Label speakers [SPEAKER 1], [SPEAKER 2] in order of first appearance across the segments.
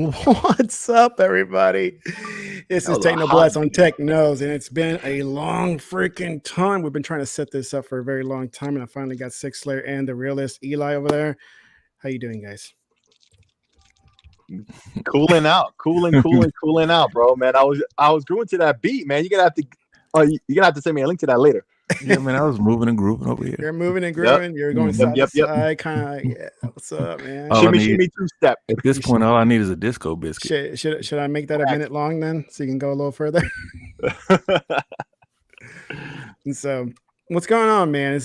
[SPEAKER 1] What's up, everybody? This
[SPEAKER 2] That
[SPEAKER 1] is
[SPEAKER 2] was a
[SPEAKER 1] Techno
[SPEAKER 2] hot
[SPEAKER 1] Blast on
[SPEAKER 2] beat.
[SPEAKER 1] Tech Knows, and it's been a long freaking time. We've been trying to set this up for a very long time, and I finally got Six Slayer and the realist Eli over there. How you doing, guys?
[SPEAKER 2] Cooling out, cooling out, bro. Man, I was going to that beat, man. You're gonna have to send me a link to that later.
[SPEAKER 3] Yeah, man, I was moving and grooving over here.
[SPEAKER 1] You're moving and
[SPEAKER 2] Yep.
[SPEAKER 1] grooving. You're going
[SPEAKER 3] Mhm.
[SPEAKER 1] side to
[SPEAKER 2] Yep.
[SPEAKER 1] side, kind of. Yeah, what's up, man?
[SPEAKER 3] All I
[SPEAKER 2] Shimmy,
[SPEAKER 3] need-
[SPEAKER 2] shimmy, two step.
[SPEAKER 3] At this point, all I need is a disco biscuit.
[SPEAKER 1] Should I make that a minute long then, so you can go a little further? And so, what's going on, man?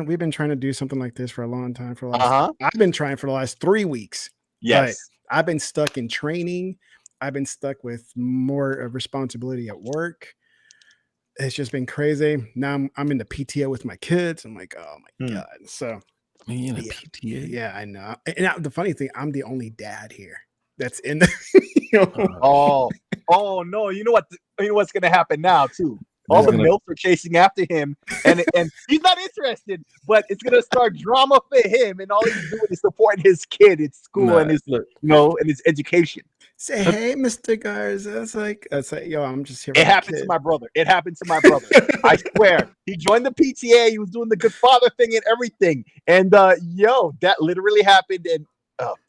[SPEAKER 1] We've been trying to do something like this for a long time. I've been trying for the last 3 weeks.
[SPEAKER 2] Yes.
[SPEAKER 1] I've been stuck in training. I've been stuck with more responsibility at work. It's just been crazy. Now I'm in the PTO with my kids. I'm like, oh my God. So
[SPEAKER 3] Man, you in a
[SPEAKER 1] Yeah.
[SPEAKER 3] PTA?
[SPEAKER 1] yeah, I know. And the funny thing, I'm the only dad here that's in the
[SPEAKER 2] Oh no! You know what's gonna happen now too. All the milfs are chasing after him, and he's not interested. But it's gonna start drama for him, and all he's doing is supporting his kid at school and his and his education.
[SPEAKER 1] Say, hey, Mr. Garza. It's like, yo, I'm just here.
[SPEAKER 2] It happened to my brother. I swear. He joined the PTA. He was doing the good father thing and everything. And that literally happened. And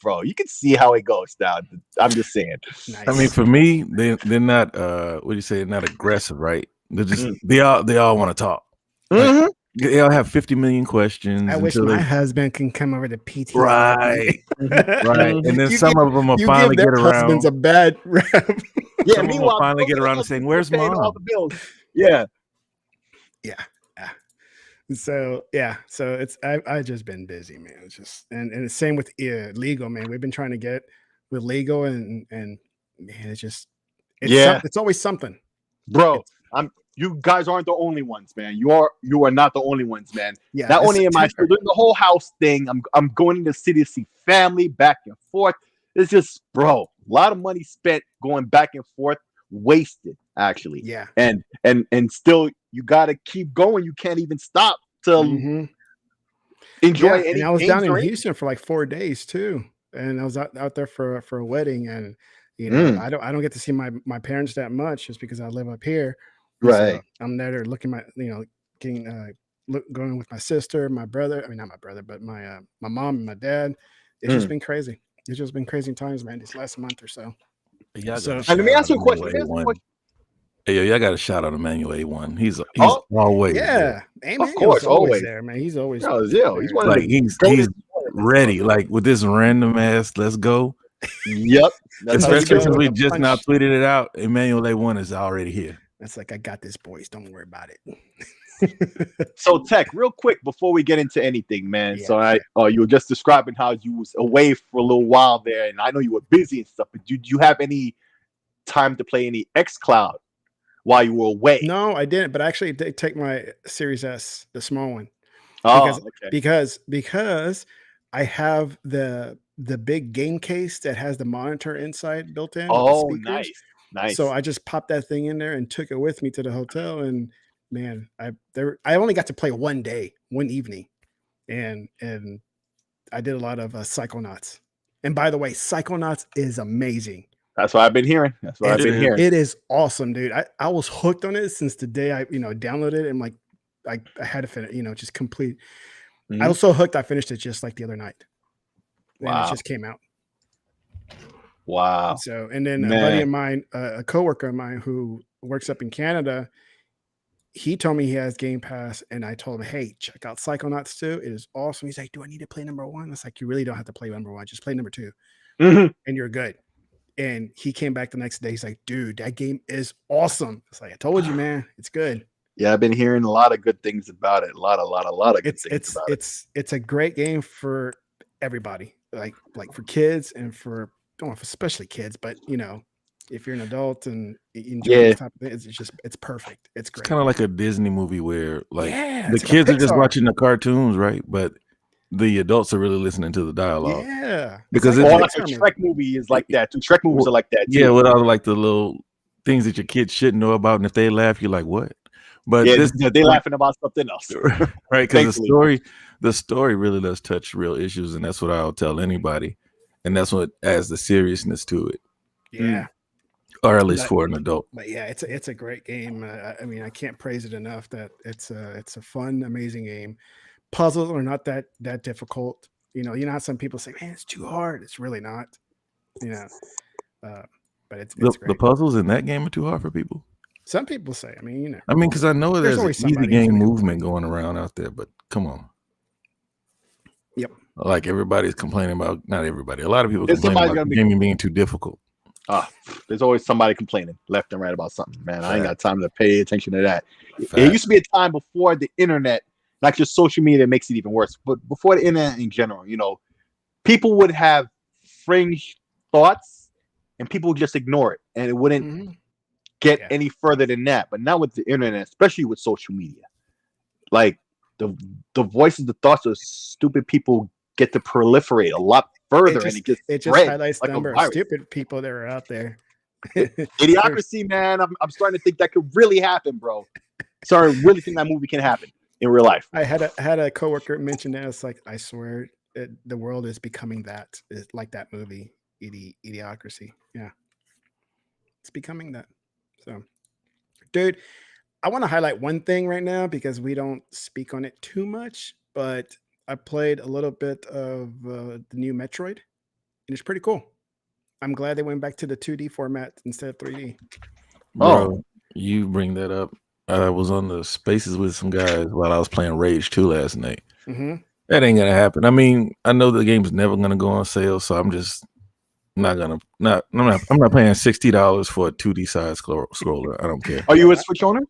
[SPEAKER 2] bro, you can see how it goes now. I'm just saying.
[SPEAKER 1] Nice.
[SPEAKER 3] I mean, for me, they're not what do you say? Not aggressive, right? They're just they all want to talk. Like, they all have 50 million questions.
[SPEAKER 1] I wish my husband can come over to PTA.
[SPEAKER 3] Right. Right. And then some of them will
[SPEAKER 1] you
[SPEAKER 3] finally
[SPEAKER 1] give
[SPEAKER 3] get
[SPEAKER 1] their
[SPEAKER 3] around.
[SPEAKER 1] husbands a bad rep.
[SPEAKER 2] Yeah,
[SPEAKER 3] Some of them will finally get around to saying, "Where's
[SPEAKER 2] paying all
[SPEAKER 3] mom?"
[SPEAKER 2] the bills? Yeah.
[SPEAKER 1] So it's I just been busy, man. It's just and the same with legal, man. We've been trying to get with legal and man, it's always something,
[SPEAKER 2] bro. You guys aren't the only ones, man. You are not the only ones, man.
[SPEAKER 1] Yeah,
[SPEAKER 2] not only am I still doing the whole house thing, I'm going to the city to see family back and forth. It's just, bro, a lot of money spent going back and forth, wasted actually.
[SPEAKER 1] Yeah,
[SPEAKER 2] and still you got to keep going. You can't even stop to enjoy any.
[SPEAKER 1] And I was down in Houston for like 4 days too, and I was out there for a wedding, and I don't get to see my parents that much just because I live up here.
[SPEAKER 2] Right.
[SPEAKER 1] So I'm there looking at going with my sister, my brother. I mean, not my brother, but my mom and my dad. It's just been crazy. It's just been crazy times, man. This last month or so.
[SPEAKER 2] Let me ask you a question.
[SPEAKER 3] Hey, yo, y'all got a shout out Emmanuel A1. He's always there.
[SPEAKER 1] Of course, always there, man. He's always
[SPEAKER 3] he's one like he's ready. Like with this random ass, let's go.
[SPEAKER 2] Yep.
[SPEAKER 3] Especially since we just now tweeted it out. Emmanuel A1 is already here.
[SPEAKER 1] That's like, I got this, boys. Don't worry about it.
[SPEAKER 2] So, Tech, real quick before we get into anything, man. Yeah. So, you were just describing how you was away for a little while there, and I know you were busy and stuff. But did you have any time to play any xCloud while you were away?
[SPEAKER 1] No, I didn't. But I actually did take my Series S, the small one, because I have the big game case that has the monitor inside built in.
[SPEAKER 2] Oh, nice.
[SPEAKER 1] So I just popped that thing in there and took it with me to the hotel. And man, I only got to play one evening, and I did a lot of Psychonauts. And by the way, Psychonauts is amazing.
[SPEAKER 2] That's what I've been hearing.
[SPEAKER 1] It is awesome, dude. I was hooked on it since the day I downloaded it. And like I had to finish, just complete. I was so hooked I finished it just like the other night. And it just came out.
[SPEAKER 2] Wow.
[SPEAKER 1] So, and then a buddy of mine, a coworker of mine who works up in Canada, he told me he has Game Pass, and I told him, hey, check out Psychonauts 2. It is awesome. He's like, do I need to play number 1? It's like, you really don't have to play number 1. Just play number 2, and you're good. And he came back the next day. He's like, dude, that game is awesome. It's like, I told you, man, it's good.
[SPEAKER 2] Yeah, I've been hearing a lot of good things about it. A lot of good things about it.
[SPEAKER 1] It's a great game for everybody, like for kids and for especially kids, but if you're an adult and you enjoy this type of thing, it's perfect. It's great.
[SPEAKER 3] It's kind of like a Disney movie where the kids are just watching the cartoons, right? But the adults are really listening to the dialogue.
[SPEAKER 1] Yeah,
[SPEAKER 2] because it's like a Shrek movie is like that too. Shrek movies are like that too.
[SPEAKER 3] Yeah, with all like the little things that your kids shouldn't know about, and if they laugh, you're like, what? But
[SPEAKER 2] they're laughing about something else,
[SPEAKER 3] right? Because the story really does touch real issues, and that's what I'll tell anybody. and that's what adds the seriousness to it.
[SPEAKER 1] Yeah.
[SPEAKER 3] Or at least for an adult.
[SPEAKER 1] But yeah, it's a great game. I mean, I can't praise it enough. That it's a fun, amazing game. Puzzles are not that difficult. You know how some people say, "Man, it's too hard." It's really not. But it's great.
[SPEAKER 3] The puzzles in that game are too hard for people.
[SPEAKER 1] Some people say. I mean,
[SPEAKER 3] because I know there's an easy game movement going around out there, but come on.
[SPEAKER 1] Yep.
[SPEAKER 3] Like everybody's complaining about, not everybody. A lot of people complaining about gaming being too difficult.
[SPEAKER 2] There's always somebody complaining left and right about something, man. I ain't got time to pay attention to that.
[SPEAKER 3] Fact.
[SPEAKER 2] It used to be a time before the internet, not just social media makes it even worse, but before the internet in general, people would have fringe thoughts and people would just ignore it and it wouldn't get any further than that. But now with the internet, especially with social media, like the voices, the thoughts of stupid people get to proliferate a lot further, and it just
[SPEAKER 1] highlights the number of stupid people that are out there.
[SPEAKER 2] Idiocracy, man. I'm starting to think that could really happen, bro. Starting to really think that movie can happen in real life.
[SPEAKER 1] I had a coworker mention that. It's like, I swear the world is becoming that. It's like that movie, Idiocracy. Yeah, it's becoming that. So, dude, I want to highlight one thing right now because we don't speak on it too much, but I played a little bit of the new Metroid, and it's pretty cool. I'm glad they went back to the 2D format instead of 3D.
[SPEAKER 3] Bro, you bring that up. I was on the Spaces with some guys while I was playing Rage 2 last night. That ain't gonna happen. I mean, I know the game's never gonna go on sale, so I'm just not gonna I'm not paying $60 for a 2D side scroller. I don't care.
[SPEAKER 2] Are you a Switch owner?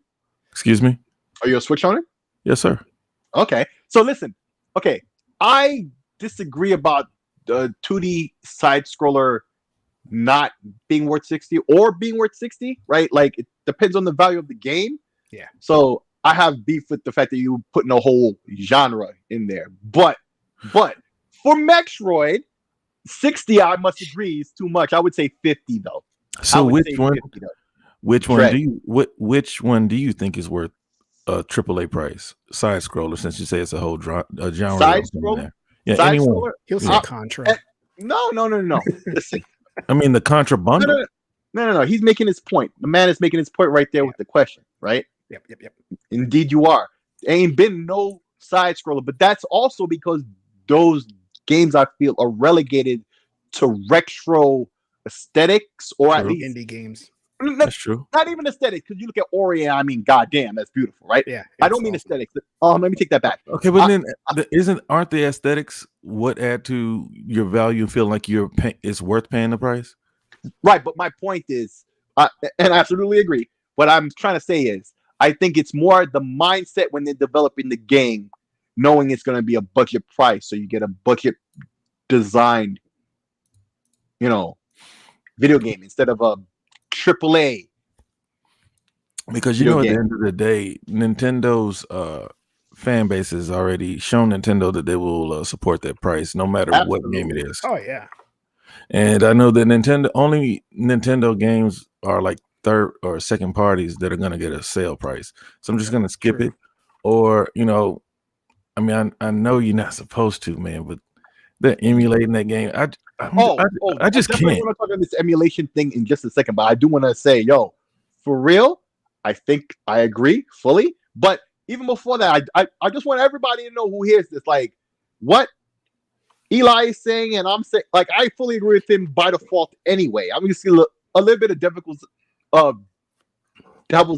[SPEAKER 3] Excuse me?
[SPEAKER 2] Are you a Switch owner?
[SPEAKER 3] Yes, sir.
[SPEAKER 2] Okay. So listen. Okay, I disagree about the 2D side scroller not being worth 60 or being worth 60, right? Like, it depends on the value of the game.
[SPEAKER 1] Yeah.
[SPEAKER 2] So I have beef with the fact that you putting a whole genre in there. But for Metroid, 60, I must agree, is too much. I would say 50 though.
[SPEAKER 3] So which one do you think is worth a AAA price? Side scroller, since you say it's a whole genre.
[SPEAKER 2] Side scroller?
[SPEAKER 3] Yeah,
[SPEAKER 2] side
[SPEAKER 3] anyone.
[SPEAKER 2] scroller?
[SPEAKER 1] He'll say Contra.
[SPEAKER 2] No. Listen.
[SPEAKER 3] I mean, the Contra bundle.
[SPEAKER 2] No. He's making his point. The man is making his point right there with the question, right?
[SPEAKER 1] Yep.
[SPEAKER 2] Indeed, you are. There ain't been no side scroller, but that's also because those games, I feel, are relegated to retro aesthetics, or at least
[SPEAKER 1] indie games.
[SPEAKER 3] That's true.
[SPEAKER 2] Not even aesthetics, because you look at Ori, I mean, goddamn, that's beautiful, right?
[SPEAKER 1] Yeah.
[SPEAKER 2] I don't mean aesthetics. Let me take that back.
[SPEAKER 3] Okay, but aren't the aesthetics what add to your value and feel like it's worth paying the price?
[SPEAKER 2] Right, but my point is, and I absolutely agree. What I'm trying to say is, I think it's more the mindset when they're developing the game, knowing it's going to be a budget price, so you get a budget designed, video game instead of a AAA.
[SPEAKER 3] Because at the end of the day, Nintendo's fan base has already shown Nintendo that they will support that price no matter what game it is.
[SPEAKER 1] Oh yeah.
[SPEAKER 3] And I know that Nintendo games are like third or second parties that are going to get a sale price. So I'm just going to skip it. Or, I mean, I know you're not supposed to, man, but they're emulating that game. I just can't.
[SPEAKER 2] I want to talk about this emulation thing in just a second, but I do want to say, for real, I think I agree fully. But even before that, I just want everybody to know who hears this, like, what Eli is saying, and I'm saying, like, I fully agree with him by default anyway. I'm going to see a little bit of devil's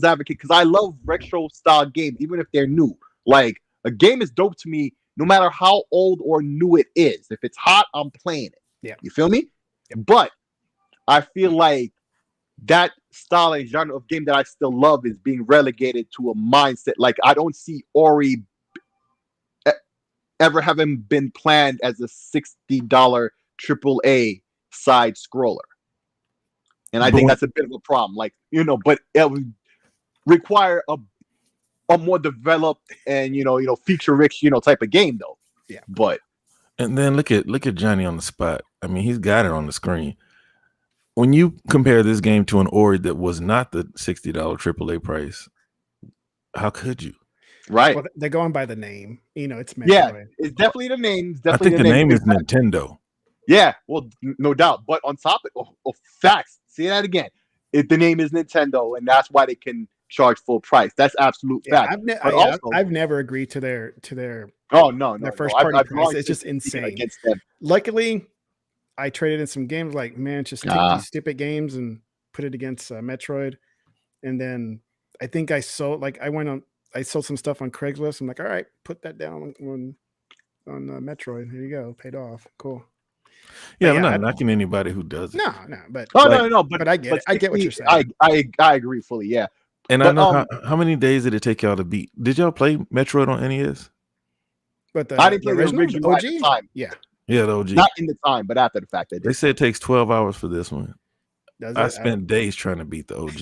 [SPEAKER 2] advocate, because I love retro style games, even if they're new. Like, a game is dope to me no matter how old or new it is. If it's hot, I'm playing it.
[SPEAKER 1] Yeah.
[SPEAKER 2] You feel me? Yeah. But I feel like that style and genre of game that I still love is being relegated to a mindset. Like, I don't see Ori ever having been planned as a $60 AAA side scroller. And I think that's a bit of a problem. Like, but it would require a more developed and feature rich type of game though. Yeah. But
[SPEAKER 3] and then look at Johnny on the spot. I mean, he's got it on the screen. When you compare this game to an Ori that was not the $60 AAA price, how could you?
[SPEAKER 2] Right.
[SPEAKER 1] Well, they're going by the name. It's Metroid.
[SPEAKER 2] Yeah, it's definitely the name.
[SPEAKER 3] I think the name is Nintendo.
[SPEAKER 2] Yeah, well, no doubt. But on top of facts, say that again. If the name is Nintendo, and that's why they can charge full price. That's absolute fact.
[SPEAKER 1] I've never agreed to their
[SPEAKER 2] their
[SPEAKER 1] first party
[SPEAKER 2] I've
[SPEAKER 1] price. It's just insane.
[SPEAKER 2] Against them.
[SPEAKER 1] Luckily, I traded in some games. Like, man, just take these stupid games and put it against Metroid. And then I think I sold some stuff on Craigslist. I'm like, all right, put that down on Metroid. Here you go, paid off. Cool.
[SPEAKER 3] Yeah, I'm not knocking anybody who does it.
[SPEAKER 1] No, but
[SPEAKER 2] but
[SPEAKER 1] I get it. I get what you're saying.
[SPEAKER 2] I agree fully. Yeah,
[SPEAKER 3] and I know how many days did it take y'all to beat? Did y'all play Metroid on NES?
[SPEAKER 1] But
[SPEAKER 2] I didn't play the original
[SPEAKER 1] OG.
[SPEAKER 2] At the time.
[SPEAKER 1] Yeah,
[SPEAKER 3] the OG.
[SPEAKER 2] Not in the time, but after the fact,
[SPEAKER 3] they said it takes 12 hours for this one. I spent days trying to beat the OG.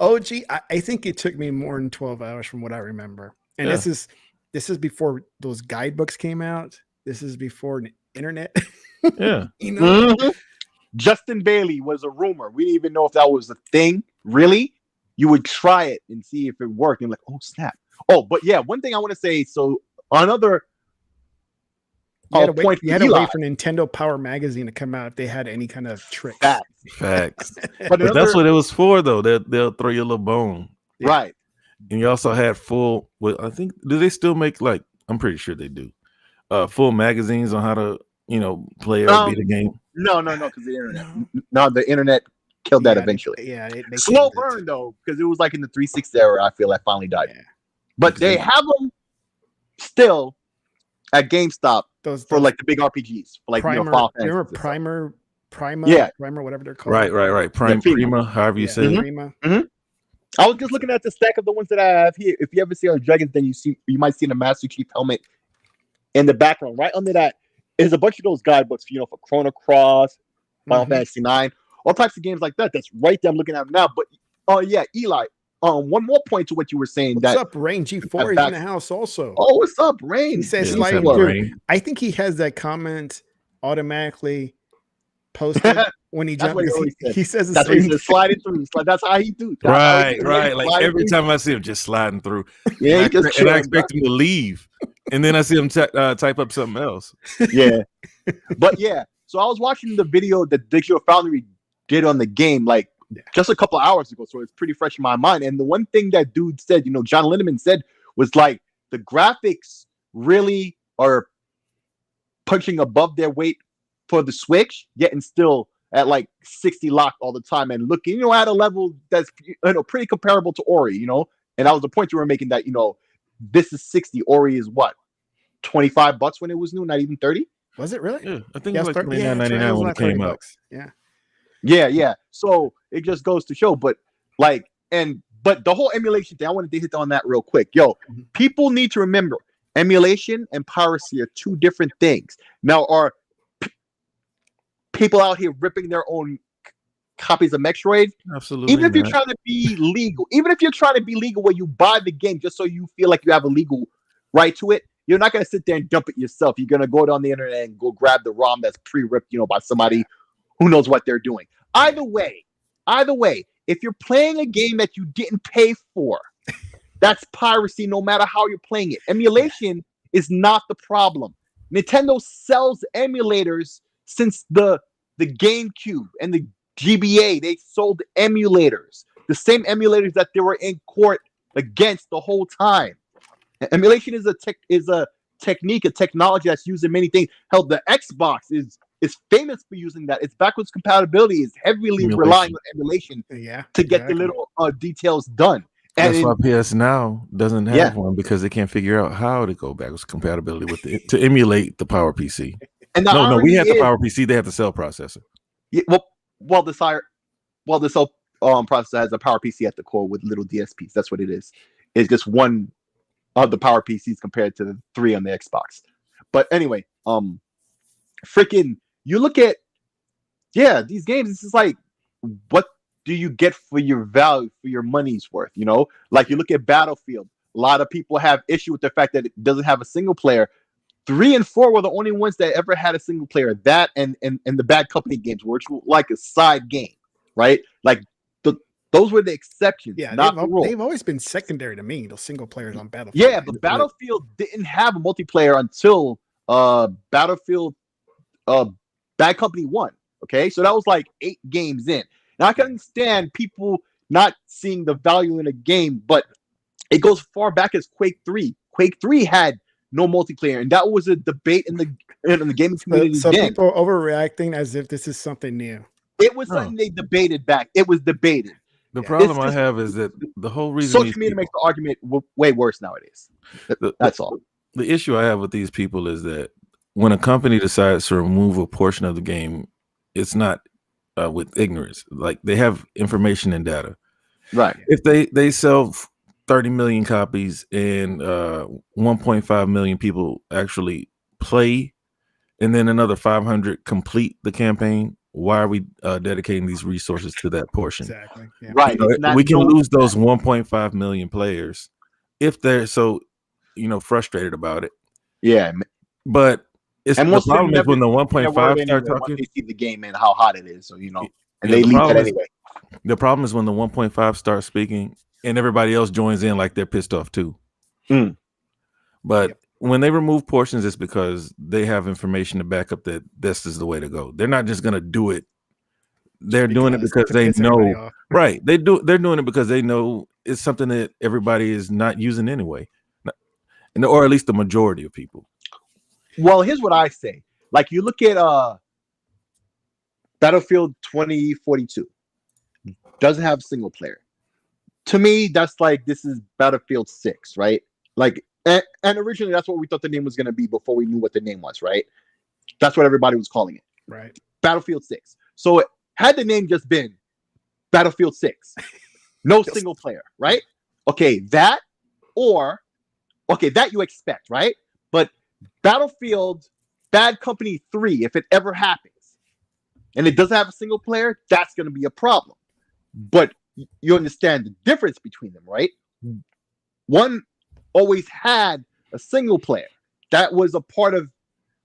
[SPEAKER 1] OG. I think it took me more than 12 hours from what I remember. And this is before those guidebooks came out. This is before the internet.
[SPEAKER 3] Yeah.
[SPEAKER 2] Justin Bailey was a rumor. We didn't even know if that was a thing. Really? You would try it and see if it worked. And like, oh, snap. Oh, but yeah, one thing I want to say. So another
[SPEAKER 1] you had to wait for Nintendo Power Magazine to come out if they had any kind of tricks.
[SPEAKER 3] Facts. But that's what it was for, though. They'll throw you a little bone.
[SPEAKER 2] Right.
[SPEAKER 3] And you also had full, I think, do they still make, like, I'm pretty sure they do, full magazines on how to, play or beat a game?
[SPEAKER 2] No, because the internet. No, the internet killed that eventually.
[SPEAKER 1] Yeah.
[SPEAKER 2] Slow burn, though, because it was like in the 360 era, I feel that finally died. Yeah. But they have them still at GameStop for like the big RPGs. For like,
[SPEAKER 1] Primer, remember Primer, whatever they're called.
[SPEAKER 3] Right. Prima, however you say it.
[SPEAKER 2] I was just looking at the stack of the ones that I have here. If you ever see our Dragons, then you might see the Master Chief helmet in the background. Right under that is a bunch of those guidebooks, for Chrono Cross, Final Fantasy 9, all types of games like that. That's right there. I'm looking at them now. But Eli. One more point to what you were saying.
[SPEAKER 1] What's up, Rain? G4 is in the house also.
[SPEAKER 2] Oh, what's up, Rain?
[SPEAKER 1] He says Rain. I think he has that comment automatically posted when he jumps. He says the same thing.
[SPEAKER 2] Sliding through. That's how he do.
[SPEAKER 3] Right. Like every time I see him just sliding through.
[SPEAKER 2] Yeah,
[SPEAKER 3] and I expect him to leave, and then I see him type up something else.
[SPEAKER 2] Yeah, but yeah. So I was watching the video that Digital Foundry did on the game, like just a couple hours ago, so it's pretty fresh in my mind. And the one thing that dude said, John Lindemann said, was like the graphics really are punching above their weight for the Switch, getting still at like 60 lock all the time and looking, at a level that's pretty comparable to Ori, And that was the point you were making, that this is 60. Ori is what, $25 when it was new, not even 30.
[SPEAKER 1] Was it really?
[SPEAKER 3] Yeah, I think it was like $29.99 when it came out.
[SPEAKER 2] Yeah. So it just goes to show, but the whole emulation thing, I wanted to hit on that real quick. People need to remember, emulation and piracy are two different things. Now, are people out here ripping their own copies of Metroid?
[SPEAKER 3] Absolutely.
[SPEAKER 2] Even if you're trying to be legal, where you buy the game just so you feel like you have a legal right to it, you're not going to sit there and dump it yourself. You're going to go down the internet and go grab the ROM that's pre-ripped, by somebody who knows what they're doing. Either way, if you're playing a game that you didn't pay for, that's piracy no matter how you're playing it. Emulation is not the problem. Nintendo sells emulators since the GameCube and the GBA. They sold emulators, the same emulators that they were in court against the whole time. Emulation is a technique, a technology that's used in many things. Hell, the Xbox is famous for using that. Its backwards compatibility is heavily relying on emulation to get the little details done. And
[SPEAKER 3] that's why PS Now doesn't have one, because they can't figure out how to go backwards compatibility with it to emulate the Power PC.
[SPEAKER 2] And
[SPEAKER 3] no, we have the Power PC. They have the cell processor.
[SPEAKER 2] Yeah, the cell processor has a Power PC at the core with little DSPs. That's what it is. It's just one of the Power PCs compared to the 3 on the Xbox. But anyway, you look at these games. This is like, what do you get for your value, for your money's worth? Like you look at Battlefield. A lot of people have issue with the fact that it doesn't have a single player. 3 and 4 were the only ones that ever had a single player. That and the Bad Company games, which were like a side game, right? Like those were the exceptions, not the rule.
[SPEAKER 1] They've always been secondary to me, those single players on Battlefield.
[SPEAKER 2] Yeah, but Battlefield didn't have a multiplayer until Battlefield Bad Company 1. Okay, so that was like 8 games in. Now I can understand people not seeing the value in a game, but it goes far back as Quake 3. Quake 3 had no multiplayer, and that was a debate in the gaming community.
[SPEAKER 1] So people overreacting as if this is something new.
[SPEAKER 2] It was something they debated back. It was debated.
[SPEAKER 3] The problem I have is that the whole reason
[SPEAKER 2] social media makes the argument way worse nowadays. That's all.
[SPEAKER 3] The issue I have with these people is that when a company decides to remove a portion of the game, it's not with ignorance. Like, they have information and data.
[SPEAKER 2] Right.
[SPEAKER 3] If they sell 30 million copies and 1.5 million people actually play, and then another 500 complete the campaign, why are we dedicating these resources to that portion?
[SPEAKER 1] Exactly. Yeah.
[SPEAKER 2] Right.
[SPEAKER 3] We can lose those 1.5 million players if they're so, frustrated about it.
[SPEAKER 2] Yeah.
[SPEAKER 3] But the problem is when the 1.5 start talking,
[SPEAKER 2] they see the game and how hot it is. So, and they leave it anyway.
[SPEAKER 3] The problem is when the 1.5 starts speaking and everybody else joins in like they're pissed off too. But when they remove portions, it's because they have information to back up that this is the way to go. They're not just going to do it. They're doing it because they know, right? They're doing it because they know it's something that everybody is not using anyway, or at least the majority of people.
[SPEAKER 2] Well, here's what I say. Like, you look at Battlefield 2042, doesn't have single player. To me, that's like, this is Battlefield 6, right? Like, and originally that's what we thought the name was going to be before we knew what the name was, right? That's what everybody was calling it.
[SPEAKER 1] Right.
[SPEAKER 2] Battlefield 6. So had the name just been Battlefield 6, no single player, right? Okay, that you expect, right? But Battlefield Bad Company 3, if it ever happens, and it doesn't have a single player, that's going to be a problem. But you understand the difference between them, right? One always had a single player. That was a part of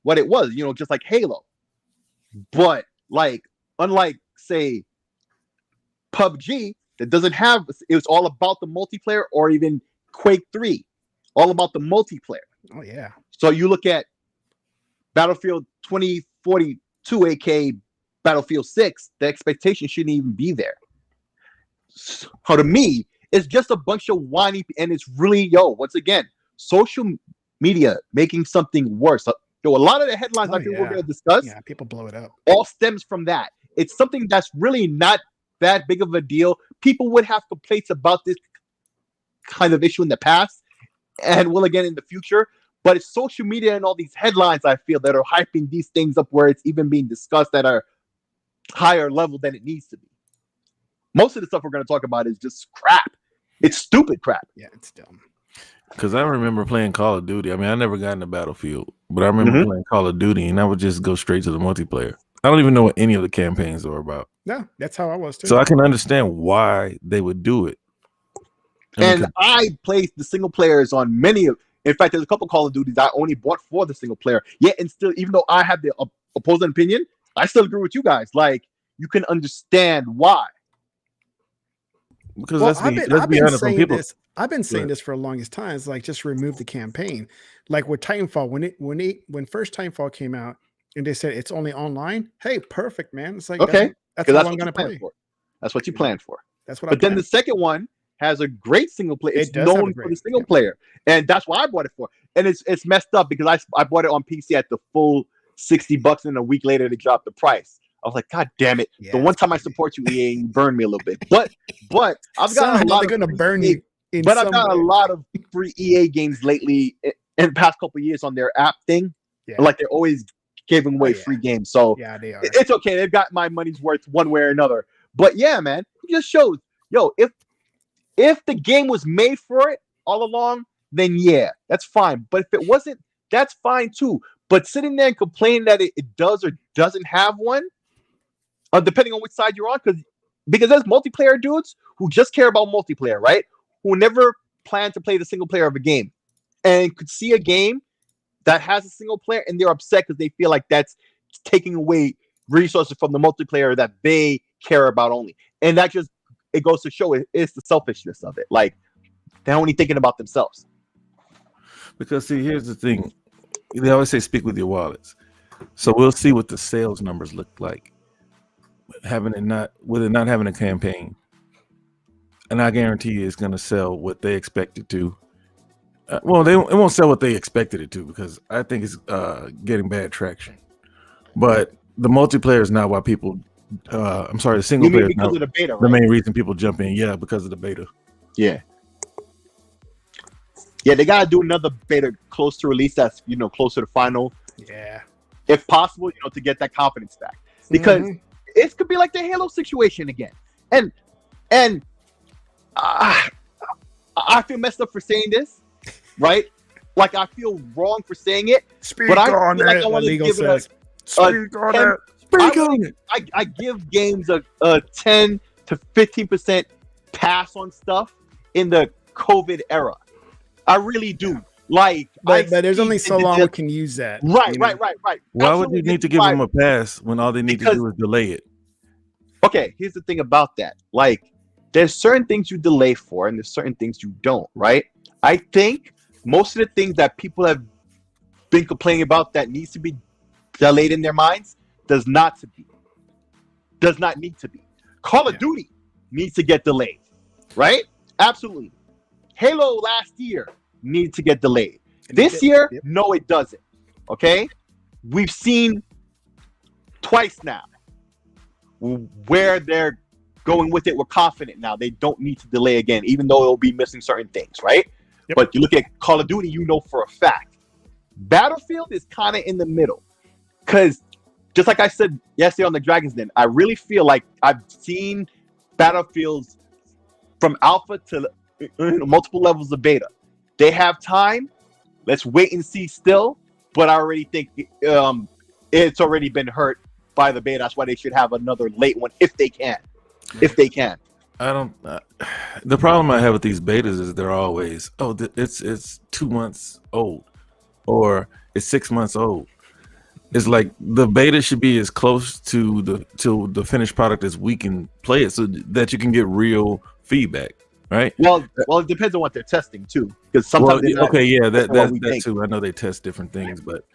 [SPEAKER 2] what it was, just like Halo. But unlike, say, PUBG, that doesn't have, it was all about the multiplayer, or even Quake 3, all about the multiplayer.
[SPEAKER 1] Oh, yeah. So
[SPEAKER 2] you look at Battlefield 2042, aka Battlefield 6, the expectation shouldn't even be there. So to me, it's just a bunch of whiny, and it's really, once again, social media making something worse. A lot of the headlines I think we're going to discuss,
[SPEAKER 1] people blow it up,
[SPEAKER 2] all stems from that. It's something that's really not that big of a deal. People would have complaints about this kind of issue in the past, and will again in the future. But it's social media and all these headlines, I feel, that are hyping these things up where it's even being discussed at a higher level than it needs to be. Most of the stuff we're going to talk about is just crap. It's stupid crap.
[SPEAKER 1] Yeah, it's dumb.
[SPEAKER 3] Because I remember playing Call of Duty. I mean, I never got into Battlefield, but I remember playing Call of Duty, and I would just go straight to the multiplayer. I don't even know what any of the campaigns are about.
[SPEAKER 1] No, that's how I was too.
[SPEAKER 3] So I can understand why they would do it.
[SPEAKER 2] I played the single players on many of. In fact, there's a couple Call of Duties I only bought for the single player. Yet, and still, even though I have the opposing opinion, I still agree with you guys. Like, you can understand why.
[SPEAKER 3] Because let's be honest, when people.
[SPEAKER 1] I've been saying this for the longest time. It's like, just remove the campaign. Like with Titanfall, when first Titanfall came out and they said it's only online. Hey, perfect, man. It's like,
[SPEAKER 2] okay,
[SPEAKER 1] that's what I'm going to play.
[SPEAKER 2] That's what you planned for.
[SPEAKER 1] That's what.
[SPEAKER 2] But then the second one has a great single player. It's known for the single player, and that's why I bought it for. And it's messed up because I bought it on PC at the full $60, and a week later they dropped the price. I was like, God damn it! The one time I support you, EA, you burned me a little bit. But I've got a lot. They're
[SPEAKER 1] gonna burn you.
[SPEAKER 2] But I've got a lot of free EA games lately in the past couple of years on their app thing. Yeah. Like, they're always giving away free games. So
[SPEAKER 1] they are.
[SPEAKER 2] It's okay. They've got my money's worth one way or another. But yeah, man, it just shows, if the game was made for it all along, then yeah, that's fine. But if it wasn't, that's fine too. But sitting there and complaining that it does or doesn't have one, depending on which side you're on, because there's multiplayer dudes who just care about multiplayer, right? Who never plan to play the single player of a game, and could see a game that has a single player and they're upset because they feel like that's taking away resources from the multiplayer that they care about only. And that just, it goes to show it's the selfishness of it. Like, they're only thinking about themselves.
[SPEAKER 3] Because see, here's the thing. They always say speak with your wallets. So we'll see what the sales numbers look like. With it not having a campaign, and I guarantee you it's going to sell what they expect it to. It won't sell what they expected it to because I think it's getting bad traction. But the multiplayer is not why people. I'm sorry, the single player is
[SPEAKER 2] because
[SPEAKER 3] not
[SPEAKER 2] of the beta, right?
[SPEAKER 3] the main reason people jump in. Yeah, because of the beta.
[SPEAKER 2] Yeah. Yeah, they gotta do another beta close to release that's closer to final.
[SPEAKER 1] Yeah.
[SPEAKER 2] If possible, to get that confidence back. Because it could be like the Halo situation again. And I feel messed up for saying this, right? Like I feel wrong for saying it.
[SPEAKER 1] Speak on
[SPEAKER 2] feel like
[SPEAKER 1] it.
[SPEAKER 2] I want to
[SPEAKER 1] Legal
[SPEAKER 2] give
[SPEAKER 1] says.
[SPEAKER 2] it I give games a 10 to 15% pass on stuff in the COVID era. I really do. Like,
[SPEAKER 1] but there's only so long we can use that.
[SPEAKER 2] Right.
[SPEAKER 3] Why would you need to give them a pass when all they need to do is delay it?
[SPEAKER 2] Okay, here's the thing about that. Like, there's certain things you delay for, and there's certain things you don't, right? I think most of the things that people have been complaining about that needs to be delayed in their minds does not need to be. Call of Duty needs to get delayed, right? Absolutely. Halo last year needs to get delayed. This year, no, it doesn't. Okay? We've seen twice now where they're going with it. We're confident now. They don't need to delay again, even though it'll be missing certain things, right?
[SPEAKER 1] Yep.
[SPEAKER 2] But you look at Call of Duty, for a fact. Battlefield is kind of in the middle. Because just like I said yesterday on the Dragon's Den, I really feel like I've seen Battlefields from alpha to multiple levels of beta. They have time. Let's wait and see still. But I already think it's already been hurt by the beta. That's why they should have another late one if they can.
[SPEAKER 3] I don't. The problem I have with these betas is they're always, it's 2 months old, or it's 6 months old. It's like the beta should be as close to the finished product as we can play it, so that you can get real feedback, right?
[SPEAKER 2] Well, it depends on what they're testing too, because sometimes
[SPEAKER 3] that too. I know they test different things, but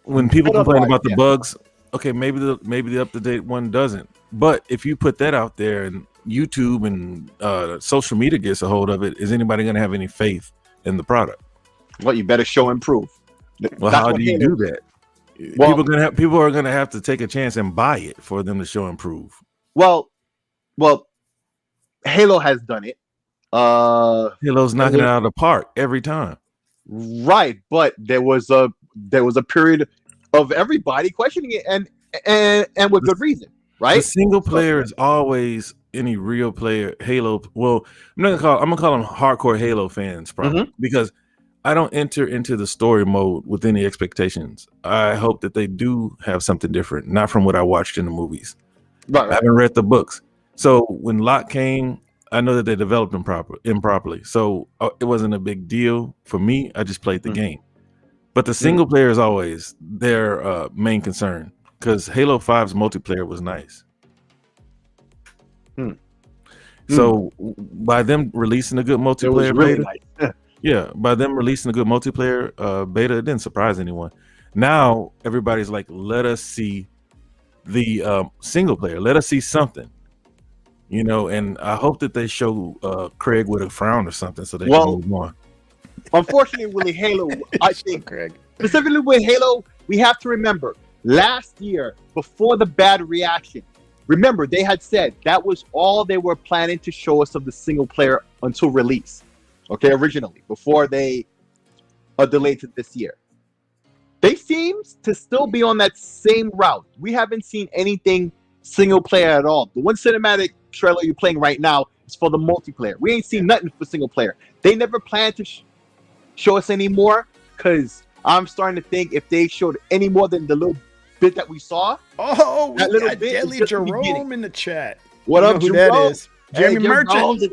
[SPEAKER 3] when people complain about the bugs, okay, maybe the up-to-date one doesn't. But if you put that out there and YouTube and social media gets a hold of it, is anybody going to have any faith in the product?
[SPEAKER 2] Well, you better show and prove.
[SPEAKER 3] Well, how do you do that? Well, people are going to have to take a chance and buy it for them to show and prove.
[SPEAKER 2] Well, Halo has done it.
[SPEAKER 3] Halo's knocking it out of the park every time.
[SPEAKER 2] Right, but there was a period of everybody questioning it, and with good reason, right?
[SPEAKER 3] The single player is always any real player Halo. Well, I'm gonna call them hardcore Halo fans, probably, because I don't enter into the story mode with any expectations. I hope that they do have something different, not from what I watched in the movies. Right. I haven't read the books, so when Locke came, I know that they developed him improperly, so it wasn't a big deal for me. I just played the game. But the single player is always their main concern, because Halo 5's multiplayer was nice. So by them releasing a good multiplayer beta, by them releasing a good multiplayer beta, it didn't surprise anyone. Now everybody's like, let us see the single player. Let us see something, and I hope that they show Craig with a frown or something so they can move on.
[SPEAKER 2] Unfortunately, with Halo, I think specifically with Halo, we have to remember last year, before the bad reaction, remember they had said that was all they were planning to show us of the single player until release. Okay, originally, before they delayed to this year. They seem to still be on that same route. We haven't seen anything single player at all. The one cinematic trailer you're playing right now is for the multiplayer. We ain't seen nothing for single player. They never planned to show us any more, because I'm starting to think if they showed any more than the little bit that we saw.
[SPEAKER 1] Oh, that little bit. Deadly Jerome in the chat.
[SPEAKER 2] What up, Jerome?
[SPEAKER 1] That is Jeremy Merchant.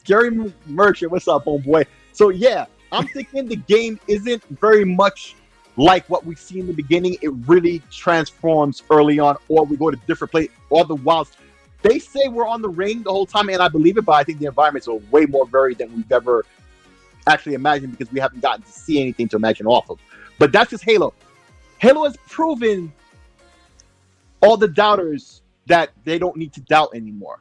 [SPEAKER 2] Jeremy Merchant, what's up, homeboy? So yeah, I'm thinking the game isn't very much like what we see in the beginning. It really transforms early on, or we go to different place, or the wilds. They say we're on the ring the whole time, and I believe it, but I think the environments are way more varied than we've ever actually imagined, because we haven't gotten to see anything to imagine off of. But that's just Halo. Halo has proven all the doubters that they don't need to doubt anymore.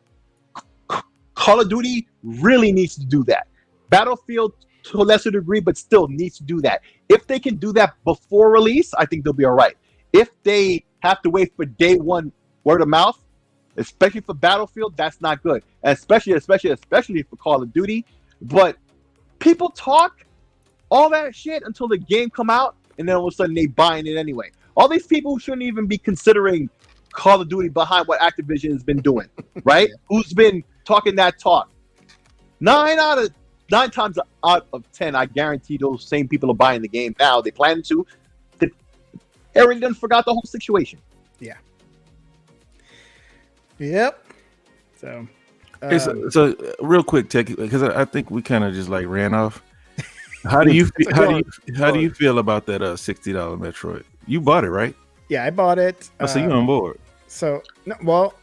[SPEAKER 2] Call of Duty really needs to do that. Battlefield to a lesser degree, but still needs to do that. If they can do that before release, I think they'll be all right. If they have to wait for day one word of mouth, especially for Battlefield, that's not good. Especially for Call of Duty. But people talk all that shit until the game come out, and then all of a sudden they buying it anyway. All these people who shouldn't even be considering Call of Duty behind what Activision has been doing, right? Who's been talking that talk? 9 times out of 10, I guarantee those same people are buying the game now. They plan to. Aaron done forgot the whole situation.
[SPEAKER 1] Yeah. Yep. So,
[SPEAKER 3] so real quick, Tech, because I think we kind of just like ran off. How do you feel about that $60 Metroid? You bought it, right?
[SPEAKER 1] Yeah, I bought it.
[SPEAKER 3] So you on board?
[SPEAKER 1] So no, well,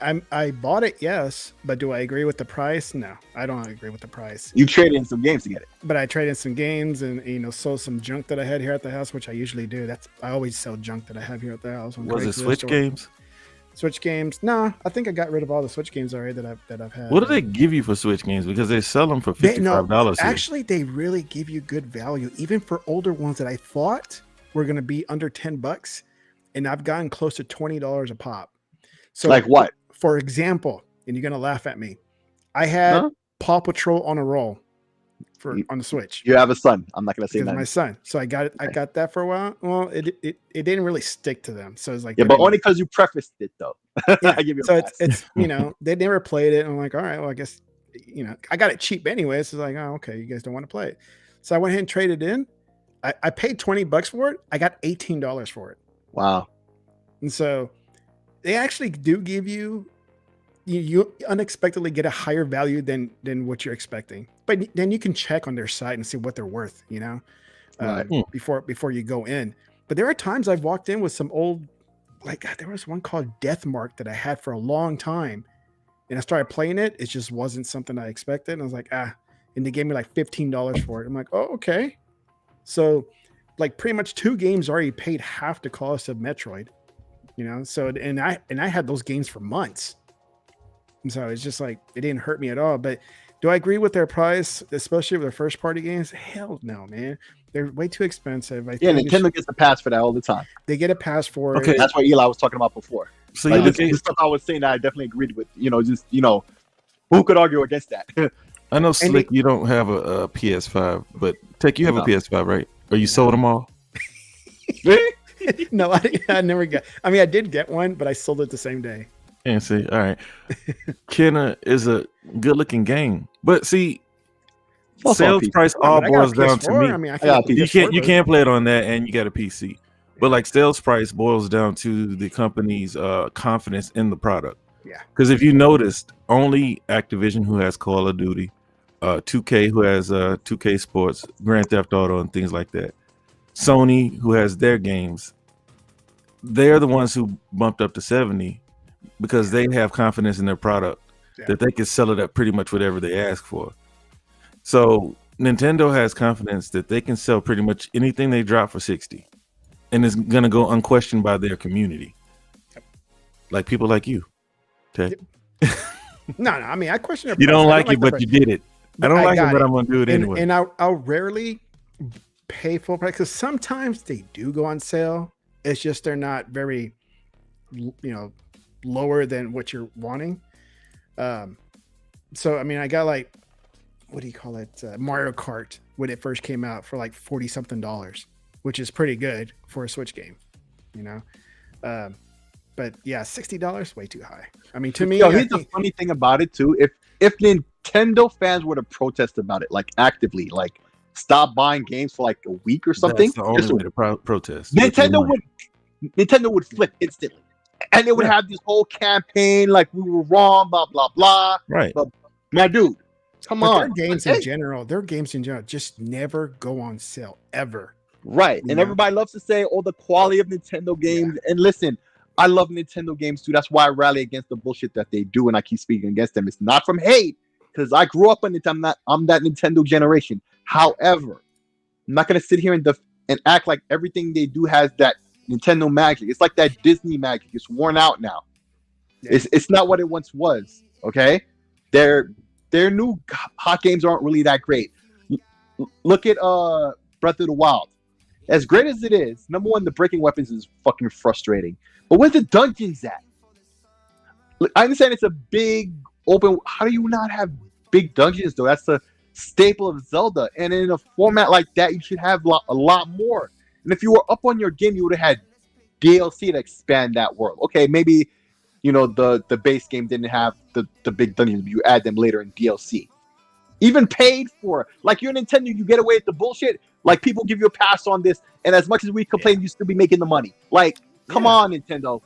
[SPEAKER 1] I bought it, yes, but do I agree with the price? No, I don't agree with the price.
[SPEAKER 2] You traded in some games to get it,
[SPEAKER 1] but I traded in some games and sold some junk that I had here at the house, which I usually do. I always sell junk that I have here at the house.
[SPEAKER 3] Was it Switch games?
[SPEAKER 1] Switch games? No, I think I got rid of all the Switch games already that I've had.
[SPEAKER 3] What do they give you for Switch games? Because they sell them for $55.
[SPEAKER 1] Actually, they really give you good value, even for older ones that I thought were going to be under $10, and I've gotten close to $20 a pop. So,
[SPEAKER 2] like what?
[SPEAKER 1] For example, and you're going to laugh at me, I had Paw Patrol on a roll on the Switch.
[SPEAKER 2] You have a son. I'm not going to say that.
[SPEAKER 1] My son. So I got it. I got that for a while. Well, it didn't really stick to them. So it's like,
[SPEAKER 2] yeah, but only because you prefaced it though.
[SPEAKER 1] Yeah. I give you so it's they never played it. And I'm like, all right, well, I guess I got it cheap anyway. So it's like, oh, okay, you guys don't want to play it. So I went ahead and traded in. I paid $20 for it. I got $18 for it.
[SPEAKER 2] Wow.
[SPEAKER 1] And so they actually do give you unexpectedly get a higher value than what you're expecting, but then you can check on their site and see what they're worth,
[SPEAKER 2] right.
[SPEAKER 1] before you go in. But there are times I've walked in with some old, there was one called Death Mark that I had for a long time, and I started playing it. It just wasn't something I expected. And I was like, and they gave me like $15 for it. I'm like, oh, okay. So pretty much 2 games already paid half the cost of Metroid, so, and I had those games for months. And so it's just like, it didn't hurt me at all. But do I agree with their price, especially with their first party games? Hell no, man. They're way too expensive.
[SPEAKER 2] Nintendo gets a pass for that all the time.
[SPEAKER 1] They get a pass for
[SPEAKER 2] it. That's what Eli was talking about before.
[SPEAKER 3] So
[SPEAKER 2] this stuff I was saying that I definitely agreed with. Who could argue against that?
[SPEAKER 3] I know, Slick, you don't have a PS5, but Tech, you have a PS5, right? Or you sold them all?
[SPEAKER 1] No, I never got. I mean, I did get one, but I sold it the same day.
[SPEAKER 3] And see, all right, Kenna is a good-looking game, but see, sales price all boils down to me.
[SPEAKER 1] I mean,
[SPEAKER 3] you can't play it on that, and you got a PC. But sales price boils down to the company's confidence in the product.
[SPEAKER 1] Yeah.
[SPEAKER 3] Because if you noticed, only Activision, who has Call of Duty, 2K, who has 2K Sports, Grand Theft Auto, and things like that. Sony, who has their games, they're the ones who bumped up to 70 because they have confidence in their product that they can sell it at pretty much whatever they ask for. So Nintendo has confidence that they can sell pretty much anything they drop for 60, and it's gonna go unquestioned by their community, like people like you. Okay.
[SPEAKER 1] No. I mean, I question it.
[SPEAKER 3] You don't like it, but you did it. I don't like it, but I'm gonna do it anyway.
[SPEAKER 1] And I'll rarely pay full price because sometimes they do go on sale. It's just they're not very, lower than what you're wanting. So I mean, I got what do you call it? Mario Kart when it first came out for $40 something, which is pretty good for a Switch game, But yeah, $60 way too high. I mean, to me,
[SPEAKER 2] here's the funny thing about it too. If Nintendo fans were to protest about it, actively, stop buying games for a week or something,
[SPEAKER 3] that's the only way to protest.
[SPEAKER 2] Nintendo would flip instantly, and they would have this whole campaign we were wrong, blah blah blah.
[SPEAKER 3] Right,
[SPEAKER 2] but my dude, come on.
[SPEAKER 1] Their games in general just never go on sale ever.
[SPEAKER 2] Right, and everybody loves to say, "Oh, the quality of Nintendo games." And listen, I love Nintendo games too. That's why I rally against the bullshit that they do, and I keep speaking against them. It's not from hate, because I grew up on it. I'm that Nintendo generation. However, I'm not gonna sit here and act like everything they do has that Nintendo magic. It's like that Disney magic. It's worn out now. Yeah. It's not what it once was. Okay, their new hot games aren't really that great. Look at Breath of the Wild. As great as it is, number one, the breaking weapons is fucking frustrating. But where's the dungeons at? I understand it's a big open. How do you not have big dungeons though? That's the staple of Zelda. And in a format like that, you should have a lot more. And if you were up on your game, you would have had DLC to expand that world. Okay, maybe the base game didn't have the big dungeons, but you add them later in DLC. Even paid for, like your Nintendo, you get away with the bullshit. Like people give you a pass on this, and as much as we complain, you still be making the money. Like, come on, Nintendo.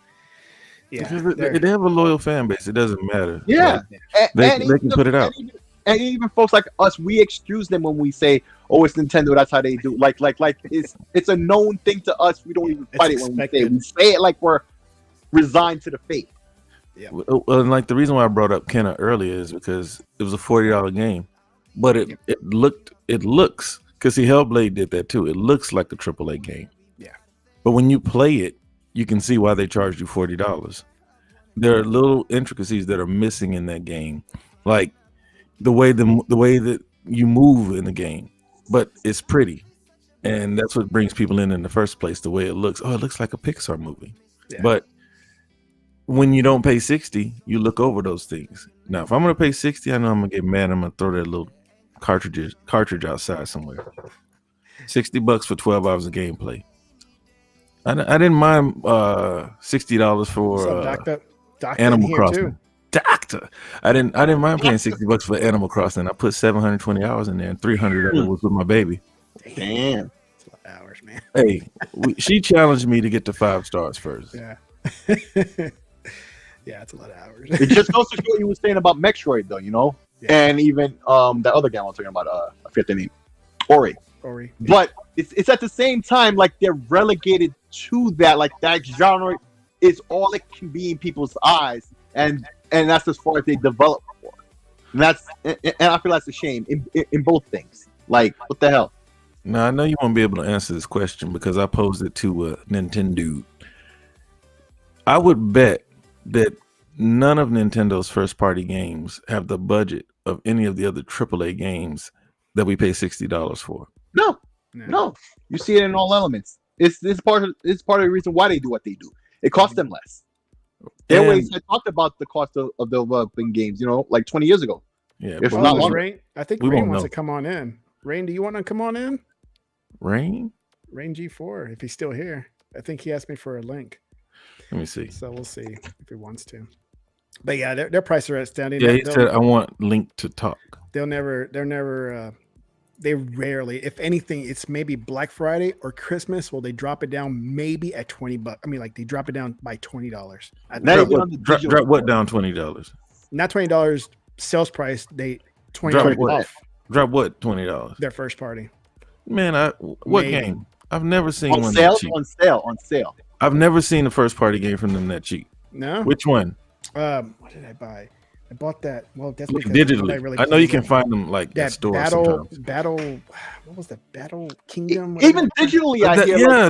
[SPEAKER 3] Yeah, they have a loyal fan base. It doesn't matter.
[SPEAKER 2] Yeah,
[SPEAKER 3] like, they can put it out.
[SPEAKER 2] And even folks like us, we excuse them when we say, "Oh, it's Nintendo. That's how they do." Like it's a known thing to us. We don't even fight it when we say it like we're resigned to the fate.
[SPEAKER 3] Yeah. Well, like the reason why I brought up Kenna earlier is because it was a $40 game, but it looks, because see, Hellblade did that too. It looks like a AAA game.
[SPEAKER 1] Yeah.
[SPEAKER 3] But when you play it, you can see why they charged you $40. There are little intricacies that are missing in that game, like the way that you move in the game, but it's pretty, and that's what brings people in the first place. The way it looks, it looks like a Pixar movie. Yeah. But when you don't pay $60, you look over those things. Now, if I'm gonna pay $60, I know I'm gonna get mad. I'm gonna throw that little cartridge outside somewhere. $60 for 12 hours of gameplay. I didn't mind $60 for Animal Crossing. Doctor, I didn't mind paying $60 for Animal Crossing. I put 720 hours in there, and 300 of it was with my baby.
[SPEAKER 2] Damn,
[SPEAKER 1] that's a lot of hours, man.
[SPEAKER 3] Hey, she challenged me to get to 5 stars first.
[SPEAKER 1] Yeah. Yeah, it's a lot of hours.
[SPEAKER 2] It just goes to show what you were saying about Metroid, though, and even that other game I was talking about. I forget the name, Ori. But it's at the same time like they're relegated to that. Like that genre is all it can be in people's eyes, and that's as far as they develop for. And I feel that's a shame in both things. Like, what the hell?
[SPEAKER 3] Now I know you won't be able to answer this question because I posed it to Nintendo. I would bet that none of Nintendo's first-party games have the budget of any of the other AAA games that we pay $60 for.
[SPEAKER 2] No. You see it in all elements. It's part of the reason why they do what they do. It costs them less. They always talked about the cost of developing games, like 20 years ago.
[SPEAKER 3] Yeah,
[SPEAKER 2] if not longer.
[SPEAKER 1] Rain, I think Rain wants to come on in. Rain, do you want to come on in?
[SPEAKER 3] Rain
[SPEAKER 1] G4, if he's still here. I think he asked me for a link.
[SPEAKER 3] Let me see.
[SPEAKER 1] So we'll see if he wants to. But yeah, their prices are outstanding.
[SPEAKER 3] Yeah, he said I want Link to talk.
[SPEAKER 1] They rarely, if anything, it's maybe Black Friday or Christmas. Well, they drop it down maybe at $20. I mean, like they drop it down by $20.
[SPEAKER 3] Drop what down $20?
[SPEAKER 1] Not $20 sales price. They $20 off.
[SPEAKER 3] Drop what $20?
[SPEAKER 1] Their first party.
[SPEAKER 3] Man, what game? I've never seen
[SPEAKER 2] on
[SPEAKER 3] one
[SPEAKER 2] sale,
[SPEAKER 3] that cheap.
[SPEAKER 2] On sale.
[SPEAKER 3] I've never seen a first party game from them that cheap.
[SPEAKER 1] No.
[SPEAKER 3] Which one?
[SPEAKER 1] What did I buy? I bought that. Well, that's because
[SPEAKER 3] digitally. I know you can find them like
[SPEAKER 1] that
[SPEAKER 3] at stores.
[SPEAKER 1] Battle. What was the Battle Kingdom?
[SPEAKER 2] Even digitally,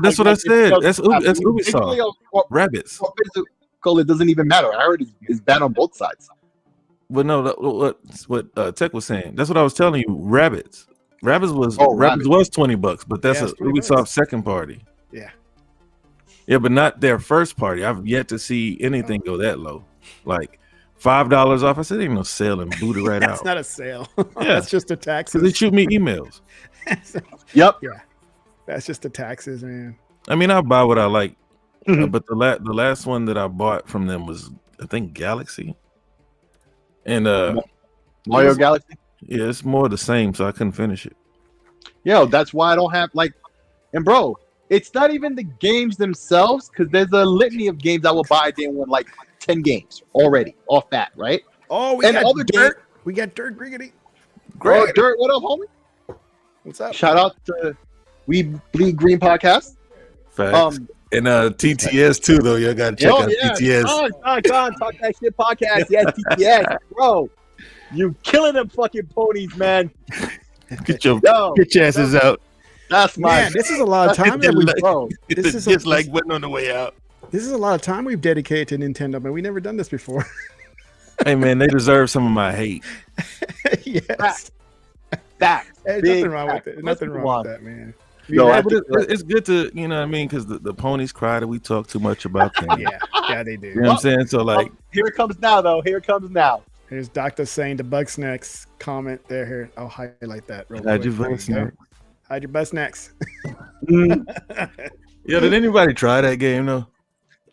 [SPEAKER 3] that's what I said. That's Ubisoft. Rabbits.
[SPEAKER 2] It doesn't even matter. I heard it's bad on both sides.
[SPEAKER 3] But no, what Tech was saying. That's what I was telling you. Rabbits was $20, but that's a Ubisoft second party.
[SPEAKER 1] Yeah.
[SPEAKER 3] Yeah, but not their first party. I've yet to see anything go that low. Like $5 off. I said, ain't no sale and boot it right out.
[SPEAKER 1] That's not a sale.
[SPEAKER 3] Yeah.
[SPEAKER 1] That's just the taxes.
[SPEAKER 3] Because they shoot me emails.
[SPEAKER 2] Yep.
[SPEAKER 1] Yeah. That's just the taxes, man.
[SPEAKER 3] I mean, I'll buy what I like. But the last one that I bought from them was, I think, Galaxy. And
[SPEAKER 2] Mario Galaxy?
[SPEAKER 3] Yeah, it's more the same, so I couldn't finish it.
[SPEAKER 2] Yo, that's why I don't have and bro, it's not even the games themselves, because there's a litany of games I will buy day one, like 10 games already off that, right?
[SPEAKER 1] Oh, we got Dirt. We got Dirt Griggity.
[SPEAKER 2] Great. Dirt, what up, homie?
[SPEAKER 1] What's up?
[SPEAKER 2] Shout out to We Bleed Green podcast.
[SPEAKER 3] Facts. And TTS too, though. You gotta check out TTS.
[SPEAKER 2] Talk that shit podcast. Yes, TTS, bro. You killing them fucking ponies, man.
[SPEAKER 3] Get your asses out.
[SPEAKER 2] That's my
[SPEAKER 1] Man, this is a lot of time that we've
[SPEAKER 3] This is just like waiting on the way out.
[SPEAKER 1] This is a lot of time we've dedicated to Nintendo, but we never done this before.
[SPEAKER 3] Hey man, they deserve some of my hate.
[SPEAKER 1] Yes.
[SPEAKER 2] Facts.
[SPEAKER 1] Hey, nothing wrong with it. Nothing wrong with that, man.
[SPEAKER 2] No,
[SPEAKER 3] Yeah, but it's good to, you know what I mean, because the ponies cry that we talk too much about them.
[SPEAKER 1] Yeah, they do.
[SPEAKER 3] You know what I'm saying? So like,
[SPEAKER 2] here it comes now, though. Here it comes now.
[SPEAKER 1] Here's Doctor saying the bug snacks comment there. Here, I'll highlight that real
[SPEAKER 3] hide
[SPEAKER 1] quick.
[SPEAKER 3] your butt snacks.
[SPEAKER 1] Hide your butt snacks.
[SPEAKER 3] Yeah, did anybody try that game though?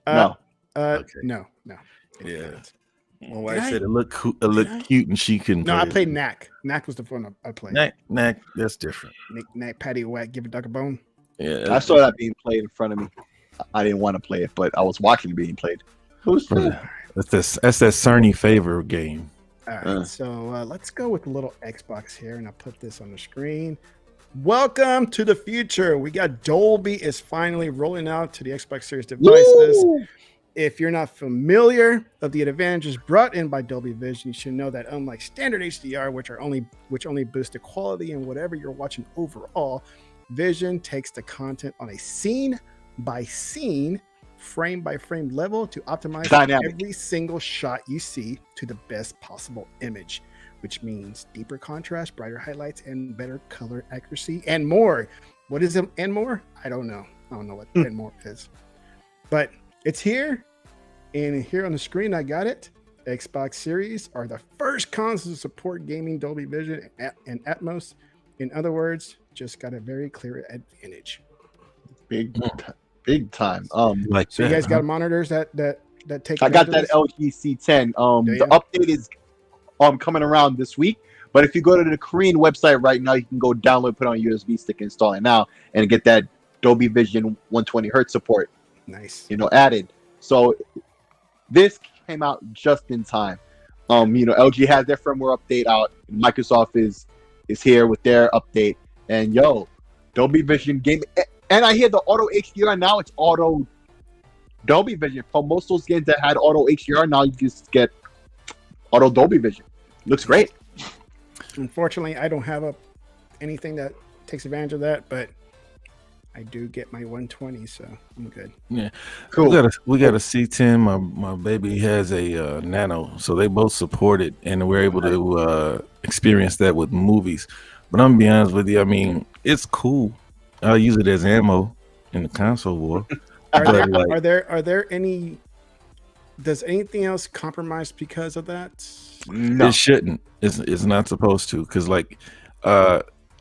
[SPEAKER 2] No.
[SPEAKER 1] Okay. No.
[SPEAKER 3] Yeah. My wife said it looked cute and she couldn't.
[SPEAKER 1] No, I played Knack. Knack was the one I played.
[SPEAKER 3] Knack, that's different.
[SPEAKER 1] Knack, patty, whack, give a duck a bone.
[SPEAKER 3] Yeah,
[SPEAKER 2] I saw that being played in front of me. I didn't want to play it, but I was watching it being played. Who's that?
[SPEAKER 3] That's that Sony favor game.
[SPEAKER 1] All right, so let's go with a little Xbox here, and I'll put this on the screen. Welcome to the future. We got Dolby is finally rolling out to the Xbox Series devices. Woo! If you're not familiar of the advantages brought in by Dolby Vision, you should know that unlike standard HDR, which only boost the quality and whatever you're watching overall, Vision takes the content on a scene by scene, frame by frame level to optimize every single shot you see to the best possible image, which means deeper contrast, brighter highlights, and better color accuracy, and more. What is it? And more? I don't know. I don't know what and more is, but it's here, and here on the screen, I got it. Xbox Series are the first consoles to support gaming Dolby Vision and Atmos. In other words, just got a very clear advantage.
[SPEAKER 2] Big time.
[SPEAKER 3] Like
[SPEAKER 1] so, you guys got monitors that take.
[SPEAKER 2] I got that LG C10. The update is coming around this week. But if you go to the Korean website right now, you can go download, put on a USB stick, install it now, and get that Dolby Vision 120 Hz support.
[SPEAKER 1] Nice.
[SPEAKER 2] Added. So this came out just in time. LG has their firmware update out. Microsoft is here with their update. And Dolby Vision game. And I hear the auto HDR now, it's auto Dolby Vision. For most of those games that had auto HDR, now you just get auto Dolby Vision. Looks great.
[SPEAKER 1] Unfortunately, I don't have anything that takes advantage of that, but I do get my 120, so I'm good.
[SPEAKER 3] Yeah,
[SPEAKER 2] cool.
[SPEAKER 3] We got a C10. My baby has a Nano, so they both support it, and we're able to experience that with movies. But I'm gonna be honest with you. I mean, it's cool. I'll use it as ammo in the console war.
[SPEAKER 1] Are there any? Does anything else compromise because of that?
[SPEAKER 2] No,
[SPEAKER 3] it shouldn't. It's not supposed to, because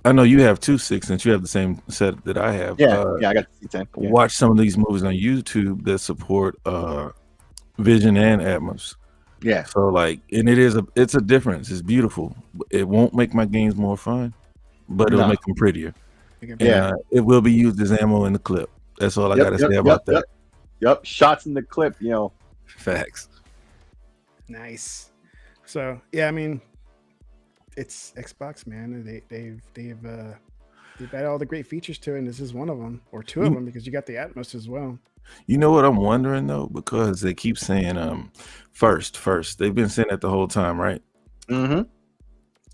[SPEAKER 3] I know you have 2 6 since you have the same set that I have.
[SPEAKER 2] Yeah, I got the C10. Yeah.
[SPEAKER 3] Watch some of these movies on YouTube that support Vision and Atmos.
[SPEAKER 2] Yeah.
[SPEAKER 3] So and it's a difference. It's beautiful. It won't make my games more fun, but it'll make them prettier.
[SPEAKER 2] Yeah.
[SPEAKER 3] And, it will be used as ammo in the clip. That's all I got to say about that.
[SPEAKER 2] Yep. Shots in the clip.
[SPEAKER 3] Facts.
[SPEAKER 1] Nice. So yeah, I mean, it's Xbox, man. They've had all the great features to it, and this is one of them, or two of them, because you got the Atmos as well.
[SPEAKER 3] You know what I'm wondering though, because they keep saying first. They've been saying that the whole time, right?
[SPEAKER 2] Mm-hmm.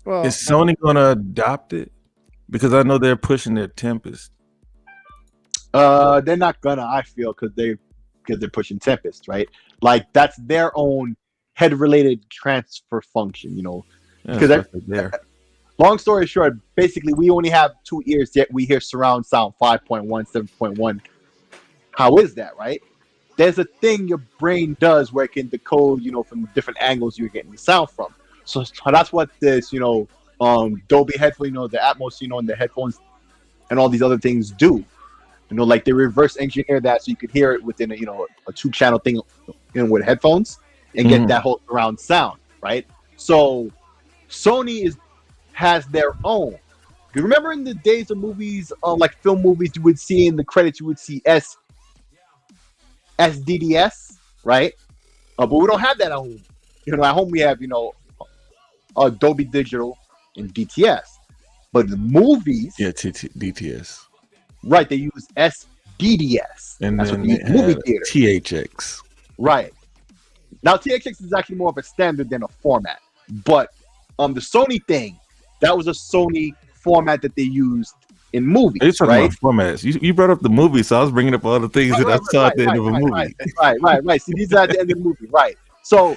[SPEAKER 1] Well,
[SPEAKER 3] is Sony gonna adopt it? Because I know they're pushing their Tempest.
[SPEAKER 2] They're not gonna. I feel because they're pushing Tempest, right? Like that's their own head-related transfer function, Because long story short, basically we only have 2 ears, yet we hear surround sound 5.1, 7.1. How is that, right? There's a thing your brain does where it can decode, from different angles you're getting the sound from. So that's what this, Dolby headphone, the Atmos, and the headphones and all these other things do. Like they reverse engineer that so you could hear it within a 2-channel thing, with headphones and get that whole surround sound, right? So Sony has their own. You remember in the days of movies, like film movies, you would see in the credits, you would see SDDS, right? But we don't have that at home. At home we have, Dolby Digital and DTS. But the movies,
[SPEAKER 3] DTS,
[SPEAKER 2] right? They use SDDS,
[SPEAKER 3] and
[SPEAKER 2] that's
[SPEAKER 3] then
[SPEAKER 2] what movie theater.
[SPEAKER 3] THX,
[SPEAKER 2] right? Now THX is actually more of a standard than a format, but the Sony thing, that was a Sony format that they used in movies.
[SPEAKER 3] You're talking
[SPEAKER 2] right?
[SPEAKER 3] about formats. You brought up the movie, so I was bringing up all the things that I saw at the end of a movie.
[SPEAKER 2] Right. See, these are at the end of the movie, right? So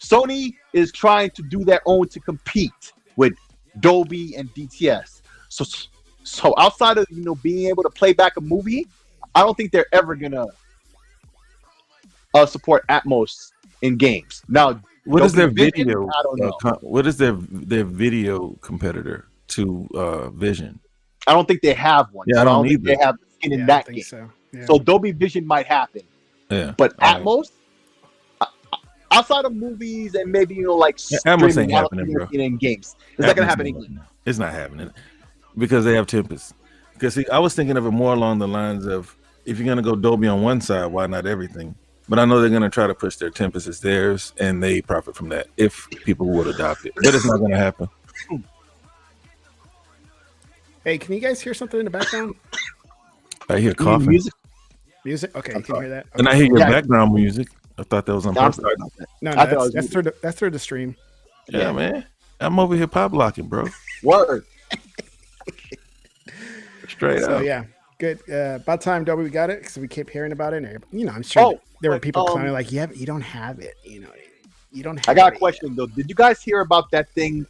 [SPEAKER 2] Sony is trying to do their own to compete with Dolby and DTS. So outside of being able to play back a movie, I don't think they're ever gonna support Atmos in games. Now,
[SPEAKER 3] what is their
[SPEAKER 2] Vision?
[SPEAKER 3] video?
[SPEAKER 2] I don't know.
[SPEAKER 3] What is their video competitor to Vision?
[SPEAKER 2] I don't think they have one.
[SPEAKER 3] Yeah, I don't
[SPEAKER 2] think they have skin in that game. So Dolby Vision might happen.
[SPEAKER 3] Yeah,
[SPEAKER 2] but Atmos, outside of movies and maybe
[SPEAKER 3] Atmos ain't happening, bro.
[SPEAKER 2] In games, it's not gonna happen in games.
[SPEAKER 3] It's not happening because they have Tempest. Because I was thinking of it more along the lines of if you're gonna go Dolby on one side, why not everything? But I know they're gonna try to push their Tempest as theirs, and they profit from that if people would adopt it. But it's not gonna happen.
[SPEAKER 1] Hey, can you guys hear something in the background?
[SPEAKER 3] I hear coughing.
[SPEAKER 1] Music? Okay, you can hear that. Okay.
[SPEAKER 3] And I hear your background music. I thought that was on purpose.
[SPEAKER 1] No, that's through the stream.
[SPEAKER 3] Yeah, man. I'm over here pop locking, bro.
[SPEAKER 2] Word.
[SPEAKER 3] Straight up.
[SPEAKER 1] So yeah, good. About time, Dolby, we got it because we kept hearing about it. And, I'm sure there were people clowning like, "Yeah, but you don't have it. You don't have."
[SPEAKER 2] I got a question though. Did you guys hear about that thing?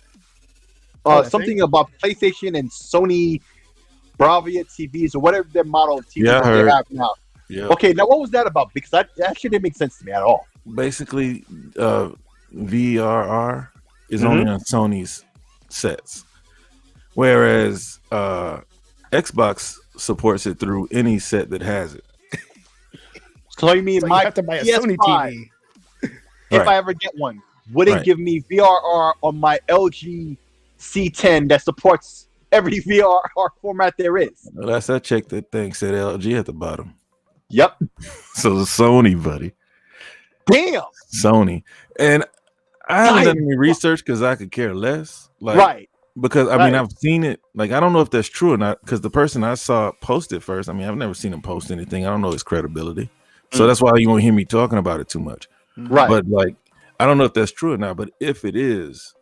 [SPEAKER 2] Something about PlayStation and Sony Bravia TVs or whatever their model of TVs they have now. Yeah. Okay, now what was that about? Because that actually didn't make sense to me at all.
[SPEAKER 3] Basically, VRR is only on Sony's sets, whereas Xbox supports it through any set that has it.
[SPEAKER 2] So you mean
[SPEAKER 1] you have to buy a Sony TV?
[SPEAKER 2] If I ever get one, would it give me VRR on my LG C10 that supports every VRR format there is?
[SPEAKER 3] Well, last I checked, that thing said LG at the bottom.
[SPEAKER 2] Yep.
[SPEAKER 3] So the Sony, buddy.
[SPEAKER 2] Damn.
[SPEAKER 3] Sony. And I haven't done any research because I could care less. Right. Because I mean, I've seen it. Like, I don't know if that's true or not. Because the person I saw post it first. I mean, I've never seen him post anything. I don't know his credibility. So that's why you won't hear me talking about it too much. Right. But like, I don't know if that's true or not. But if it is,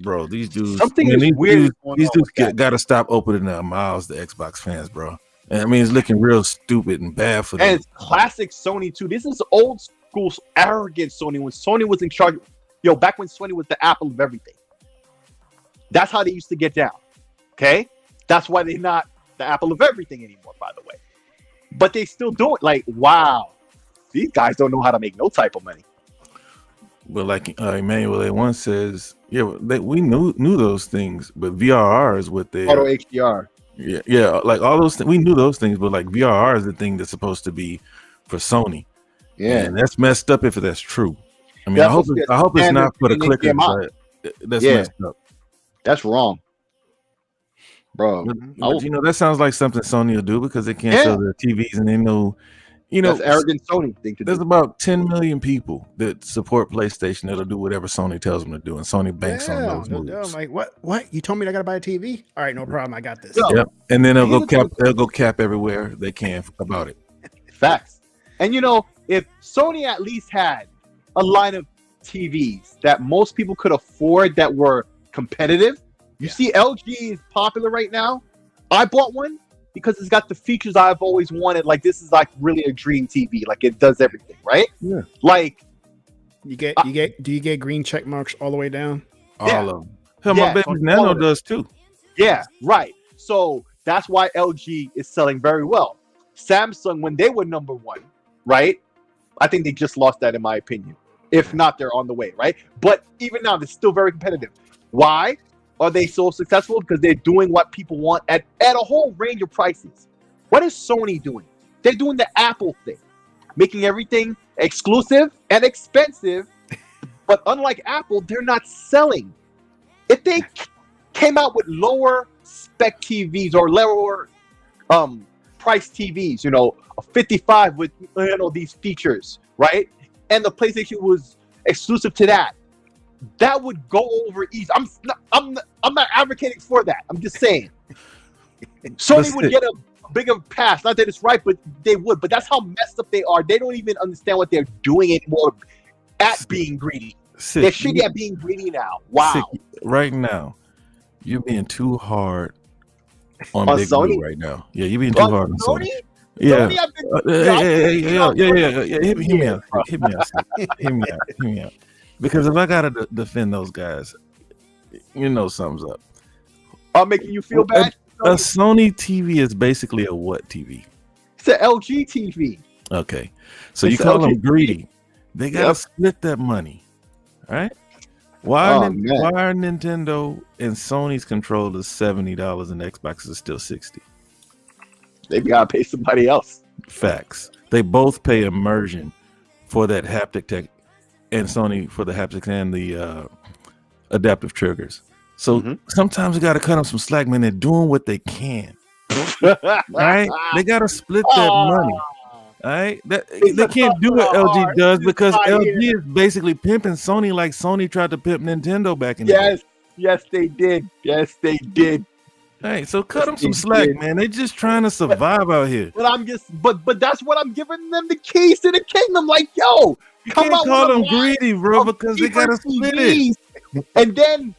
[SPEAKER 3] bro, these dudes. These dudes got to stop opening their mouths to Xbox fans, bro. And I mean, it's looking real stupid and bad for them.
[SPEAKER 2] And it's classic Sony too. This is old school arrogant Sony when Sony was in charge. Back when Sony was the Apple of everything. That's how they used to get down. Okay, that's why they're not the Apple of everything anymore. By the way, but they still do it. Like, wow, these guys don't know how to make no type of money.
[SPEAKER 3] But like Emmanuel A1 says, we knew those things, but VRR is what they
[SPEAKER 2] auto HDR.
[SPEAKER 3] Yeah, like all those things, we knew those things, but like VRR is the thing that's supposed to be for Sony. Yeah, and that's messed up if that's true. I mean, I hope it's not for the clicker. That's messed up.
[SPEAKER 2] That's wrong, bro.
[SPEAKER 3] But, that sounds like something Sony will do because they can't sell their TVs, and they know.
[SPEAKER 2] That's arrogant Sony thing to do.
[SPEAKER 3] There's about 10 million people that support PlayStation that'll do whatever Sony tells them to do, and Sony banks on those moves.
[SPEAKER 1] I'm like, what? You told me I got to buy a TV? All right, no problem. I got this.
[SPEAKER 3] Yep. And then they'll go cap everywhere they can about it.
[SPEAKER 2] Facts. And if Sony at least had a line of TVs that most people could afford that were competitive, you see LG is popular right now. I bought one because it's got the features I've always wanted. Like, this is like really a dream TV. Like, it does everything, right?
[SPEAKER 3] Yeah.
[SPEAKER 2] Like,
[SPEAKER 1] do you get green check marks all the way down?
[SPEAKER 3] All of them. Hell, my baby Nano does too.
[SPEAKER 2] Yeah, right. So that's why LG is selling very well. Samsung, when they were number one, right? I think they just lost that, in my opinion. If not, they're on the way, right? But even now, they're still very competitive. Why are they so successful? Because they're doing what people want at a whole range of prices. What is Sony doing? They're doing the Apple thing, making everything exclusive and expensive. But unlike Apple, they're not selling. If they came out with lower spec TVs or lower price TVs, a 55 with these features, right? And the PlayStation was exclusive to that, that would go over easy. I'm not advocating for that. I'm just saying Sony would get a bigger pass. Not that it's right, but they would. But that's how messed up they are. They don't even understand what they're doing anymore at being greedy. They're shitty at being greedy now. Wow.
[SPEAKER 3] Right now, you're being too hard on Big
[SPEAKER 2] Sony
[SPEAKER 3] Blue right now. Yeah, you're being too hard on Sony.
[SPEAKER 2] Sony?
[SPEAKER 3] Yeah.
[SPEAKER 2] Sony, I've been,
[SPEAKER 3] Yeah. Hit me out. Hit me out. Because if I gotta defend those guys, something's up.
[SPEAKER 2] I'm making you feel bad.
[SPEAKER 3] A Sony TV is basically a what TV?
[SPEAKER 2] It's an LG TV.
[SPEAKER 3] Okay, so
[SPEAKER 2] It's
[SPEAKER 3] you call
[SPEAKER 2] LG
[SPEAKER 3] them greedy? They gotta
[SPEAKER 2] Yep.
[SPEAKER 3] split that money, right? Why
[SPEAKER 2] Oh,
[SPEAKER 3] are
[SPEAKER 2] man.
[SPEAKER 3] Nintendo and Sony's control is $70 and Xbox is still $60?
[SPEAKER 2] They gotta pay somebody else.
[SPEAKER 3] Facts. They both pay immersion for that haptic tech, and Sony for the haptics and the adaptive triggers. So sometimes you got to cut them some slack, man. They're doing what they can, right? They got to split that money, right? They can't do what LG does because LG is basically pimping Sony like Sony tried to pimp Nintendo back in the day.
[SPEAKER 2] Yes, they did. Yes, they did.
[SPEAKER 3] Hey, so cut them some slack, man. They're just trying to survive out here.
[SPEAKER 2] But that's what I'm giving them the keys to the kingdom. Like, yo,
[SPEAKER 3] You can't call them greedy, bro, because they gotta split it.
[SPEAKER 2] And then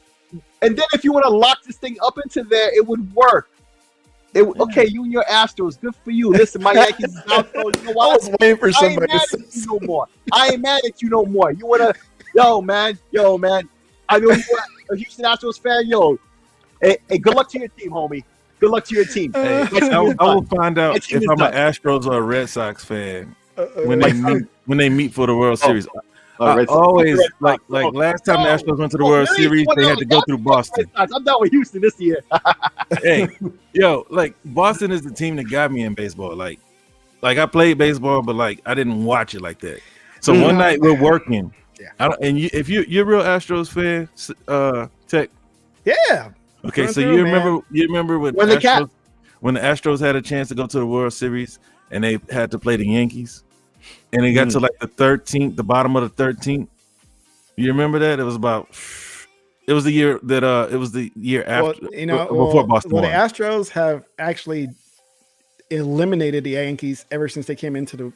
[SPEAKER 2] if you want to lock this thing up into there, it would work. Okay, you and your Astros, good for you. Listen, my Yankees is out, so you know what?
[SPEAKER 1] I was waiting for
[SPEAKER 2] I ain't
[SPEAKER 1] somebody
[SPEAKER 2] mad
[SPEAKER 1] to
[SPEAKER 2] at you no more. I ain't mad at you no more. You wanna, yo, man. I know you are a Houston Astros fan, yo. Hey, good luck to your team, homie. Good luck to your team.
[SPEAKER 3] Hey, I will find out if I'm an Astros or a Red Sox fan when they meet for the World Series. I always like last time the Astros went to the World Series, they had to go through Boston.
[SPEAKER 2] I'm down with Houston this year.
[SPEAKER 3] Hey, yo, like Boston is the team that got me in baseball. Like I played baseball, but like I didn't watch it like that. So one night we're working.
[SPEAKER 1] Yeah.
[SPEAKER 3] If you're a real Astros fan, Tech.
[SPEAKER 1] Yeah.
[SPEAKER 3] Okay, so you remember when the Astros had a chance to go to the World Series and they had to play the Yankees, and they got to like the 13th, the bottom of the 13th. You remember that? It was the year that after before Boston won.
[SPEAKER 1] The Astros have actually eliminated the Yankees ever since they came into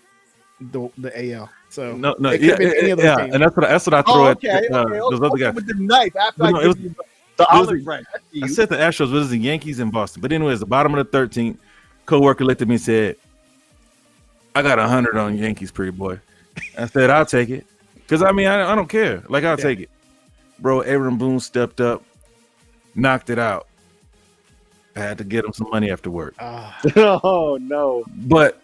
[SPEAKER 1] the AL. So
[SPEAKER 3] no, and that's what I throw at those other guys
[SPEAKER 2] with the knife after
[SPEAKER 3] I
[SPEAKER 2] give you the olive bread.
[SPEAKER 3] I said the Astros, but it was the Yankees in Boston. But anyways, the bottom of the 13th, coworker looked at me and said, "I got 100 on Yankees, pretty boy." I said, "I'll take it," because I don't care. Like I'll take it, bro. Aaron Boone stepped up, knocked it out. I had to get him some money after work.
[SPEAKER 2] Oh no!
[SPEAKER 3] But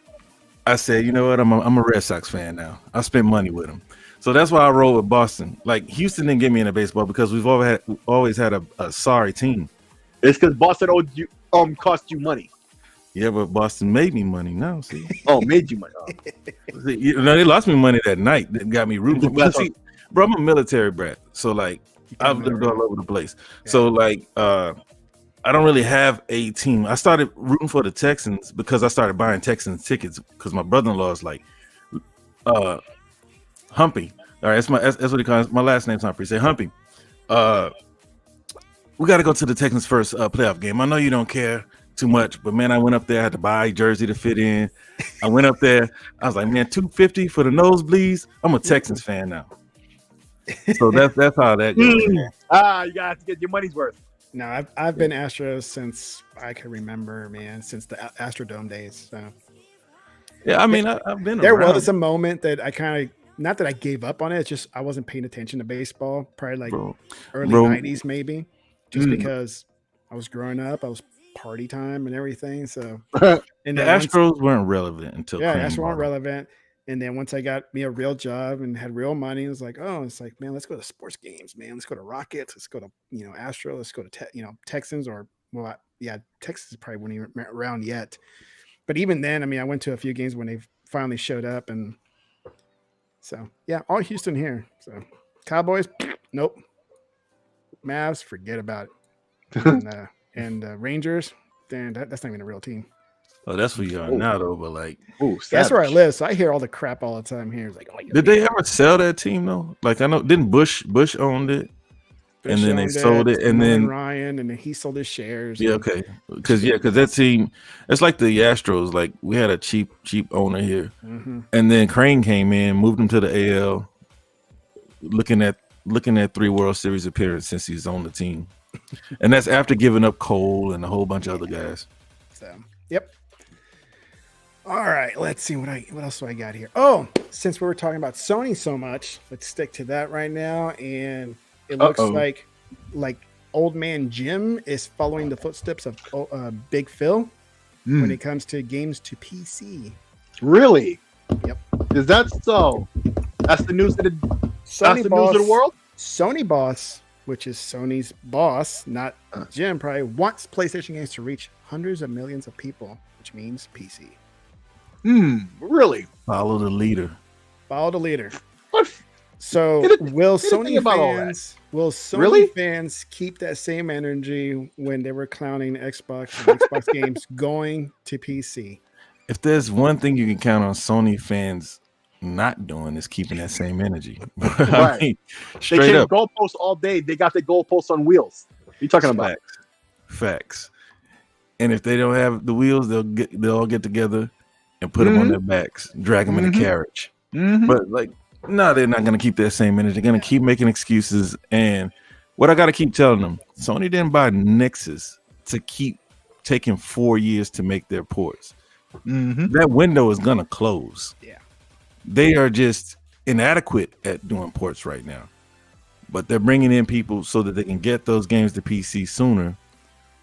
[SPEAKER 3] I said, you know what? I'm a Red Sox fan now. I spent money with him. So that's why I roll with Boston. Like Houston didn't get me into baseball because we've always had a sorry team.
[SPEAKER 2] It's because Boston owed you cost you money.
[SPEAKER 3] Yeah, but Boston made me money now. See,
[SPEAKER 2] made you money.
[SPEAKER 3] See, they lost me money that night. That got me rooting. See, bro, I'm a military brat, so like I've lived all over the place. Yeah. So like I don't really have a team. I started rooting for the Texans because I started buying Texans tickets because my brother-in-law is like Humpy. All right, that's what he calls my last name's Humpy. Say Humpy. We got to go to the Texans' first playoff game. I know you don't care too much, but man, I went up there. I had to buy a jersey to fit in. I went up there. I was like, man, $250 for the nosebleeds. I'm a Texans fan now. So that's how that goes.
[SPEAKER 2] You got to get your money's worth.
[SPEAKER 1] No, I've been Astros since I can remember, man, since the Astrodome days. So
[SPEAKER 3] yeah, I mean, I've been.
[SPEAKER 1] There
[SPEAKER 3] around.
[SPEAKER 1] was a moment that I kind of, not that I gave up on it, it's just I wasn't paying attention to baseball, probably like early 90s maybe, just because I was growing up, I was party time and everything. So and
[SPEAKER 3] the Astros weren't relevant until
[SPEAKER 1] Astros weren't relevant. And then once I got me a real job and had real money, it was like, man, let's go to sports games, man. Let's go to Rockets. Let's go to, Astro. Let's go to, Texans Texas probably weren't even around yet. But even then, I went to a few games when they finally showed up. And so, yeah, all Houston here. So Cowboys, nope. Mavs, forget about it. And Rangers, then that's not even a real team.
[SPEAKER 3] Oh, that's where you are now, though. But like,
[SPEAKER 1] that's where I live, so I hear all the crap all the time here. It's like,
[SPEAKER 3] did they ever sell that team though? Like, I know, didn't Bush owned it, and then they sold it, and then
[SPEAKER 1] Ryan, and then he sold his shares.
[SPEAKER 3] Yeah, okay, because that team, it's like the Astros. Like we had a cheap owner here, and then Crane came in, moved him to the AL, looking at 3 World Series appearances since he's on the team. And that's after giving up Cole and a whole bunch of other guys.
[SPEAKER 1] So, yep. All right, let's see what else do I got here. Oh, since we were talking about Sony so much, let's stick to that right now. And it looks like old man Jim is following the footsteps of Big Phil when it comes to games to PC.
[SPEAKER 2] Really?
[SPEAKER 1] Yep.
[SPEAKER 2] Is that so? That's the news of the news of the world.
[SPEAKER 1] Sony boss, which is Sony's boss, not Jim, probably wants PlayStation games to reach hundreds of millions of people, which means PC.
[SPEAKER 2] Really?
[SPEAKER 3] Follow the leader.
[SPEAKER 1] Follow the leader.
[SPEAKER 2] What?
[SPEAKER 1] So will Sony fans keep that same energy when they were clowning Xbox and Xbox games going to PC?
[SPEAKER 3] If there's one thing you can count on Sony fans not doing is keeping that same energy. I mean, straight up.
[SPEAKER 2] Goalposts all day. They got the goalposts on wheels. What are you talking about?
[SPEAKER 3] Facts. And if they don't have the wheels, they'll all get together and put them on their backs, drag them in a carriage. But no, they're not going to keep that same energy. They're going to keep making excuses. And what I got to keep telling them, Sony didn't buy Nexus to keep taking 4 years to make their ports. That window is going to close.
[SPEAKER 1] Yeah.
[SPEAKER 3] They are just inadequate at doing ports right now. But they're bringing in people so that they can get those games to PC sooner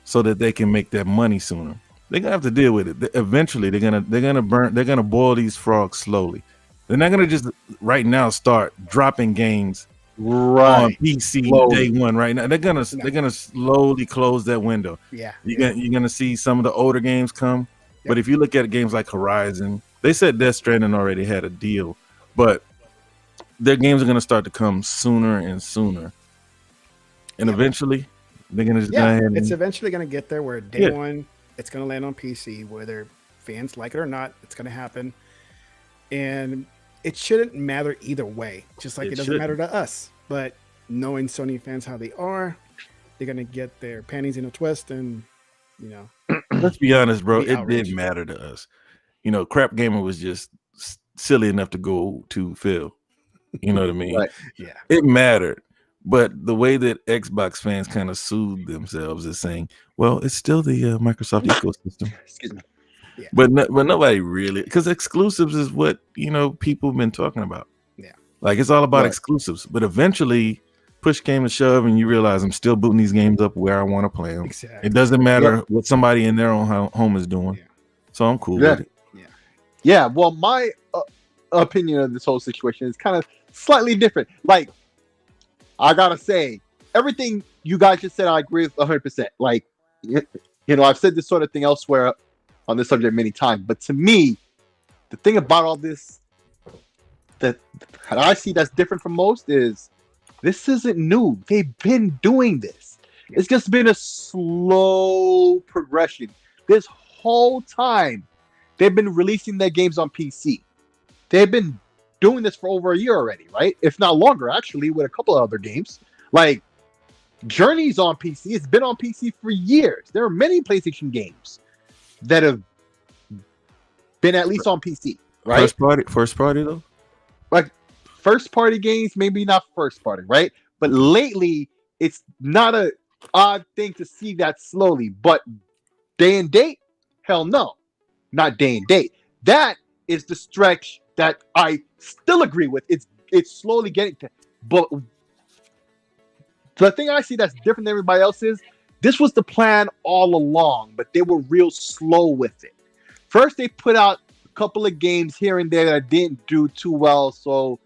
[SPEAKER 3] so that they can make that money sooner. They're going to have to deal with it. Eventually, they're going to boil these frogs slowly. They're not going to just right now start dropping games on PC day one right now. They're going to slowly close that window.
[SPEAKER 1] Yeah.
[SPEAKER 3] You're going to see some of the older games come. Yep. But if you look at games like Horizon, they said Death Stranding already had a deal, but their games are going to start to come sooner and sooner. And eventually, they're going to just go ahead and...
[SPEAKER 1] It's eventually going to get there where day one, it's going to land on PC, whether fans like it or not. It's going to happen. And it shouldn't matter either way, just like it doesn't matter to us. But knowing Sony fans how they are, they're going to get their panties in a twist and,
[SPEAKER 3] Let's be honest, bro. It did matter to us. Crap Gamer was just silly enough to go to Phil. You know what I mean?
[SPEAKER 2] Right.
[SPEAKER 1] Yeah.
[SPEAKER 3] It mattered. But the way that Xbox fans kind of soothed themselves is saying, well, it's still the Microsoft ecosystem.
[SPEAKER 2] Excuse me.
[SPEAKER 1] Yeah.
[SPEAKER 3] But nobody really, because exclusives is what, people have been talking about.
[SPEAKER 1] Yeah.
[SPEAKER 3] Like it's all about exclusives. But eventually push came to shove and you realize I'm still booting these games up where I want to play them.
[SPEAKER 1] Exactly.
[SPEAKER 3] It doesn't matter what somebody in their own home is doing. Yeah. So I'm cool with it.
[SPEAKER 2] Yeah. Well, my opinion of this whole situation is kind of slightly different. Like, I gotta say, everything you guys just said, I agree with 100%. Like, I've said this sort of thing elsewhere on this subject many times, but to me, the thing about all this that I see that's different from most is this isn't new. They've been doing this. It's just been a slow progression. This whole time, they've been releasing their games on PC. They've been doing this for over a year already, right? If not longer, actually, with a couple of other games. Like, Journey's on PC. It's been on PC for years. There are many PlayStation games that have been at least on PC, right?
[SPEAKER 3] First party though?
[SPEAKER 2] Like, first party games, maybe not first party, right? But lately, it's not an odd thing to see that slowly. But day and date? Hell no. Not day and date. That is the stretch that I still agree with. It's slowly getting to, but the thing I see that's different than everybody else is this was the plan all along, but they were real slow with it. First, they put out a couple of games here and there that didn't do too well, so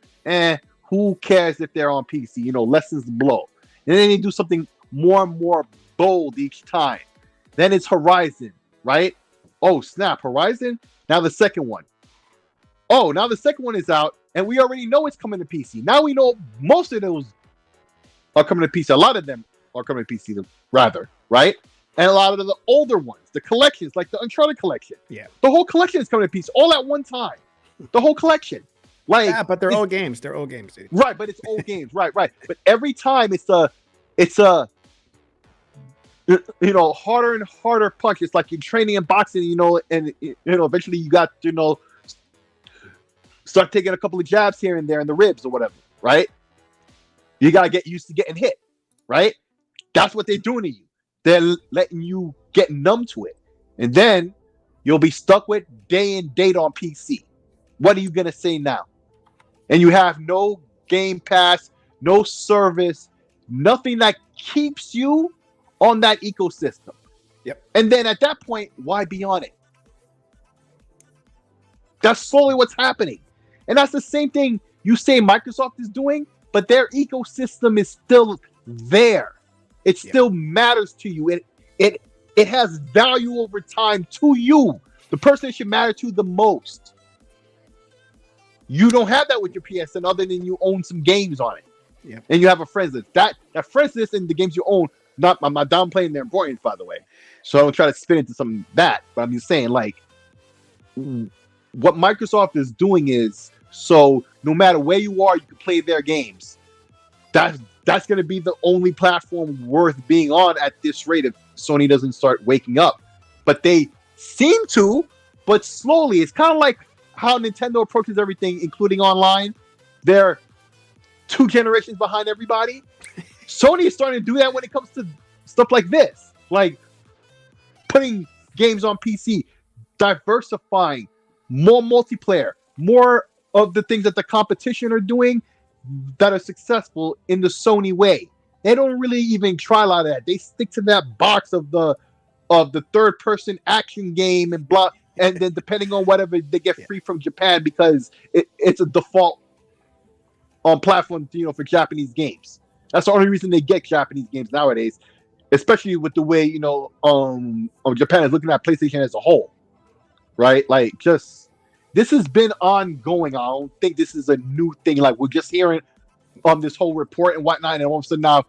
[SPEAKER 2] who cares if they're on PC? Lessons blow. And then they do something more and more bold each time. Then it's Horizon, right? Oh, snap, Horizon? Now the second one. Oh, now the second one is out, and we already know it's coming to PC. Now we know most of those are coming to PC. A lot of them are coming to PC, rather, right? And a lot of the older ones, the collections, like the Uncharted collection.
[SPEAKER 1] Yeah. The
[SPEAKER 2] whole collection is coming to PC all at one time. The whole collection. Like,
[SPEAKER 1] but they're old games. They're old games, dude.
[SPEAKER 2] Right, but it's old games. Right. But every time it's a harder and harder punch. It's like you're training in boxing, and eventually you got start taking a couple of jabs here and there in the ribs or whatever, right? You gotta get used to getting hit, right? That's what they're doing to you. They're letting you get numb to it. And then you'll be stuck with day and date on PC. What are you going to say now? And you have no Game Pass, no service, nothing that keeps you on that ecosystem.
[SPEAKER 1] Yep.
[SPEAKER 2] And then at that point, why be on it? That's slowly what's happening. And that's the same thing you say Microsoft is doing, but their ecosystem is still there. It still matters to you. It has value over time to you, the person it should matter to the most. You don't have that with your PSN other than you own some games on it.
[SPEAKER 1] Yeah.
[SPEAKER 2] And you have a friends list. That friends list and the games you own, I'm not downplaying their importance, by the way. So I don't try to spin into some of that. But I'm just saying, like, what Microsoft is doing is, so no matter where you are, you can play their games. That's going to be the only platform worth being on at this rate if Sony doesn't start waking up. But they seem to, but slowly. It's kind of like how Nintendo approaches everything, including online. They're 2 generations behind everybody. Sony is starting to do that when it comes to stuff like this, like putting games on PC, diversifying, more multiplayer, more of the things that the competition are doing that are successful in the Sony way. They don't really even try a lot of that. They stick to that box of the third person action game and blah. And then depending on whatever they get free from Japan, because it's a default on platform, for Japanese games. That's the only reason they get Japanese games nowadays, especially with the way Japan is looking at PlayStation as a whole, right? Like, just this has been ongoing. I don't think this is a new thing. Like, we're just hearing on this whole report and whatnot, and all of a sudden now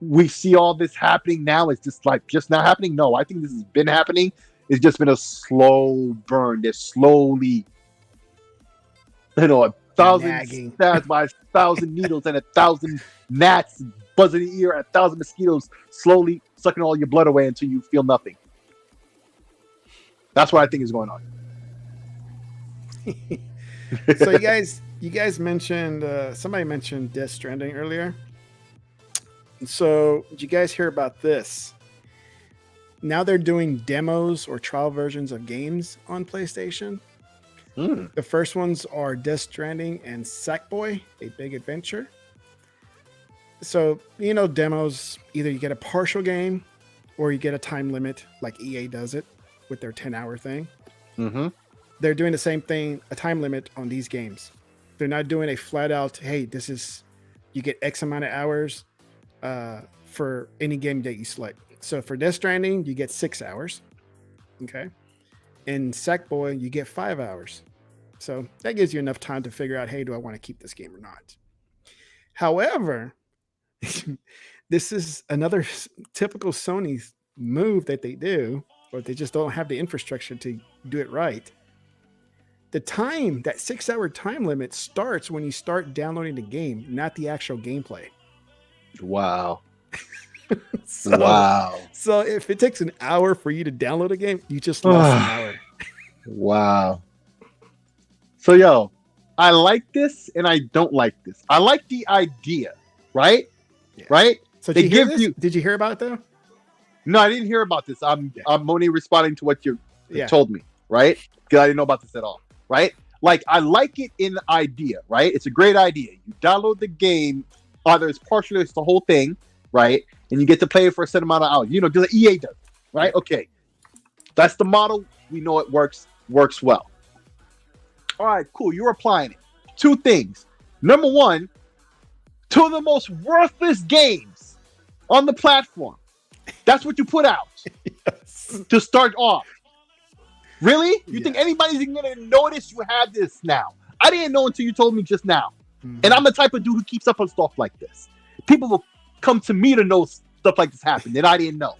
[SPEAKER 2] we see all this happening. Now it's just now happening. No, I think this has been happening. It's just been a slow burn. They're slowly, 1,000 stabs by 1,000 needles and 1,000 gnats buzzing in the ear and 1,000 mosquitoes slowly sucking all your blood away until you feel nothing. That's what I think is going on.
[SPEAKER 1] So you guys mentioned somebody mentioned Death Stranding earlier. So did you guys hear about this? Now they're doing demos or trial versions of games on PlayStation. The first ones are Death Stranding and Sackboy: A Big Adventure. So, demos, either you get a partial game or you get a time limit like EA does it with their 10-hour thing.
[SPEAKER 2] Mm-hmm.
[SPEAKER 1] They're doing the same thing, a time limit on these games. They're not doing a flat out, hey, you get X amount of hours for any game that you select. So for Death Stranding, you get 6 hours. Okay. In Sackboy, you get 5 hours. So that gives you enough time to figure out, hey, do I want to keep this game or not? However, this is another typical Sony move that they do, or they just don't have the infrastructure to do it right. The time, that 6-hour time limit starts when you start downloading the game, not the actual gameplay.
[SPEAKER 2] Wow.
[SPEAKER 1] Wow. So if it takes an hour for you to download a game, you just lost an hour.
[SPEAKER 2] Wow. So, I like this and I don't like this. I like the idea, right? Yeah. Right?
[SPEAKER 1] So did you hear about it though?
[SPEAKER 2] No, I didn't hear about this. I'm only responding to what you told me, right? Because I didn't know about this at all, right? Like, I like it in idea, right? It's a great idea. You download the game, either it's partially, it's the whole thing, right? And you get to play it for a set amount of hours. Just like EA does, right? Okay. That's the model. We know it works well. All right, cool. You're applying it. 2 things. Number 1, 2 of the most worthless games on the platform. That's what you put out to start off. Really? You think anybody's even going to notice you have this now? I didn't know until you told me just now. Mm-hmm. And I'm the type of dude who keeps up on stuff like this. People will come to me to know stuff like this happened, and I didn't know.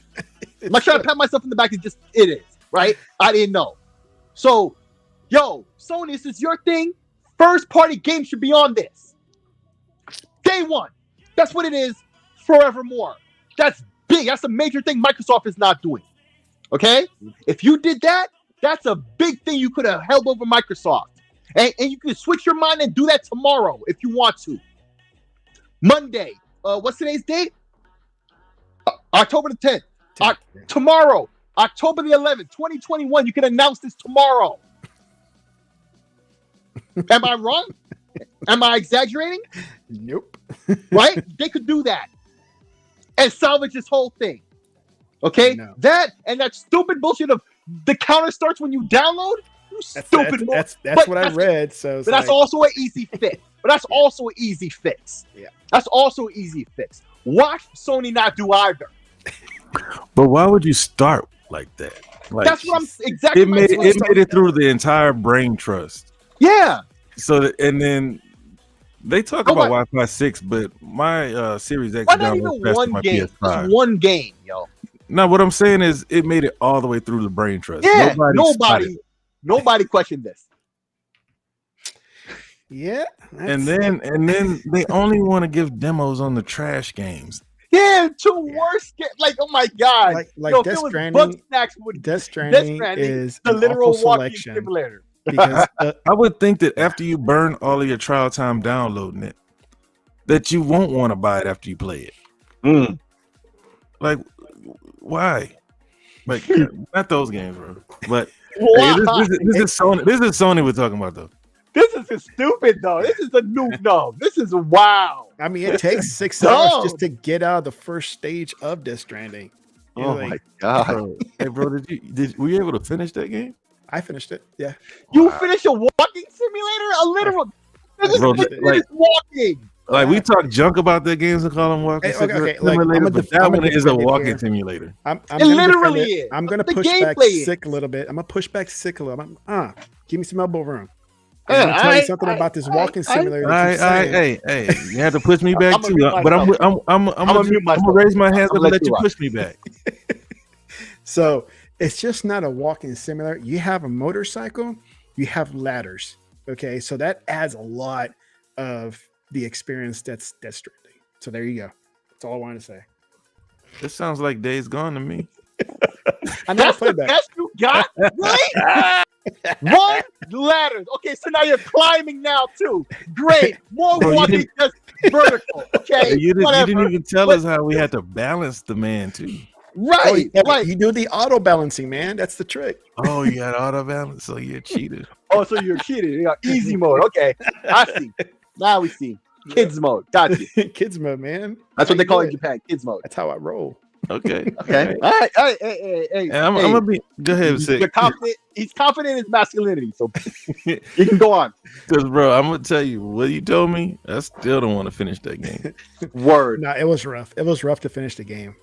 [SPEAKER 2] I'm not trying to pat myself in the back. It is, right? I didn't know. So, Sony, this is your thing. First party games should be on this. Day one. That's what it is forevermore. That's big. That's a major thing Microsoft is not doing. Okay? If you did that, that's a big thing you could have held over Microsoft. And you can switch your mind and do that tomorrow if you want to. Monday. What's today's date? October the 10th. Tomorrow, October the 11th, 2021. You can announce this tomorrow. Am I wrong? Am I exaggerating?
[SPEAKER 1] Nope.
[SPEAKER 2] Right? They could do that and salvage this whole thing. Okay?
[SPEAKER 1] No.
[SPEAKER 2] That and that stupid bullshit of the counter starts when you download. You stupid.
[SPEAKER 1] That's what I read. So,
[SPEAKER 2] but that's also an easy fix.
[SPEAKER 1] Yeah.
[SPEAKER 2] That's also an easy fix. Watch Sony not do either.
[SPEAKER 3] But why would you start like that? Like,
[SPEAKER 2] that's what I'm exactly.
[SPEAKER 3] It made it through the entire brain trust.
[SPEAKER 2] Yeah.
[SPEAKER 3] So and then they talk about Wi-Fi 6, but my Series X downloads faster than my PS5.
[SPEAKER 2] It's one game, yo.
[SPEAKER 3] No, what I'm saying is it made it all the way through the brain trust.
[SPEAKER 2] Yeah, nobody questioned this.
[SPEAKER 1] Yeah.
[SPEAKER 2] And
[SPEAKER 3] then they only want to give demos on the trash games.
[SPEAKER 2] Yeah, worse games. Like, oh my god.
[SPEAKER 1] Like Death Stranding. Death Stranding is
[SPEAKER 2] the literal walking simulator.
[SPEAKER 3] Because I would think that after you burn all of your trial time downloading it, that you won't want to buy it after you play it. Like, why? Like, not those games, bro. But hey, this is Sony. This is Sony we're talking about, though.
[SPEAKER 2] This is stupid, though. This is a new This is wow.
[SPEAKER 1] I mean, it takes 6 hours just to get out of the first stage of Death Stranding.
[SPEAKER 2] My god!
[SPEAKER 3] Bro. Hey, bro, were you able to finish that game?
[SPEAKER 1] I finished it. Yeah.
[SPEAKER 2] You finished a walking simulator? A literal. This is walking.
[SPEAKER 3] Like, we talk junk about their games and call them walking simulator, but that one is a walking simulator.
[SPEAKER 2] It literally is.
[SPEAKER 1] I'm going to push back sick a little bit. I'm going to push back sick a little. Give me some elbow room. I'm gonna tell you something about this walking simulator.
[SPEAKER 3] Hey, you have to push me back too. But I'm gonna raise my hands and let you push me back.
[SPEAKER 1] So it's just not a walking simulator. You have a motorcycle, you have ladders. Okay, so that adds a lot of the experience that's Stranding. So there you go. That's all I wanted to say.
[SPEAKER 3] This sounds like Days Gone to me.
[SPEAKER 2] That's the best you got, right? One ladders. Okay, so now you're climbing now too. Great. More walking, just vertical. Okay.
[SPEAKER 3] You didn't even tell us how we had to balance the man too.
[SPEAKER 2] Right.
[SPEAKER 1] You do the auto balancing, man. That's the trick.
[SPEAKER 3] Oh, you got auto balance, so you're cheated.
[SPEAKER 2] Oh, so you're cheated. You got easy mode. Okay. I see. Now we see. Kids mode. Got you.
[SPEAKER 1] Kids mode, man.
[SPEAKER 2] That's what they call it in Japan. Kids mode.
[SPEAKER 1] That's how I roll.
[SPEAKER 3] Okay.
[SPEAKER 2] All right. Hey.
[SPEAKER 3] I'm gonna be. Go ahead.
[SPEAKER 2] You're confident. He's confident in his masculinity, so you can go on.
[SPEAKER 3] Because, bro, I'm gonna tell you what you told me. I still don't want to finish that game.
[SPEAKER 2] Word.
[SPEAKER 1] No, it was rough. It was rough to finish the game.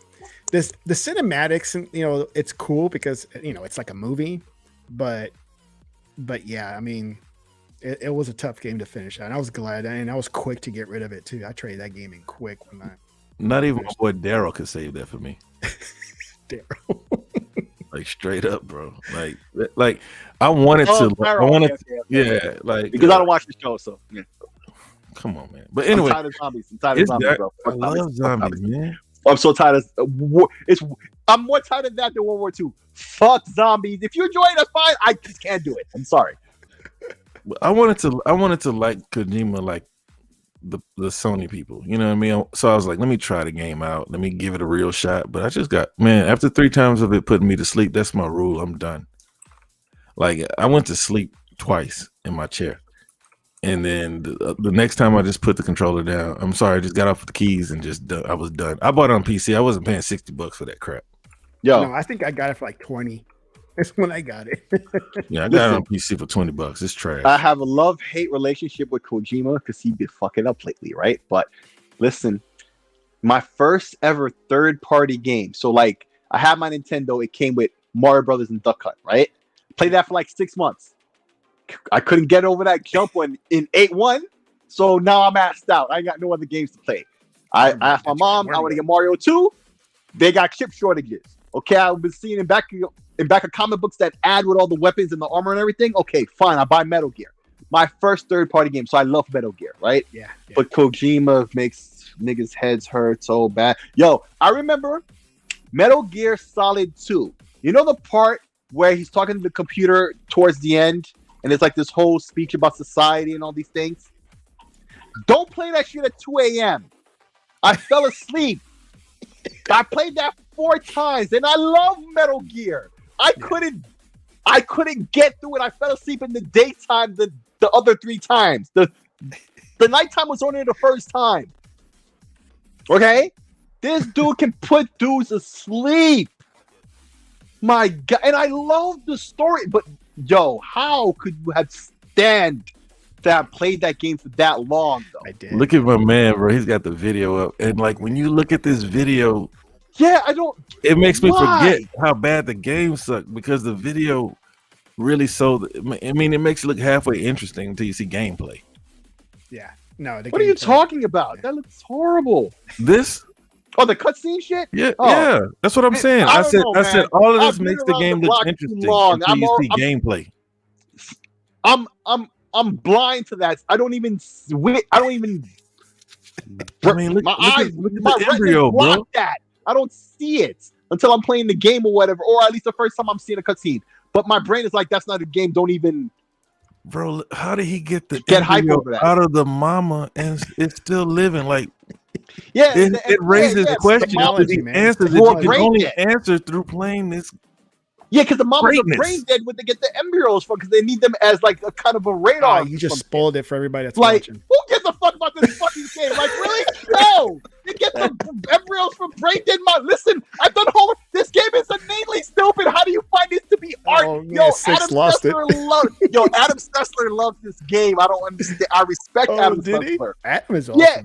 [SPEAKER 1] The cinematics, and it's cool because it's like a movie, but yeah, I mean, it was a tough game to finish, and I was glad, and I was quick to get rid of it too. I traded that game in quick when I.
[SPEAKER 3] Not even my boy Daryl could save that for me.
[SPEAKER 1] Daryl.
[SPEAKER 3] Like, straight up, bro. Like I wanted to. Yeah, like,
[SPEAKER 2] because I don't watch the show, so yeah.
[SPEAKER 3] Come on, man. But anyway,
[SPEAKER 2] I'm tired of zombies. Bro.
[SPEAKER 3] I love zombies, man.
[SPEAKER 2] I'm so tired of I'm more tired of that than World War II. Fuck zombies. If you enjoy it, that's fine. I just can't do it. I'm sorry.
[SPEAKER 3] I wanted to like Kojima, like the Sony people, you know what I mean? So I was like, let me try the game out, let me give it a real shot. But I just got, man, after 3 times of it putting me to sleep, that's my rule. I'm done. Like, I went to sleep twice in my chair, and then the next time I just put the controller down. I'm sorry, I just got off with the keys and just done. I was done. I bought it on PC. I wasn't paying $60 for that crap.
[SPEAKER 1] No, I think I got it for like 20. That's when I got it.
[SPEAKER 3] Yeah, I got it on PC for $20. It's trash.
[SPEAKER 2] I have a love-hate relationship with Kojima because he's been fucking up lately, right? But listen, my first ever third-party game. So, like, I had my Nintendo. It came with Mario Brothers and Duck Hunt, right? Played that for like 6 months. I couldn't get over that jump in 8-1. So now I'm assed out. I got no other games to play. I asked my mom, I want to get Mario 2. They got chip shortages. Okay, I've been seeing in back of comic books that add with all the weapons and the armor and everything. Okay, fine, I buy Metal Gear. My first third-party game, so I love Metal Gear, right?
[SPEAKER 1] Yeah.
[SPEAKER 2] But Kojima makes niggas' heads hurt so bad. Yo, I remember Metal Gear Solid 2. You know the part where he's talking to the computer towards the end, and it's like this whole speech about society and all these things? Don't play that shit at 2 a.m. I fell asleep. I played that 4 times, and I love Metal Gear. I couldn't get through it. I fell asleep in the daytime the other 3 times. The nighttime was only the first time. Okay? This dude can put dudes asleep. My God. And I love the story, but yo, how could you have stand that played that game for that long though?
[SPEAKER 1] I did.
[SPEAKER 3] Look at my man, bro. He's got the video up. And like when you look at this video,
[SPEAKER 2] it
[SPEAKER 3] makes me forget how bad the game sucked because the video really sold. I mean, it makes it look halfway interesting until you see gameplay.
[SPEAKER 1] Yeah. No.
[SPEAKER 2] What are you talking about? That looks horrible.
[SPEAKER 3] This?
[SPEAKER 2] Oh, the cutscene shit?
[SPEAKER 3] Yeah, yeah. That's what I'm saying. I said all of this makes the game look interesting until you see gameplay.
[SPEAKER 2] I'm blind to that. I don't even. I mean,
[SPEAKER 3] look at the embryo, bro.
[SPEAKER 2] That. I don't see it until I'm playing the game or whatever, or at least the first time I'm seeing a cutscene. But my brain is like, that's not a game. Don't even.
[SPEAKER 3] Bro, how did he get the
[SPEAKER 2] hype over that
[SPEAKER 3] out of the mama and it's still living? Like,
[SPEAKER 2] yeah,
[SPEAKER 3] it raises questions. The answers that you can only answer through playing this.
[SPEAKER 2] Yeah, because the mama's are brain dead when they get the embryos from, because they need them as like a kind of a radar.
[SPEAKER 1] You just spoiled it for everybody that's
[SPEAKER 2] like,
[SPEAKER 1] watching.
[SPEAKER 2] Who gives a fuck about this fucking game? Like, really? No! They get the embryos from brain dead mom. Listen, I've done homework. This game is inanely stupid. How do you find this to be art?
[SPEAKER 1] Adam
[SPEAKER 2] Sessler loves this game. I don't understand. I respect Adam Sessler.
[SPEAKER 1] Adam is awesome.
[SPEAKER 2] Yeah.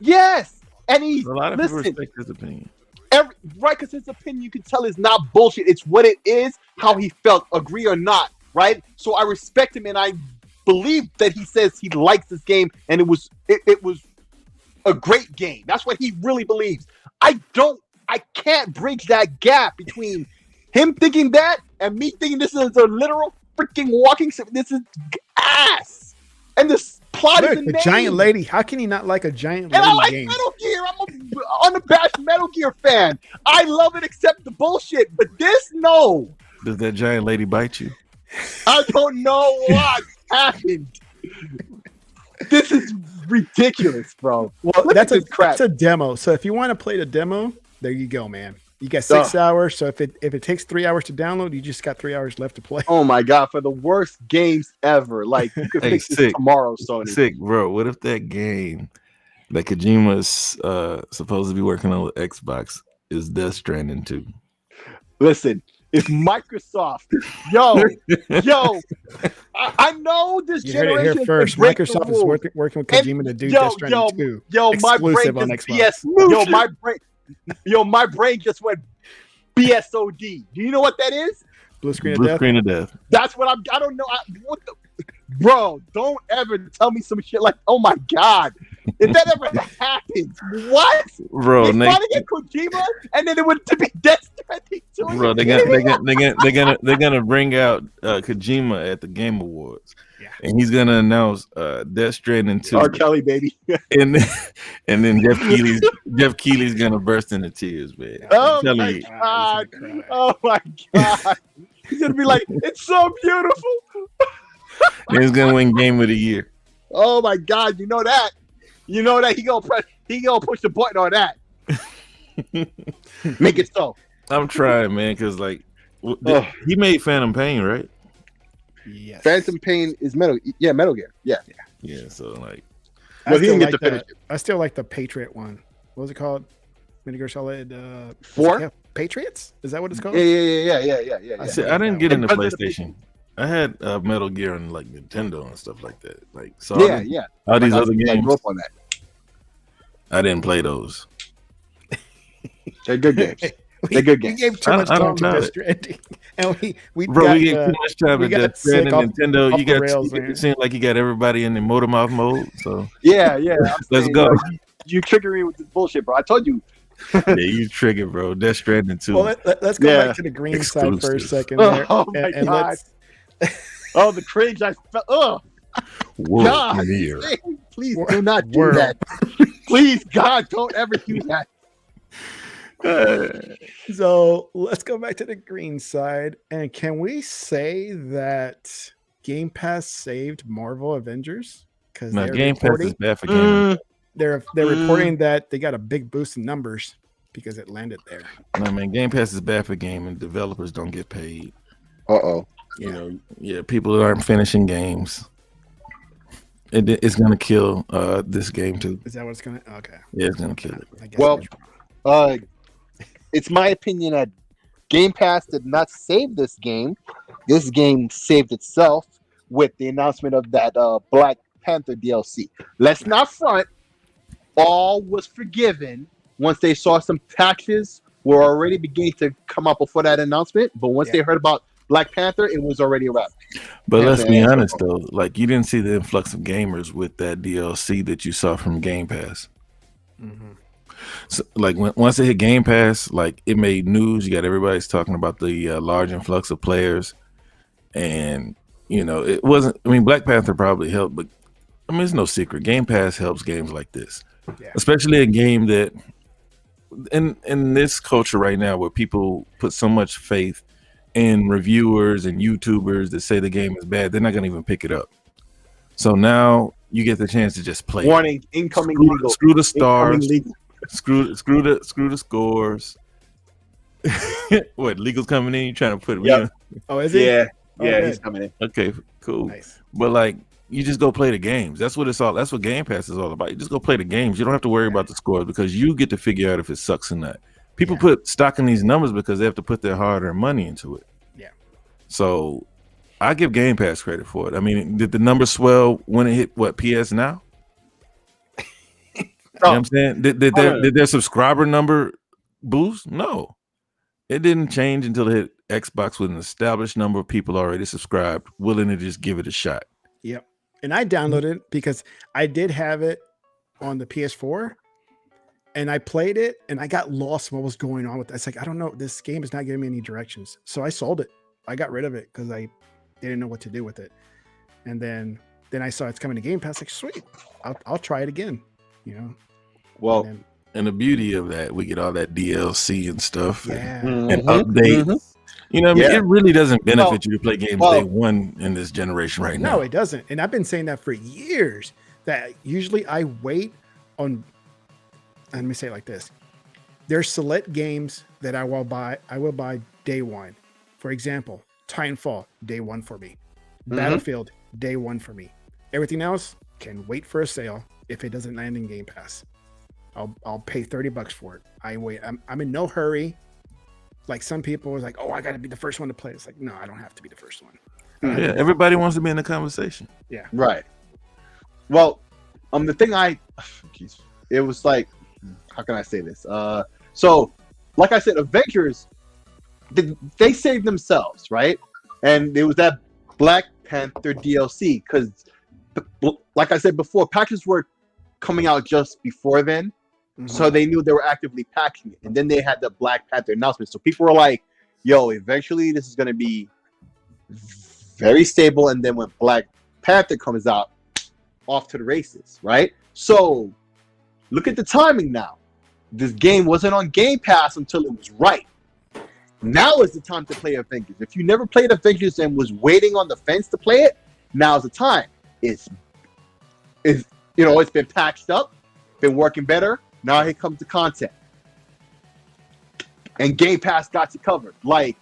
[SPEAKER 2] Yes. And he's
[SPEAKER 3] a lot of people respect his opinion.
[SPEAKER 2] Right, because his opinion, you can tell, is not bullshit. It's what it is, how he felt, agree or not, right? So I respect him, and I believe that he says he likes this game, and it was a great game. That's what he really believes. I can't bridge that gap between him thinking that and me thinking this is a literal freaking walking sim. This is ass. And this plot is
[SPEAKER 1] a giant lady. How can he not like a giant lady
[SPEAKER 2] and I like
[SPEAKER 1] game?
[SPEAKER 2] Metal Gear. I'm an unabashed Metal Gear fan. I love it except the bullshit. But this, no.
[SPEAKER 3] Does that giant lady bite you?
[SPEAKER 2] I don't know what happened. This is ridiculous, bro.
[SPEAKER 1] Well, that's a demo. So if you want to play the demo, there you go, man. You got 6 hours. So if it takes 3 hours to download, you just got 3 hours left to play.
[SPEAKER 2] Oh my God, for the worst games ever. Like, you could fix this tomorrow, Sony.
[SPEAKER 3] Sick, bro. What if that game that Kojima's supposed to be working on with Xbox is Death Stranding 2?
[SPEAKER 2] Listen, if Microsoft, I know this
[SPEAKER 1] you
[SPEAKER 2] generation.
[SPEAKER 1] Heard it here first. Microsoft is working with Kojima to do Death Stranding 2.
[SPEAKER 2] My brain my brain just went BSOD. Do you know what that is?
[SPEAKER 1] Blue screen of death.
[SPEAKER 2] That's what I don't know. Bro, don't ever tell me some shit like, oh my God. If that ever happens, what?
[SPEAKER 3] Bro,
[SPEAKER 2] they finally get Kojima, and then it would be Death Stranding 2.
[SPEAKER 3] Bro, they're gonna bring out Kojima at the Game Awards.
[SPEAKER 1] Yeah.
[SPEAKER 3] And he's gonna announce Death Stranding 2.
[SPEAKER 2] R. Kelly, baby.
[SPEAKER 3] and then Jeff Keighley's gonna burst into tears, man.
[SPEAKER 2] Oh my God. Oh my God. He's gonna be like, it's so beautiful.
[SPEAKER 3] And he's gonna win Game of the Year.
[SPEAKER 2] Oh my God, you know that. He gonna push the button on that. Make it so.
[SPEAKER 3] I'm trying, man, because like he made Phantom Pain, right?
[SPEAKER 1] Yes.
[SPEAKER 2] Phantom Pain is Metal Gear. Yeah.
[SPEAKER 3] So like,
[SPEAKER 2] well, he didn't get to finish it.
[SPEAKER 1] I still like the Patriot one. What was it called? Metal Gear Solid
[SPEAKER 2] 4?
[SPEAKER 1] Patriots? Is that what it's called?
[SPEAKER 2] Yeah.
[SPEAKER 3] I didn't get into PlayStation. I had Metal Gear on like Nintendo and stuff like that. Like, so all these other games.
[SPEAKER 2] I grew up on that.
[SPEAKER 3] I didn't play those.
[SPEAKER 2] They're good games. They're good games.
[SPEAKER 1] We gave too much time to Death Stranding, and we
[SPEAKER 3] gave too much time to Death Stranding. Nintendo, it seemed like you got everybody in the motor mouth mode. So
[SPEAKER 2] yeah.
[SPEAKER 3] Let's go.
[SPEAKER 2] You trigger me with this bullshit, bro. I told you.
[SPEAKER 3] Yeah, you triggered, bro. Death Stranding 2.
[SPEAKER 1] Well, let's go back to the green side for a second. There,
[SPEAKER 2] oh my God. Oh, the cringe I felt. Oh, God. Please do not do that. Please, God, don't ever do that.
[SPEAKER 1] So let's go back to the green side. And can we say that Game Pass saved Marvel Avengers? Because
[SPEAKER 3] Game Pass is bad for gaming.
[SPEAKER 1] They're reporting that they got a big boost in numbers. because it landed there.
[SPEAKER 3] No, man, Game Pass is bad for game, and developers don't get paid. You know, people that aren't finishing games. It's gonna kill this game too.
[SPEAKER 1] Is that what it's gonna? Okay.
[SPEAKER 3] Yeah, it's gonna kill it.
[SPEAKER 2] Well, it's my opinion that Game Pass did not save this game. This game saved itself with the announcement of that Black Panther DLC. Let's not front. All was forgiven once they saw some patches were already beginning to come up before that announcement. But once they heard about Black Panther, it was already a wrap.
[SPEAKER 3] But let's be honest, though. Like, you didn't see the influx of gamers with that DLC that you saw from Game Pass.
[SPEAKER 1] Mm-hmm.
[SPEAKER 3] So, like, once it hit Game Pass, like, it made news. You got everybody's talking about the large influx of players. And, you know, it wasn't... I mean, Black Panther probably helped, but, I mean, it's no secret. Game Pass helps games like this. Yeah. Especially a game that... In this culture right now where people put so much faith in reviewers and YouTubers that say the game is bad, they're not going to even pick it up. So now you get the chance to just play.
[SPEAKER 2] Warning, incoming legal.
[SPEAKER 3] Screw the stars. Screw the scores. What, legal's coming in? You trying to put it in?
[SPEAKER 1] Oh, is he?
[SPEAKER 2] Yeah, he's coming in.
[SPEAKER 3] Okay, cool.
[SPEAKER 1] Nice.
[SPEAKER 3] But like, you just go play the games. That's what it's all. That's what Game Pass is all about. You just go play the games. You don't have to worry about the scores because you get to figure out if it sucks or not. People put stock in these numbers because they have to put their hard-earned money into it.
[SPEAKER 1] Yeah.
[SPEAKER 3] So I give Game Pass credit for it. I mean, did the numbers swell when it hit PS Now? You know what I'm saying? Did their subscriber number boost? No. It didn't change until it hit Xbox with an established number of people already subscribed, willing to just give it a shot.
[SPEAKER 1] Yep. And I downloaded it because I did have it on the PS4 and I played it and I got lost in what was going on with it. It's like, I don't know. This game is not giving me any directions. So I sold it. I got rid of it because I didn't know what to do with it. And then I saw it's coming to Game Pass. Like, sweet, I'll try it again. You know?
[SPEAKER 2] Well,
[SPEAKER 3] and the beauty of that, we get all that DLC and stuff and updates.
[SPEAKER 2] Mm-hmm.
[SPEAKER 3] You know what I mean? It really doesn't benefit you to play games day one in this generation right now.
[SPEAKER 1] No, it doesn't. And I've been saying that for years, that usually I wait on, let me say it like this. There's select games that I will buy day one. For example, Titanfall, day one for me. Battlefield, day one for me. Everything else can wait for a sale if it doesn't land in Game Pass. I'll pay $30 for it. I wait. I'm in no hurry. Like some people was like, oh, I got to be the first one to play. It's like, no, I don't have to be the first one.
[SPEAKER 3] Yeah, everybody wants to be in the conversation.
[SPEAKER 1] Yeah.
[SPEAKER 2] Right. Well, the thing it was like, how can I say this? So, like I said, Avengers, they saved themselves, right? And it was that Black Panther DLC because, like I said before, patches were coming out just before then. So they knew they were actively patching it. And then they had the Black Panther announcement. So people were like, yo, eventually this is going to be very stable. And then when Black Panther comes out, off to the races, right? So look at the timing now. This game wasn't on Game Pass until it was right. Now is the time to play Avengers. If you never played Avengers and was waiting on the fence to play it, now's the time. It's been patched up, been working better. Now here comes the content. And Game Pass got you covered. Like,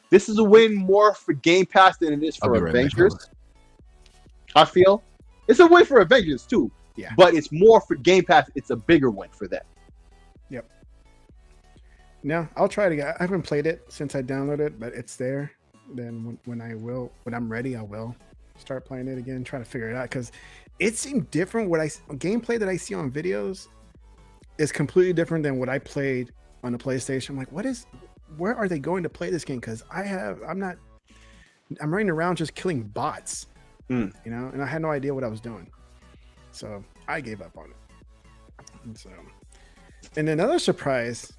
[SPEAKER 2] this is a win more for Game Pass than it is for Avengers. I feel. It's a win for Avengers too.
[SPEAKER 1] Yeah.
[SPEAKER 2] But it's more for Game Pass. It's a bigger win for them.
[SPEAKER 1] Yep. No, I'll try it again. I haven't played it since I downloaded it, but it's there. Then when I'm ready, I will start playing it again, try to figure it out. Because it seemed different. Gameplay that I see on videos is completely different than what I played on the PlayStation. I'm like, where are they going to play this game? Because I'm running around just killing bots, you know, and I had no idea what I was doing. So I gave up on it. And another surprise,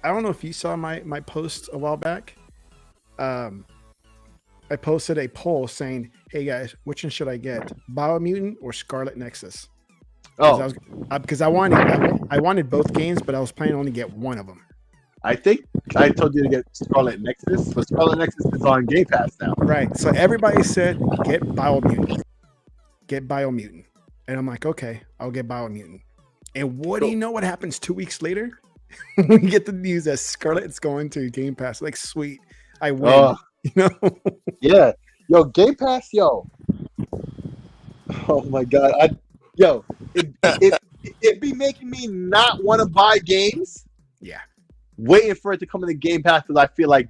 [SPEAKER 1] I don't know if you saw my post a while back. I posted a poll saying, hey guys, which one should I get? Biomutant or Scarlet Nexus? Because I wanted both games, but I was planning on only get one of them.
[SPEAKER 2] I think I told you to get Scarlet Nexus, but Scarlet Nexus is on Game Pass now.
[SPEAKER 1] Right. So everybody said get Biomutant. Get Biomutant. And I'm like, okay, I'll get Biomutant. And what do you know what happens 2 weeks later? we get the news that Scarlett's going to Game Pass. Like, sweet, I win. You know?
[SPEAKER 2] Yeah. Yo, Game Pass, yo. Oh my god. It be making me not want to buy games.
[SPEAKER 1] Yeah.
[SPEAKER 2] Waiting for it to come in the Game Pass because I feel like,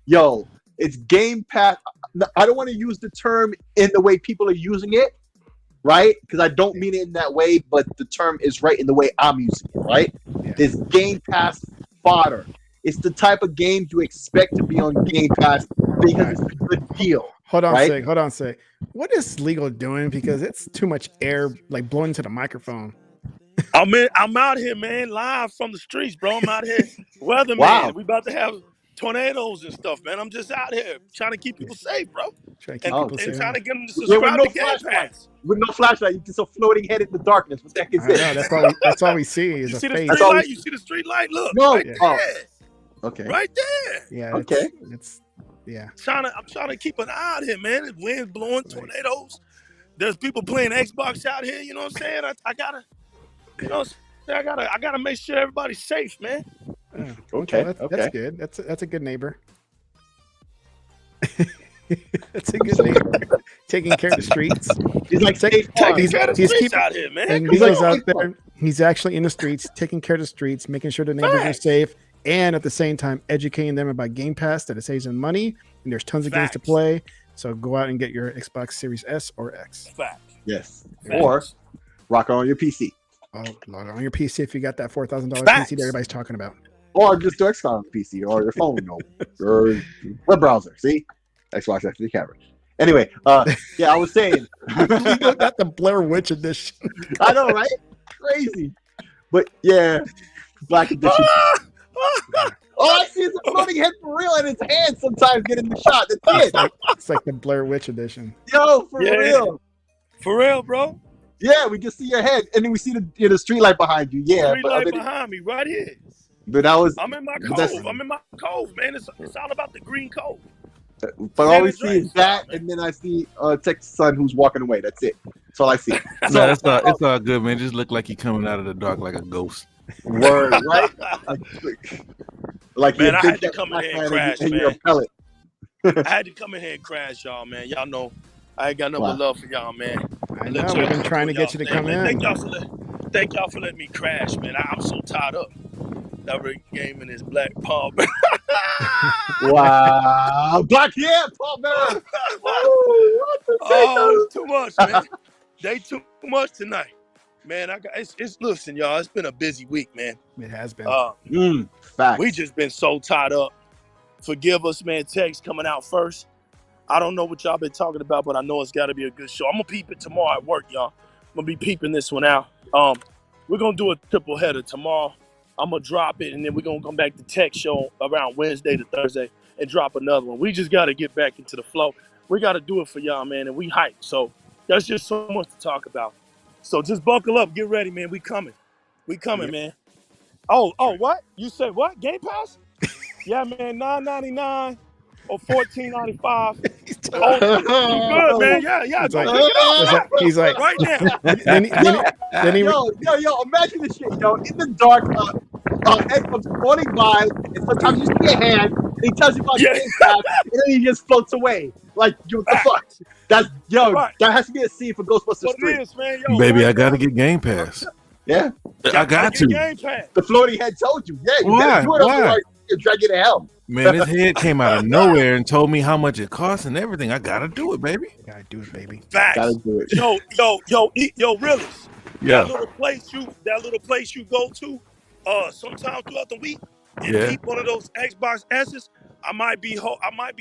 [SPEAKER 2] yo, it's Game Pass. I don't want to use the term in the way people are using it, right? Because I don't mean it in that way, but the term is right in the way I'm using it, right?
[SPEAKER 1] Yeah.
[SPEAKER 2] It's Game Pass fodder. It's the type of game you expect to be on Game Pass because it's a good deal.
[SPEAKER 1] Hold on
[SPEAKER 2] right?
[SPEAKER 1] a sec. What is legal doing? Because it's too much air, like blowing into the microphone.
[SPEAKER 4] I'm out here, man, live from the streets, bro. I'm out here, weatherman.
[SPEAKER 2] Wow.
[SPEAKER 4] We about to have tornadoes and stuff, man. I'm just out here trying to keep people safe, bro.
[SPEAKER 1] Trying to keep
[SPEAKER 4] And
[SPEAKER 1] people safe.
[SPEAKER 4] trying to get them to
[SPEAKER 2] With
[SPEAKER 4] subscribe
[SPEAKER 2] no
[SPEAKER 4] to Game
[SPEAKER 2] flashlight.
[SPEAKER 4] Pass.
[SPEAKER 2] With no flashlight, you just a floating head in the darkness. What the heck is
[SPEAKER 1] I
[SPEAKER 2] it?
[SPEAKER 1] know, that's all we see is
[SPEAKER 4] You
[SPEAKER 1] a
[SPEAKER 4] see the
[SPEAKER 1] face.
[SPEAKER 4] street
[SPEAKER 2] all we
[SPEAKER 4] light? You see the street light? Look,
[SPEAKER 2] No.
[SPEAKER 4] right
[SPEAKER 2] Oh.
[SPEAKER 4] there.
[SPEAKER 2] Okay.
[SPEAKER 4] Right there.
[SPEAKER 1] Yeah.
[SPEAKER 2] Okay.
[SPEAKER 1] It's yeah.
[SPEAKER 4] I'm trying to keep an eye out here, man. The wind's blowing, tornadoes. There's people playing Xbox out here. You know what I'm saying? I gotta, you know, I gotta make sure everybody's safe, man.
[SPEAKER 1] Yeah.
[SPEAKER 2] Okay.
[SPEAKER 1] Well,
[SPEAKER 2] Okay.
[SPEAKER 1] that's good. That's a good neighbor. That's a good neighbor. Taking care of the streets.
[SPEAKER 2] He's like State Farm.
[SPEAKER 4] Taking care of the
[SPEAKER 1] he's
[SPEAKER 4] streets
[SPEAKER 1] keeping-
[SPEAKER 4] out here, man.
[SPEAKER 1] And
[SPEAKER 2] He's
[SPEAKER 1] Nico's
[SPEAKER 2] like-
[SPEAKER 1] out there. He's actually in the streets, taking care of the streets, making sure the neighbors are
[SPEAKER 4] Facts.
[SPEAKER 1] safe, and at the same time educating them about Game Pass that it saves them money. And there's tons of games to
[SPEAKER 4] Facts.
[SPEAKER 1] play. So go out and get your Xbox Series S or X.
[SPEAKER 4] Facts.
[SPEAKER 2] Yes.
[SPEAKER 4] Facts.
[SPEAKER 2] Or rock it on your PC.
[SPEAKER 1] Oh, log on your PC if you got that $4,000
[SPEAKER 4] Facts.
[SPEAKER 1] PC that everybody's talking about.
[SPEAKER 2] Or just do XCOM on the PC or your phone, or web browser. See? Xbox FD camera. Anyway, yeah, I was saying.
[SPEAKER 1] Legal got the Blair Witch edition.
[SPEAKER 2] I know, right? Crazy. But yeah, Black Edition. All I see is a floating head for real, and his hand sometimes getting the shot. That's it.
[SPEAKER 1] It's like the Blair Witch edition.
[SPEAKER 2] Yo, for
[SPEAKER 4] Yeah.
[SPEAKER 2] real.
[SPEAKER 4] For real, bro.
[SPEAKER 2] Yeah, we can see your head, and then we see the street light behind you. Yeah,
[SPEAKER 4] Street
[SPEAKER 2] but,
[SPEAKER 4] light
[SPEAKER 2] I mean,
[SPEAKER 4] behind me, right here.
[SPEAKER 2] but that was.
[SPEAKER 4] I'm in my
[SPEAKER 2] But that's-
[SPEAKER 4] cove. I'm in my cove, man. It's all about the green cove.
[SPEAKER 2] But all we
[SPEAKER 4] San
[SPEAKER 2] see is
[SPEAKER 4] Andreas.
[SPEAKER 2] that, and then I see Texas son who's walking away. That's it. That's all I see.
[SPEAKER 3] No, it's all good, man. Just look like you coming out of the dark like a ghost.
[SPEAKER 2] Word, right? Like
[SPEAKER 4] Man,
[SPEAKER 2] you're
[SPEAKER 4] I
[SPEAKER 2] big
[SPEAKER 4] had to
[SPEAKER 2] that
[SPEAKER 4] come in
[SPEAKER 2] black
[SPEAKER 4] here and
[SPEAKER 2] man
[SPEAKER 4] crash,
[SPEAKER 2] and you're a
[SPEAKER 4] man.
[SPEAKER 2] pellet.
[SPEAKER 4] I had to come in here and crash, y'all, man. Y'all know I ain't got no
[SPEAKER 2] Wow.
[SPEAKER 4] love for y'all, man.
[SPEAKER 1] I
[SPEAKER 4] Let
[SPEAKER 1] know.
[SPEAKER 4] y'all
[SPEAKER 1] We've been
[SPEAKER 4] do
[SPEAKER 1] trying to
[SPEAKER 4] y'all
[SPEAKER 1] get you to
[SPEAKER 4] thing,
[SPEAKER 1] come
[SPEAKER 4] man.
[SPEAKER 1] in.
[SPEAKER 4] Thank y'all for letting me crash, man. I'm so tied up. That game in this black pub.
[SPEAKER 2] Wow, Black Paul Bearer.
[SPEAKER 4] Oh, it's too much, man. They too much tonight, man. It's listen, y'all. It's been a busy week, man.
[SPEAKER 1] It has been.
[SPEAKER 2] Fact.
[SPEAKER 4] We just been so tied up. Forgive us, man. Text coming out first. I don't know what y'all been talking about, but I know it's got to be a good show. I'm gonna peep it tomorrow at work, y'all. I'm gonna be peeping this one out. We're gonna do a triple header tomorrow. I'm gonna drop it, and then we're gonna come back to tech show around Wednesday to Thursday and drop another one. We just gotta get back into the flow. We gotta do it for y'all, man, and we hype. So there's just so much to talk about. So just buckle up, get ready, man. We coming, man. Oh, what? You said what? Game Pass? Yeah, man, $9.99 or $14.95. Oh, you good, man? Yeah.
[SPEAKER 1] He's
[SPEAKER 4] Go
[SPEAKER 1] like-
[SPEAKER 4] check it out.
[SPEAKER 1] He's like,
[SPEAKER 4] Right now.
[SPEAKER 1] then he
[SPEAKER 2] yo, imagine this shit, yo. In the dark, Ed comes floating by, and sometimes you see a hand, and he tells you about
[SPEAKER 4] Yeah.
[SPEAKER 2] Game Pass, and then he just floats away. Like, yo, what the fuck? That's,
[SPEAKER 4] Right.
[SPEAKER 2] that has to be a scene for Ghostbusters
[SPEAKER 4] What
[SPEAKER 2] 3.
[SPEAKER 4] it is, man? Yo,
[SPEAKER 3] Baby,
[SPEAKER 4] right
[SPEAKER 3] I gotta
[SPEAKER 4] now.
[SPEAKER 3] get Game Pass.
[SPEAKER 2] Yeah,
[SPEAKER 3] I got to.
[SPEAKER 4] Game Pass.
[SPEAKER 2] the floating head told you. Yeah, you
[SPEAKER 3] Why?
[SPEAKER 2] better do it,
[SPEAKER 3] Why?
[SPEAKER 2] otherwise you'll drag you to hell.
[SPEAKER 3] Man, his head came out of nowhere and told me how much it costs and everything. I gotta do it, baby.
[SPEAKER 1] gotta do it, baby.
[SPEAKER 4] Facts.
[SPEAKER 2] Gotta do it.
[SPEAKER 4] Yo, Realist.
[SPEAKER 3] Yeah.
[SPEAKER 4] That little place you go to, sometime throughout the week, and
[SPEAKER 3] Yeah.
[SPEAKER 4] keep one of those Xbox S's. I might be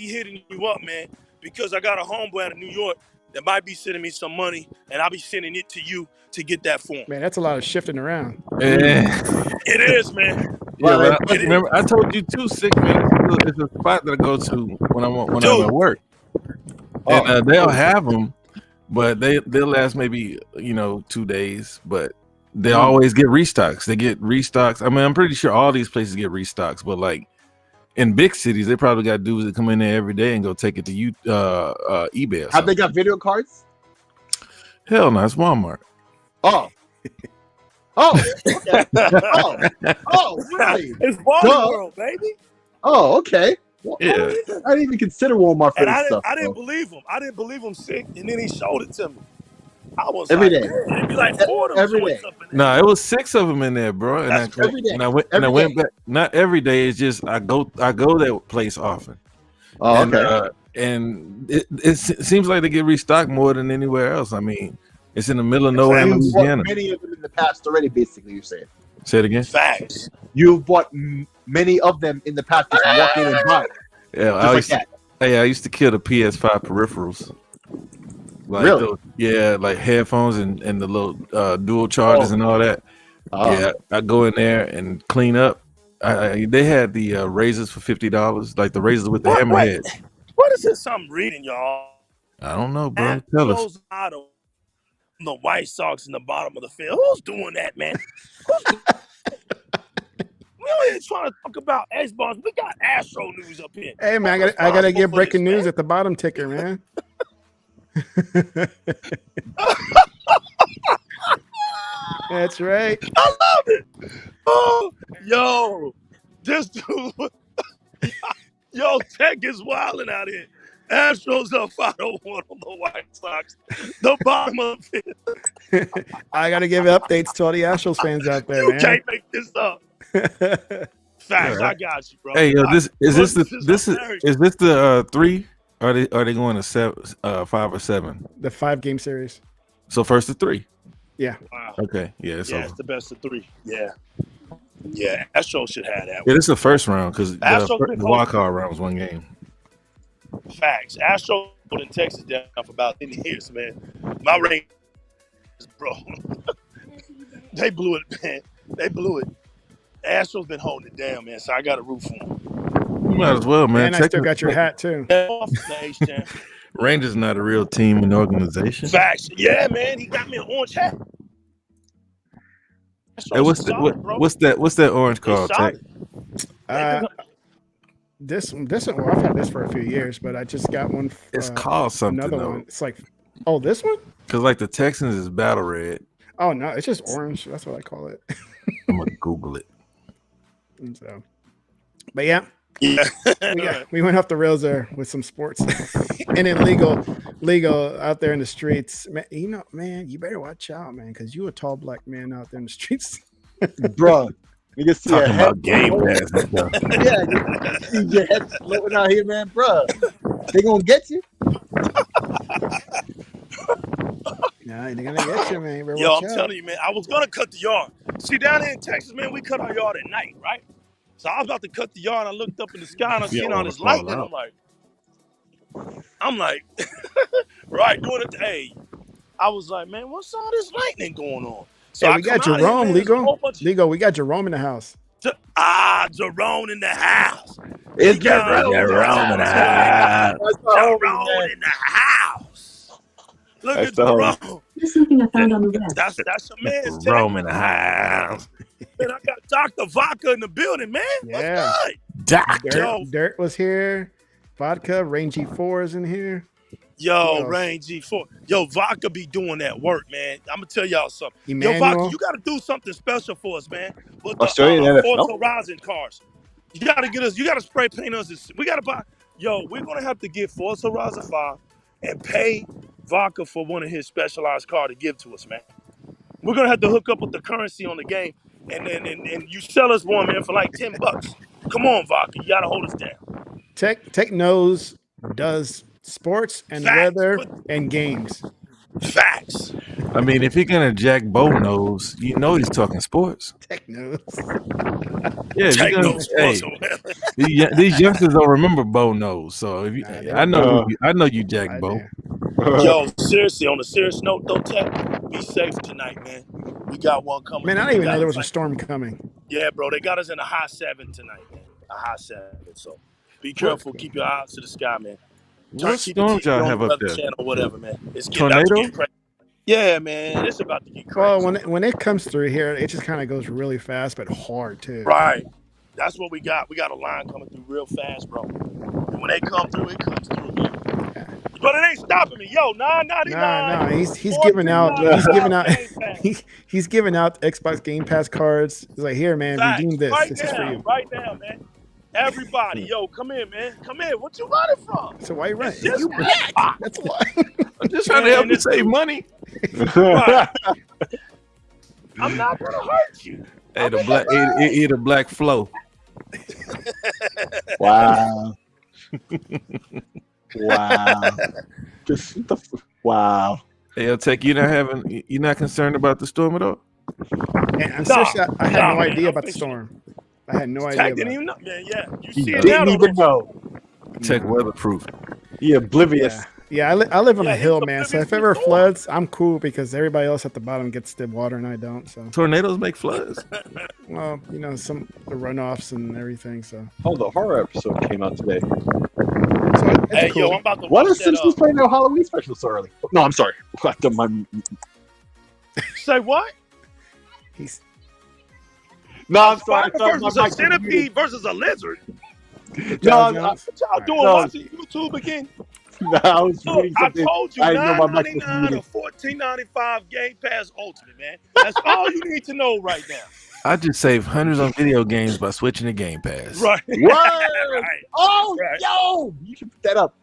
[SPEAKER 4] hitting you up, man, because I got a homeboy out of New York that might be sending me some money, and I'll be sending it to you to get that form.
[SPEAKER 1] Man, that's a lot of shifting around.
[SPEAKER 4] It is, man.
[SPEAKER 3] Yeah,
[SPEAKER 2] Well,
[SPEAKER 3] but remember, I told you too, Sick Man. It's a spot that I go to when I'm at work, and they'll have them, but they'll last maybe 2 days, but they always get restocks. They get restocks. I mean, I'm pretty sure all these places get restocks, but like in big cities, they probably got dudes that come in there every day and go take it to eBay. Or
[SPEAKER 2] Have
[SPEAKER 3] something.
[SPEAKER 2] they got video cards?
[SPEAKER 3] Hell no, it's Walmart.
[SPEAKER 2] Oh. Oh, okay. Oh, really?
[SPEAKER 4] It's Wally
[SPEAKER 2] Duh.
[SPEAKER 4] World, baby.
[SPEAKER 2] Oh, okay. Well,
[SPEAKER 3] Yeah.
[SPEAKER 2] I didn't even consider Walmart for
[SPEAKER 4] And
[SPEAKER 2] this stuff.
[SPEAKER 4] I didn't
[SPEAKER 2] bro.
[SPEAKER 4] believe him. I didn't believe him sick, and then he showed it to me. I was
[SPEAKER 2] Every
[SPEAKER 4] like,
[SPEAKER 2] day.
[SPEAKER 4] man, it'd be like 4 of them
[SPEAKER 2] Every
[SPEAKER 4] joints
[SPEAKER 2] day.
[SPEAKER 4] up in there.
[SPEAKER 3] No, it was 6 of them in there, bro. And
[SPEAKER 4] That's
[SPEAKER 2] every day.
[SPEAKER 3] and I went back. Not every day. It's just I go that place often.
[SPEAKER 2] Oh,
[SPEAKER 3] And,
[SPEAKER 2] okay.
[SPEAKER 3] and it seems like they get restocked more than anywhere else. I mean, it's in the middle of nowhere in
[SPEAKER 2] You've bought
[SPEAKER 3] Louisiana.
[SPEAKER 2] many of them in the past already, basically, you're saying.
[SPEAKER 3] Say it again.
[SPEAKER 4] Facts.
[SPEAKER 2] You've bought many of them in the past. Just walk in and buy.
[SPEAKER 3] Yeah,
[SPEAKER 2] Just like that.
[SPEAKER 3] I used to kill the PS5 peripherals. Like
[SPEAKER 2] Really?
[SPEAKER 3] like headphones and the little dual chargers and all that. Yeah, I go in there and clean up. They had the razors for $50, like the razors with the hammerhead.
[SPEAKER 4] What is this I'm reading, y'all?
[SPEAKER 3] I don't know, bro. Tell us.
[SPEAKER 4] The White Sox in the bottom of the field. Who's doing that, man? We don't even trying to talk about Xbox. We got Astro news up here.
[SPEAKER 1] Hey man, I gotta get breaking news at the bottom ticker, man. That's right.
[SPEAKER 4] I love it. Oh, yo, this dude, yo, Tech is wilding out here. Astros up 5-1 on the White Sox. The bottom of the field.
[SPEAKER 1] I gotta give updates to all the Astros fans out there,
[SPEAKER 4] You
[SPEAKER 1] man.
[SPEAKER 4] can't make this up. Facts, I got you, bro.
[SPEAKER 3] Hey, yo, is this the 3? Are they going to 5 or 7?
[SPEAKER 1] The 5-game series.
[SPEAKER 3] So first to 3.
[SPEAKER 1] Yeah.
[SPEAKER 4] Wow.
[SPEAKER 3] Okay. Yeah, it's over.
[SPEAKER 4] It's the best of 3. Yeah. Yeah, Astros should have that.
[SPEAKER 3] Yeah, this is the first round because the wild card round was 1 game.
[SPEAKER 4] Facts. Astros in Texas down for about 10 years, man. My Rangers, bro. They blew it, man. They blew it. Astros been holding it down, man. So I got to root for them.
[SPEAKER 3] You might as well, man.
[SPEAKER 1] And I still got your hat too.
[SPEAKER 3] Rangers not a real team and organization.
[SPEAKER 4] Facts. Yeah, man. He got me an orange hat.
[SPEAKER 3] Hey, what's that orange called?
[SPEAKER 1] This one. Well, I've had this for a few years, but I just got one.
[SPEAKER 3] It's called something.
[SPEAKER 1] Another
[SPEAKER 3] though.
[SPEAKER 1] one. It's like, oh, this one?
[SPEAKER 3] Because like the Texans is battle red.
[SPEAKER 1] Oh no, it's just orange. That's what I call it.
[SPEAKER 3] I'm gonna Google it.
[SPEAKER 1] And so, but yeah.
[SPEAKER 4] Yeah.
[SPEAKER 1] We went off the rails there with some sports and then legal out there in the streets. Man, man, you better watch out, man, because you a tall black man out there in the streets,
[SPEAKER 2] bro. You can see
[SPEAKER 3] talking about game pass.
[SPEAKER 2] Yeah, you see your head floating out here, man, bro. They gonna get you.
[SPEAKER 1] Yeah, they're gonna get you, man.
[SPEAKER 4] Yo, I'm telling you, man. I was gonna cut the yard. See, down here in Texas, man, we cut our yard at night, right? So I was about to cut the yard. I looked up in the sky and I seen all this lightning. I'm like, right, doing it. Hey, I was like, man, what's all this lightning going on? So
[SPEAKER 1] we got Jerome, Legal. We got Jerome in the house.
[SPEAKER 4] Jerome in the house.
[SPEAKER 2] It's Jerome in the house.
[SPEAKER 4] Jerome in the house. Look at Jerome.
[SPEAKER 5] Here's something I found on the web.
[SPEAKER 4] That's your man's
[SPEAKER 3] Jerome in the house.
[SPEAKER 4] Man, I got Dr. Vodka in the building, man.
[SPEAKER 1] Yeah.
[SPEAKER 4] What's good?
[SPEAKER 1] Dirt was here. Vodka, Rain G4 is in here.
[SPEAKER 4] Yo, Rain G4. Yo, Vodka be doing that work, man. I'm going to tell y'all something.
[SPEAKER 1] Emmanuel.
[SPEAKER 4] Yo, Vodka, you got to do something special for us, man. With
[SPEAKER 2] Australian
[SPEAKER 4] the
[SPEAKER 2] NFL?
[SPEAKER 4] Forza Horizon cars. You got to get us, you got to spray paint us. We got to buy. Yo, we're going to have to get Forza Horizon 5 and pay Vodka for one of his specialized car to give to us, man. We're going to have to hook up with the currency on the game. And you sell us one, man, for like $10. Come on, Vodka. You got to hold us down.
[SPEAKER 1] Tech knows, does sports and weather and games.
[SPEAKER 4] Facts.
[SPEAKER 3] I mean, if you're gonna jack Bo knows, you know he's talking sports.
[SPEAKER 1] Tech knows.
[SPEAKER 3] Yeah,
[SPEAKER 4] Tech knows sports.
[SPEAKER 3] These youngsters don't remember Bo knows. So if you, I know you jack Bo.
[SPEAKER 4] Yo, seriously, on a serious note, though, Tech, be safe tonight, man. We got one coming.
[SPEAKER 1] Man, I didn't even know there was a storm coming.
[SPEAKER 4] Yeah, bro, they got us in a high 7 tonight, man. A high 7. So be careful. Keep your eyes to the sky, man.
[SPEAKER 3] What storms y'all have up there?
[SPEAKER 4] Channel, whatever, man. It's
[SPEAKER 3] tornado?
[SPEAKER 4] Yeah, man. It's about to get crazy.
[SPEAKER 1] Well, when it comes through here, it just kind of goes really fast, but hard too.
[SPEAKER 4] Right. That's what we got. We got a line coming through real fast, bro. And when they come through, it comes through, man. But it ain't stopping me. Yo, $9.99.
[SPEAKER 1] Nah. He's giving out. He's giving out.
[SPEAKER 4] Game Pass.
[SPEAKER 1] He's giving out Xbox Game Pass cards. He's like, here, man,
[SPEAKER 4] Facts.
[SPEAKER 1] redeem this.
[SPEAKER 4] Right
[SPEAKER 1] This
[SPEAKER 4] now,
[SPEAKER 1] is for you.
[SPEAKER 4] right now, man. Everybody, yo, come in, man. Come in. What you running from?
[SPEAKER 1] So why you run?
[SPEAKER 4] It's just
[SPEAKER 1] You black. That's why.
[SPEAKER 3] I'm just trying to help you save money.
[SPEAKER 4] Right. I'm not gonna hurt you.
[SPEAKER 3] Hey, the black flow.
[SPEAKER 2] Wow. Wow. Wow.
[SPEAKER 3] Hey, Tech, you're not concerned about the storm at all?
[SPEAKER 1] And I'm serious, I had no
[SPEAKER 4] man,
[SPEAKER 1] idea
[SPEAKER 4] I'm
[SPEAKER 1] about the
[SPEAKER 4] fishing.
[SPEAKER 1] storm. I had no idea.
[SPEAKER 4] Tech
[SPEAKER 1] About
[SPEAKER 4] didn't
[SPEAKER 1] it.
[SPEAKER 4] even know. Man, yeah. You
[SPEAKER 2] He
[SPEAKER 4] see it now,
[SPEAKER 2] didn't even know.
[SPEAKER 3] Tech weatherproof.
[SPEAKER 2] He oblivious.
[SPEAKER 1] Yeah, I live on
[SPEAKER 4] Yeah,
[SPEAKER 1] a
[SPEAKER 4] he's
[SPEAKER 1] hill, man. So
[SPEAKER 4] oblivious
[SPEAKER 1] if
[SPEAKER 4] to
[SPEAKER 1] it ever
[SPEAKER 4] the storm.
[SPEAKER 1] floods, I'm cool because everybody else at the bottom gets the water and I don't. So,
[SPEAKER 3] Tornadoes make floods.
[SPEAKER 1] well, some the runoffs and everything. So,
[SPEAKER 2] Oh, the horror episode came out today.
[SPEAKER 1] it's
[SPEAKER 4] Hey,
[SPEAKER 1] cool.
[SPEAKER 4] yo, I'm about to
[SPEAKER 2] Why
[SPEAKER 4] watch
[SPEAKER 2] does
[SPEAKER 4] that
[SPEAKER 2] Simpsons
[SPEAKER 4] up.
[SPEAKER 2] play no Halloween special so early? No, I'm sorry.
[SPEAKER 4] Say what?
[SPEAKER 1] He's
[SPEAKER 2] No, I'm sorry.
[SPEAKER 4] Spider versus a centipede versus a lizard.
[SPEAKER 2] No,
[SPEAKER 1] John
[SPEAKER 2] I'm-
[SPEAKER 1] Jones.
[SPEAKER 4] What y'all doing
[SPEAKER 2] No.
[SPEAKER 4] watching YouTube again?
[SPEAKER 2] No, I was
[SPEAKER 4] Look,
[SPEAKER 2] reading
[SPEAKER 4] I
[SPEAKER 2] something.
[SPEAKER 4] told you
[SPEAKER 2] I didn't know my mic was
[SPEAKER 4] $9.99 or $14.95 Game Pass Ultimate, man. That's all you need to know right now.
[SPEAKER 3] I just saved hundreds on video games by switching to Game Pass.
[SPEAKER 4] Right.
[SPEAKER 2] Word!
[SPEAKER 4] Right.
[SPEAKER 2] Oh,
[SPEAKER 4] Right.
[SPEAKER 2] yo! You should put that up.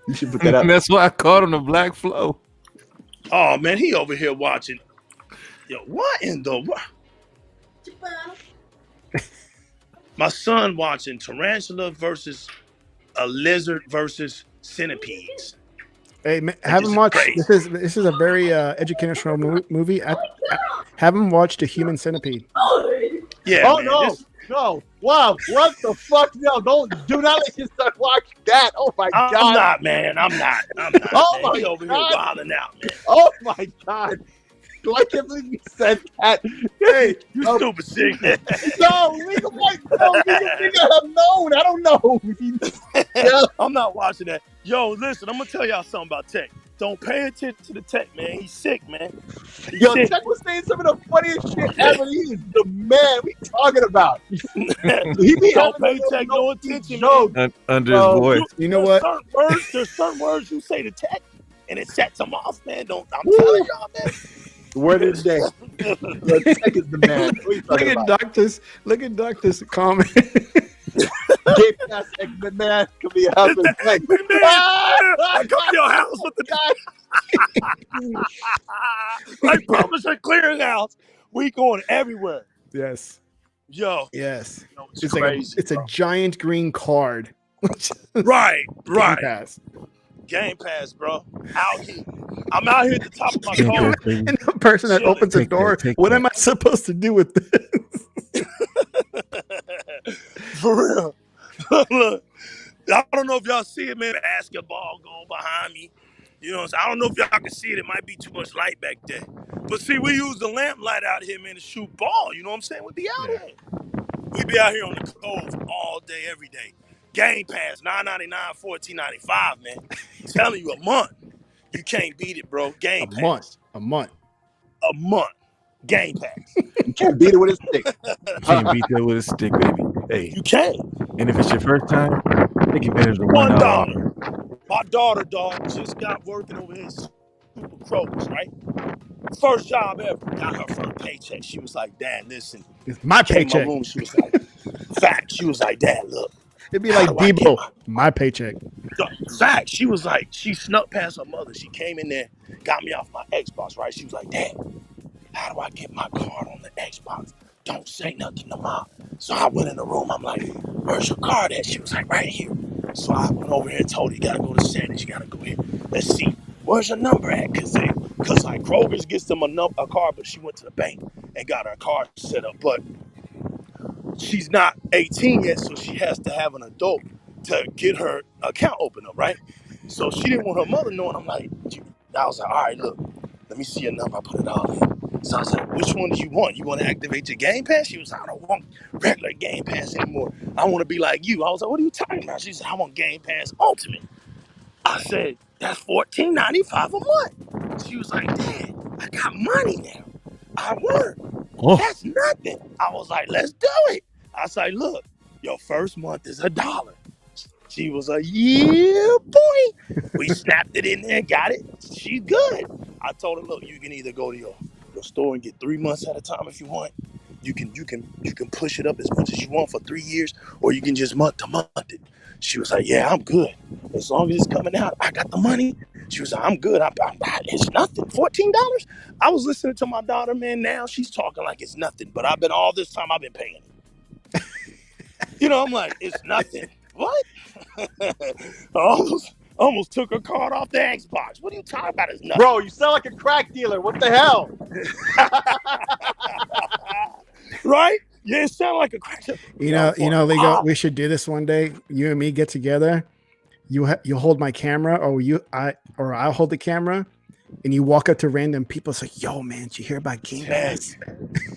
[SPEAKER 2] You should put that up.
[SPEAKER 3] And that's why I called him the Black Flow.
[SPEAKER 4] Oh man, he over here watching. Yo, what in the what? My son watching tarantula versus a lizard versus centipedes.
[SPEAKER 1] Hey, man, have
[SPEAKER 4] is
[SPEAKER 1] him watch.
[SPEAKER 4] crazy.
[SPEAKER 1] This is a very educational movie. Have him watch The Human Centipede.
[SPEAKER 4] Yeah.
[SPEAKER 2] Oh
[SPEAKER 4] man,
[SPEAKER 2] no, no! Wow, what the fuck? No, do not let your son watch that. Oh my
[SPEAKER 4] I'm
[SPEAKER 2] god!
[SPEAKER 4] not, man. I'm not.
[SPEAKER 2] Oh
[SPEAKER 4] man.
[SPEAKER 2] my
[SPEAKER 4] He over here
[SPEAKER 2] God.
[SPEAKER 4] wilding out, man.
[SPEAKER 2] Oh my god! I can't believe you said that. Hey,
[SPEAKER 4] You
[SPEAKER 2] no,
[SPEAKER 4] stupid sick.
[SPEAKER 2] leave him like no, you have known. I don't know. Yeah.
[SPEAKER 4] I'm not watching that. Yo, listen, I'm gonna tell y'all something about Tech. Don't pay attention to the Tech, man. He's sick, man. He's
[SPEAKER 2] Yo,
[SPEAKER 4] sick.
[SPEAKER 2] Tech was saying some of the funniest shit ever. He is the man. We talking about. He be
[SPEAKER 4] Don't
[SPEAKER 2] having
[SPEAKER 4] pay
[SPEAKER 2] those
[SPEAKER 4] Tech no attention,
[SPEAKER 2] jokes.
[SPEAKER 4] man.
[SPEAKER 3] Under
[SPEAKER 2] Bro,
[SPEAKER 3] his voice.
[SPEAKER 1] You know what?
[SPEAKER 4] There's certain words you say to Tech, and it sets him off, man. I'm telling y'all, man.
[SPEAKER 2] Word of the day. Yo, Tech is the man. What are you
[SPEAKER 1] Look
[SPEAKER 2] talking
[SPEAKER 1] at
[SPEAKER 2] about?
[SPEAKER 1] doctors comment.
[SPEAKER 2] Get that segment, man. Could be a husband. Like,
[SPEAKER 4] I come to your house with the like publisher clearinghouse. We going everywhere.
[SPEAKER 1] Yes,
[SPEAKER 4] Yo,
[SPEAKER 1] yes.
[SPEAKER 4] it's
[SPEAKER 1] It's
[SPEAKER 4] crazy.
[SPEAKER 1] it's a giant green card.
[SPEAKER 4] right.
[SPEAKER 1] Game Pass.
[SPEAKER 4] Game Pass, bro. Out here. I'm out here at the top of my car.
[SPEAKER 1] And the person that
[SPEAKER 4] Chilling.
[SPEAKER 1] opens the
[SPEAKER 3] Take that,
[SPEAKER 1] door,
[SPEAKER 3] take
[SPEAKER 1] what
[SPEAKER 3] that.
[SPEAKER 1] am I supposed to do with this?
[SPEAKER 4] For real. Look, I don't know if y'all see it, man. Basketball going behind me. You know what I'm saying? I don't know if y'all can see it. It might be too much light back there. But see, we use the lamp light out here, man, to shoot ball. You know what I'm saying? We be out here. We be out here on the cove all day, every day. Game Pass, $9.99, $14.95, man. I'm telling you, a month. You can't beat it, bro. Game Pass.
[SPEAKER 1] A month.
[SPEAKER 4] A month. Game Pass.
[SPEAKER 2] you can't beat it with a stick.
[SPEAKER 3] Can't beat that with a stick, baby. Hey,
[SPEAKER 4] You can't.
[SPEAKER 3] and if it's your first time, take advantage of the
[SPEAKER 4] $1.
[SPEAKER 3] $1.
[SPEAKER 4] My daughter, dog, just got working over here at Super Crocus, right? First job ever. Got her first paycheck. She was like, Dad, listen.
[SPEAKER 1] It's my
[SPEAKER 4] Came in
[SPEAKER 1] paycheck.
[SPEAKER 4] my room. She was like, fact. She was like, Dad, look.
[SPEAKER 1] It'd be
[SPEAKER 4] How
[SPEAKER 1] like
[SPEAKER 4] do I
[SPEAKER 1] Debo.
[SPEAKER 4] get
[SPEAKER 1] My paycheck.
[SPEAKER 4] Fact. She was like, she snuck past her mother. She came in there, got me off my Xbox, right? She was like, Dad, how do I get my card on the Xbox? Don't say nothing to Mom. So I went in the room. I'm like, where's your card at? She was like, right here. So I went over here and told her, you got to go to settings. You got to go here. Let's see. Where's your number at? Because like Kroger's gets them a card, but she went to the bank and got her card set up. But she's not 18 yet, so she has to have an adult to get her account open up, right? So she didn't want her mother knowing. I'm like, I was like, all right, look, let me see your number. I put it all in. So I was like, which one do you want? You want to activate your Game Pass? She was like, I don't want regular Game Pass anymore. I want to be like you. I was like, what are you talking about? She said, I want Game Pass Ultimate. I said, that's $14.95 a month. She was like, Dad, I got money now. I work.
[SPEAKER 3] Oh.
[SPEAKER 4] That's nothing. I was like, let's do it. I was like, look, your first month is $1. She was like, yeah, boy. We snapped it in there, got it. She's good. I told her, look, you can either go to your store and get 3 months at a time if you want. You can push it up as much as you want for 3 years, or you can just month to month it. She was like, yeah, I'm good. As long as it's coming out, I got the money. She was like, I'm good. It's nothing. $14? I was listening to my daughter, man. Now she's talking like it's nothing, but all this time I've been paying it. You know, I'm like, it's nothing. What? I almost took her card off the Xbox. What are you talking about? It's nothing.
[SPEAKER 2] Bro, you sound like a crack dealer. What the hell?
[SPEAKER 4] Right? Yeah, it sounded like a crack dealer.
[SPEAKER 1] You know, Ligo, we should do this one day. You and me get together. You hold my camera, or I'll hold the camera, and you walk up to random people. It's like, yo, man, did you hear about Game Pass?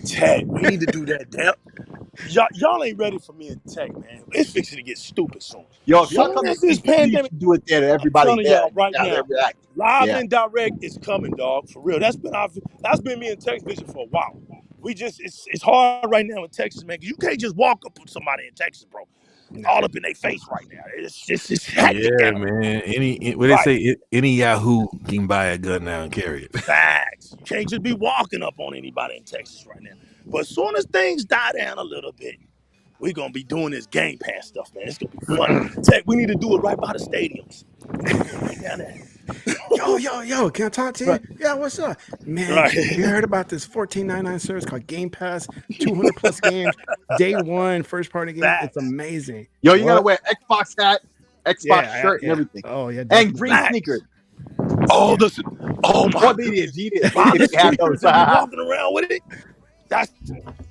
[SPEAKER 4] Tech, we need to do that. Damn. Y'all ain't ready for me in tech, man. It's fixing to get stupid soon.
[SPEAKER 2] Yo, if y'all come to
[SPEAKER 4] this pandemic,
[SPEAKER 2] do it there to everybody.
[SPEAKER 4] I'm telling y'all right now, live
[SPEAKER 2] Yeah.
[SPEAKER 4] and direct is coming, dog. For real. That's been me in Text Vision for a while. It's hard right now in Texas, man, because you can't just walk up with somebody in Texas, bro. All up in their face right now. It's hectic.
[SPEAKER 3] Yeah, man. Any Yahoo can buy a gun now and carry it.
[SPEAKER 4] Facts. You can't just be walking up on anybody in Texas right now. But as soon as things die down a little bit, we're gonna be doing this Game Pass stuff, man. It's gonna be fun. Tech, we need to do it right by the stadiums. Right down there.
[SPEAKER 1] Yo, can I talk to you? Right. Yeah, what's up? Man, you heard about this $14.99 service called Game Pass, 200 plus games, day one, first party game. It's amazing.
[SPEAKER 2] Yo, you gotta wear Xbox hat, Xbox shirt, and everything.
[SPEAKER 1] Oh, yeah.
[SPEAKER 2] And green sneakers.
[SPEAKER 4] Oh, my
[SPEAKER 2] goodness.
[SPEAKER 4] Walking around with it. That's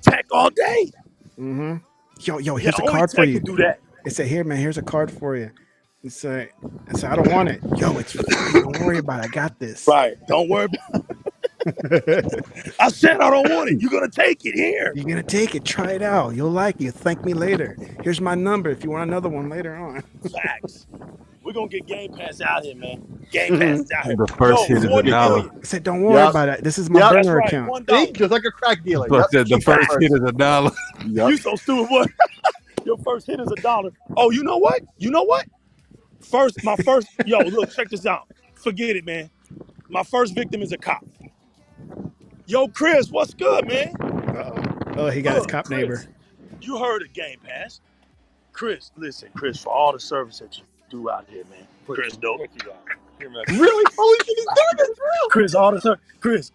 [SPEAKER 4] tech all day.
[SPEAKER 1] Mm-hmm. Yo, here's a card for you.
[SPEAKER 4] Do that.
[SPEAKER 1] It said, here, man, here's a card for you. It's I don't want it. Yo, it's free. Don't worry about it. I got this.
[SPEAKER 4] Right. Don't worry about it. I said I don't want it. You're going to take it here.
[SPEAKER 1] You're going to take it. Try it out. You'll like it. Thank me later. Here's my number if you want another one later on.
[SPEAKER 4] Facts. We're going to get Game Pass out here, man. Game Pass out here.
[SPEAKER 3] The first hit is $1.
[SPEAKER 1] I said, don't worry about it. This is my burner account.
[SPEAKER 2] Just like a crack dealer.
[SPEAKER 3] The first hit is $1.
[SPEAKER 4] You so stupid, boy. Your first hit is $1. Oh, you know what? Yo, look, check this out. Forget it, man. My first victim is a cop. Yo, Chris, what's good, man?
[SPEAKER 1] Oh, he got his cop
[SPEAKER 4] Chris,
[SPEAKER 1] neighbor.
[SPEAKER 4] You heard of Game Pass. Chris, listen, for all the service that you do out here, man. Chris, dope.
[SPEAKER 2] Really? Holy shit, he's doing this for real.
[SPEAKER 4] Chris,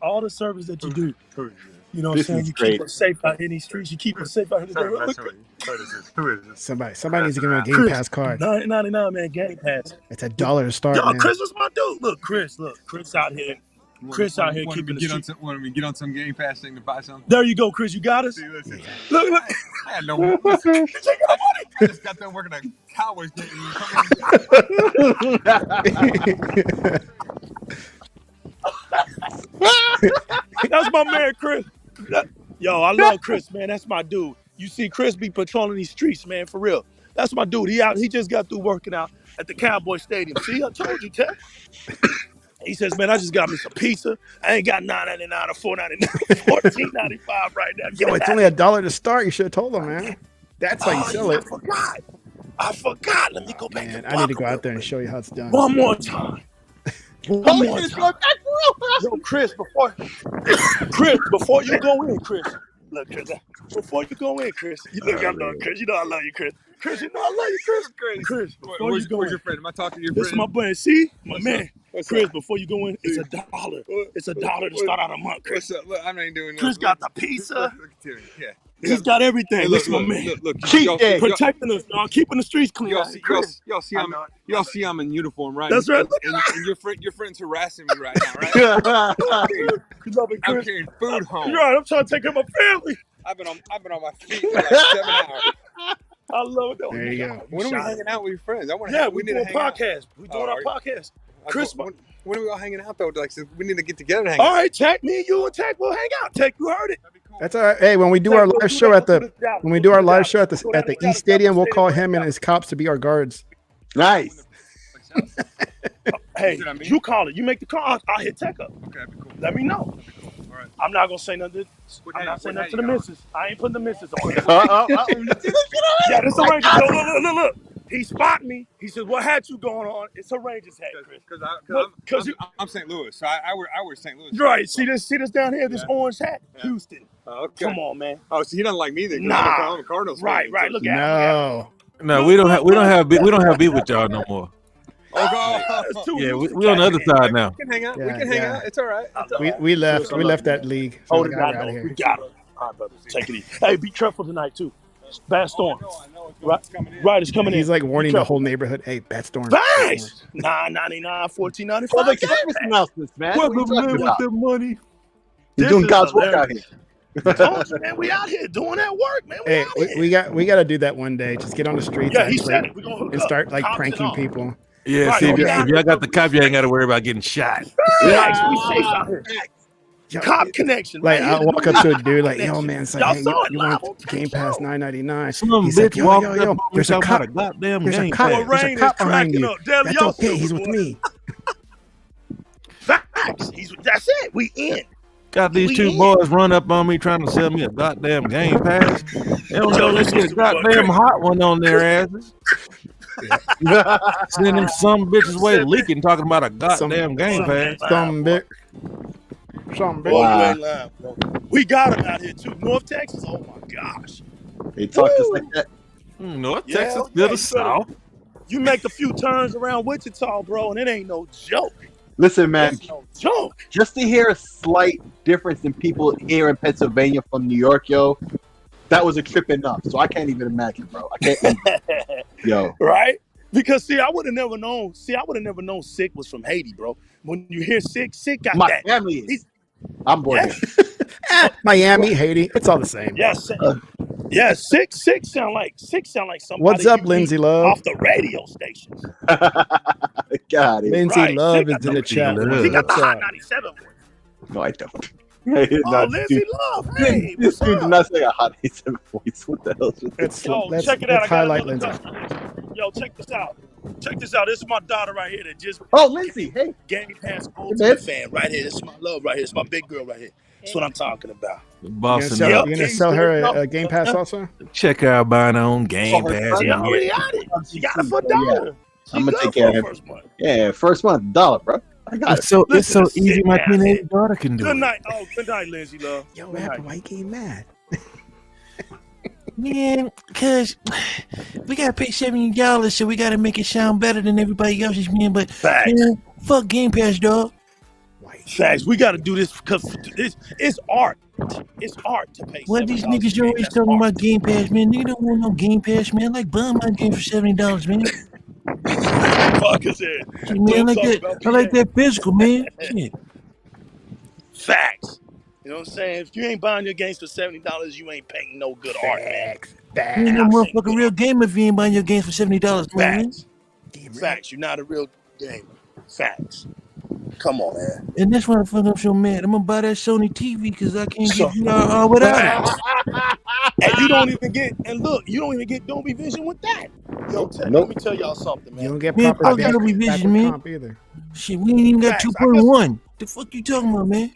[SPEAKER 4] all the service that you do. You know what I'm saying? You keep us safe out here in these streets. You keep us safe out here.
[SPEAKER 1] Somebody needs to give him a Game Pass card.
[SPEAKER 4] $9.99, man. Game Pass.
[SPEAKER 1] It's $1 to start.
[SPEAKER 4] Yo,
[SPEAKER 1] man.
[SPEAKER 4] Chris was my dude. Look, Chris out here. Chris out here keeping the street.
[SPEAKER 5] Want me to get on some Game Pass thing to buy something?
[SPEAKER 4] There you go, Chris. You got us. Look.
[SPEAKER 5] I had no money. I just got done working at Cowboys game.
[SPEAKER 4] That's my man, Chris. Yo, I love Chris, man. That's my dude. You see Chris be patrolling these streets, man, for real. That's my dude. He just got through working out at the Cowboy Stadium. See, I told you, Ted. He says, man, I just got me some pizza. I ain't got $9.99 or $4.99, $14.95 right now.
[SPEAKER 1] Yo, it's only $1 to start. You should have told him, man. That's how you sell it.
[SPEAKER 4] I forgot. Let me go back.
[SPEAKER 1] Man, I need to go out there and show you how it's done.
[SPEAKER 4] One more time. Yo, Chris, before you go in, Chris. Look, Chris, before you go in, Chris. Look, I love Chris. You know I love you, Chris. Chris, you know I love you, Chris. Chris,
[SPEAKER 5] where's your friend? Am I talking to your friend?
[SPEAKER 4] This is my buddy. See? My man. Chris, before you go in, it's $1. It's $1 to start out a month, Chris.
[SPEAKER 5] What's up? Look, I ain't doing that.
[SPEAKER 4] Chris got the pizza.
[SPEAKER 5] Yeah.
[SPEAKER 4] He's got everything. Hey, look, my man.
[SPEAKER 5] Look,
[SPEAKER 4] protecting us, y'all. Keeping the streets clean.
[SPEAKER 5] Y'all see I'm in uniform, right?
[SPEAKER 4] That's right.
[SPEAKER 5] And your friend's harassing me right now, right? I'm carrying food home.
[SPEAKER 4] You're right. I'm trying to take care of my family.
[SPEAKER 5] I've been on my feet for like 7 hours.
[SPEAKER 4] I love it.
[SPEAKER 1] There you go.
[SPEAKER 5] When are we hanging out with your friends?
[SPEAKER 4] We doing a podcast. We doing our podcast. Chris,
[SPEAKER 5] when are we all hanging out though? Like, we need to get together and hang
[SPEAKER 4] out.
[SPEAKER 5] out.
[SPEAKER 4] All right, Tech, me and you and Tech will hang out. Tech, you heard it.
[SPEAKER 1] That's all right. Hey, when we do our live show at the East Stadium, we'll call him and his cops to be our guards.
[SPEAKER 2] Nice.
[SPEAKER 4] Hey, you call it. You make the call. I'll hit Tech up.
[SPEAKER 5] Okay, that'd be cool.
[SPEAKER 4] Let me know.
[SPEAKER 5] Cool. All right.
[SPEAKER 4] I'm not gonna say nothing. I'm not saying nothing to the missus. I ain't putting the missus on.
[SPEAKER 2] Yeah,
[SPEAKER 4] this arrangement. Look. He spot me. He says, "What hat you going on?" It's a Rangers hat, Chris.
[SPEAKER 5] Because I'm St. Louis, so I wear St. Louis.
[SPEAKER 4] Right. See this down here, this orange hat, Houston.
[SPEAKER 5] Okay.
[SPEAKER 4] Come on, man.
[SPEAKER 5] Oh, so he doesn't like me then?
[SPEAKER 4] Nah.
[SPEAKER 5] I'm a Cardinals
[SPEAKER 4] Right.
[SPEAKER 5] fan.
[SPEAKER 4] Look at him.
[SPEAKER 3] No, we don't have beef with y'all no more.
[SPEAKER 4] Yeah,
[SPEAKER 3] we on the other side now.
[SPEAKER 5] We can hang out.
[SPEAKER 1] Yeah,
[SPEAKER 5] we can hang
[SPEAKER 1] yeah.
[SPEAKER 5] out. It's all right.
[SPEAKER 1] We left that league. So we got out of
[SPEAKER 4] We
[SPEAKER 1] here.
[SPEAKER 4] got it. All right, brother. Take it easy. Hey, be careful tonight too. Bad storm.
[SPEAKER 5] I know.
[SPEAKER 4] It's coming in.
[SPEAKER 1] He's like warning the whole neighborhood. Hey, bad storm.
[SPEAKER 4] Thanks. $9.99, $14.95.
[SPEAKER 2] Well, the Christmas announcements, man. What are you talking about?
[SPEAKER 3] the money.
[SPEAKER 2] You're doing God's work out here.
[SPEAKER 4] Told you, man, we out here doing that work, man.
[SPEAKER 1] Hey, we got to do that one day. Just get on the streets
[SPEAKER 4] Yeah, he said it. We're gonna hook
[SPEAKER 1] and
[SPEAKER 4] up.
[SPEAKER 1] start like
[SPEAKER 4] Cops
[SPEAKER 1] pranking
[SPEAKER 4] and all.
[SPEAKER 1] people.
[SPEAKER 3] Yeah,
[SPEAKER 4] Right,
[SPEAKER 3] see, if
[SPEAKER 4] yeah.
[SPEAKER 3] y'all got the cop, you ain't got to worry about getting shot.
[SPEAKER 4] Thanks. We safe out here.
[SPEAKER 1] Yo,
[SPEAKER 4] Cop connection.
[SPEAKER 1] Like
[SPEAKER 4] right
[SPEAKER 1] I'll
[SPEAKER 4] here.
[SPEAKER 1] walk up to a dude like, yo man, it's like,
[SPEAKER 4] Y'all
[SPEAKER 1] hey,
[SPEAKER 4] saw it
[SPEAKER 1] you
[SPEAKER 4] live
[SPEAKER 1] want
[SPEAKER 4] on
[SPEAKER 1] Game Pass
[SPEAKER 4] show.
[SPEAKER 1] $9.99?
[SPEAKER 3] Some
[SPEAKER 1] He's like,
[SPEAKER 3] bitch walked up on me
[SPEAKER 1] there's a
[SPEAKER 3] talking
[SPEAKER 1] cop.
[SPEAKER 3] about a goddamn
[SPEAKER 1] There's a
[SPEAKER 3] game
[SPEAKER 1] cop.
[SPEAKER 3] pass.
[SPEAKER 1] There's a
[SPEAKER 4] Rain
[SPEAKER 1] cop
[SPEAKER 4] is
[SPEAKER 1] behind
[SPEAKER 4] cracking
[SPEAKER 1] you.
[SPEAKER 4] up. Deli,
[SPEAKER 1] That's
[SPEAKER 4] y'all
[SPEAKER 1] okay. He's
[SPEAKER 4] super
[SPEAKER 1] with me.
[SPEAKER 4] Facts. That's it. We in.
[SPEAKER 3] Got these two boys run up on me trying to sell me a goddamn game pass. They don't know there's a goddamn hot one on their asses. Sending some bitches way leaking talking about a goddamn game pass.
[SPEAKER 1] Some bit.
[SPEAKER 4] Boy, you ain't lying, bro. We got him out here too. North Texas. Oh my gosh.
[SPEAKER 2] They talk just like that.
[SPEAKER 3] North
[SPEAKER 4] Yeah,
[SPEAKER 3] Texas,
[SPEAKER 4] okay,
[SPEAKER 3] still the
[SPEAKER 4] you
[SPEAKER 3] South.
[SPEAKER 4] You make a few turns around Wichita, bro, and it ain't no joke.
[SPEAKER 2] Listen, man,
[SPEAKER 4] It's no joke.
[SPEAKER 2] just to hear a slight difference in people here in Pennsylvania from New York, yo, that was a trip enough. So I can't even imagine, bro. I can't. Yo,
[SPEAKER 4] Right? Because see, I would have never known. Sick was from Haiti, bro. When you hear Sick got
[SPEAKER 2] my
[SPEAKER 4] that.
[SPEAKER 2] family is. I'm born
[SPEAKER 4] Yeah.
[SPEAKER 2] here.
[SPEAKER 1] Miami, Haiti, it's all the same.
[SPEAKER 4] Yes. Yeah, Sick sound like somebody.
[SPEAKER 1] What's up,
[SPEAKER 4] you
[SPEAKER 1] Lindsay
[SPEAKER 4] meet
[SPEAKER 1] Love?
[SPEAKER 4] Off the radio stations.
[SPEAKER 2] God,
[SPEAKER 1] Lindsay
[SPEAKER 4] Right.
[SPEAKER 1] Love
[SPEAKER 4] Sick
[SPEAKER 1] is
[SPEAKER 4] got
[SPEAKER 1] in the chat.
[SPEAKER 3] Love.
[SPEAKER 4] He got the
[SPEAKER 1] What's
[SPEAKER 4] hot
[SPEAKER 1] up?
[SPEAKER 4] 97 voice.
[SPEAKER 2] no, I don't.
[SPEAKER 4] Oh, Lindsay Love. Hey,
[SPEAKER 2] This
[SPEAKER 4] what's
[SPEAKER 2] dude did
[SPEAKER 4] up?
[SPEAKER 2] not say a hot 87 voice. What the hell is this?
[SPEAKER 1] Let's
[SPEAKER 4] Check it out. I got
[SPEAKER 1] highlight
[SPEAKER 4] another
[SPEAKER 1] Lindsay.
[SPEAKER 4] customer. Yo, check this out. This is my daughter right here that just
[SPEAKER 2] Oh, Lindsay, hey.
[SPEAKER 4] Game Pass Ultimate fan right here. This is my love right here. It's my big girl right here. That's what I'm talking about.
[SPEAKER 3] Bossing
[SPEAKER 1] You're
[SPEAKER 3] up.
[SPEAKER 1] gonna sell her a Game Pass also?
[SPEAKER 3] Check her out buying her own game
[SPEAKER 2] Oh,
[SPEAKER 3] pass.
[SPEAKER 4] She already got it. She got it for $1.
[SPEAKER 2] I'm gonna
[SPEAKER 4] She
[SPEAKER 2] take
[SPEAKER 4] good
[SPEAKER 2] care
[SPEAKER 4] for
[SPEAKER 2] of
[SPEAKER 4] her
[SPEAKER 2] it.
[SPEAKER 4] first month.
[SPEAKER 2] Yeah, first month, $1, bro. I got it.
[SPEAKER 3] It's so
[SPEAKER 4] Listen,
[SPEAKER 3] easy. My
[SPEAKER 4] sit
[SPEAKER 3] teenage
[SPEAKER 4] down.
[SPEAKER 3] daughter can do
[SPEAKER 4] Good
[SPEAKER 3] it.
[SPEAKER 4] night. Oh, good night, Lindsay Love.
[SPEAKER 1] Yo,
[SPEAKER 4] Good
[SPEAKER 1] what happened?
[SPEAKER 4] night.
[SPEAKER 1] Why you getting mad?
[SPEAKER 6] Man, because we got to pay $70, so we got to make it sound better than everybody else's, man. But,
[SPEAKER 4] Facts.
[SPEAKER 6] man, fuck Game Pass, dog.
[SPEAKER 4] Facts. We got to do this because it's art. It's art to pay.
[SPEAKER 6] What these
[SPEAKER 4] $7
[SPEAKER 6] niggas
[SPEAKER 4] for
[SPEAKER 6] always
[SPEAKER 4] That's
[SPEAKER 6] talking
[SPEAKER 4] art.
[SPEAKER 6] about Game Pass, man? Nigga don't want no Game Pass, man. Like, buying my game for $70, man.
[SPEAKER 4] Fuck is it?
[SPEAKER 6] Shit, man, I like that. I like that physical, man. Shit.
[SPEAKER 4] Facts. You know what I'm saying? If you ain't buying your games for $70, you ain't paying no good art, man.
[SPEAKER 6] You ain't no motherfucking real gamer if you ain't buying your games for $70, man.
[SPEAKER 4] Facts. Facts. You're not a real gamer. Facts. Come on, man.
[SPEAKER 6] And that's why the fuck I'm so mad. I'm gonna buy that Sony TV because I can't get VR without it.
[SPEAKER 4] And you don't even get, and look, you don't even get Dolby Vision with that. Yo, let me tell y'all something, man.
[SPEAKER 1] You don't get
[SPEAKER 6] Man,
[SPEAKER 1] proper
[SPEAKER 6] fuck Dolby Vision, man.
[SPEAKER 1] comp either.
[SPEAKER 6] Shit, we ain't even got
[SPEAKER 4] Facts.
[SPEAKER 6] 2.1. The fuck you talking about, man?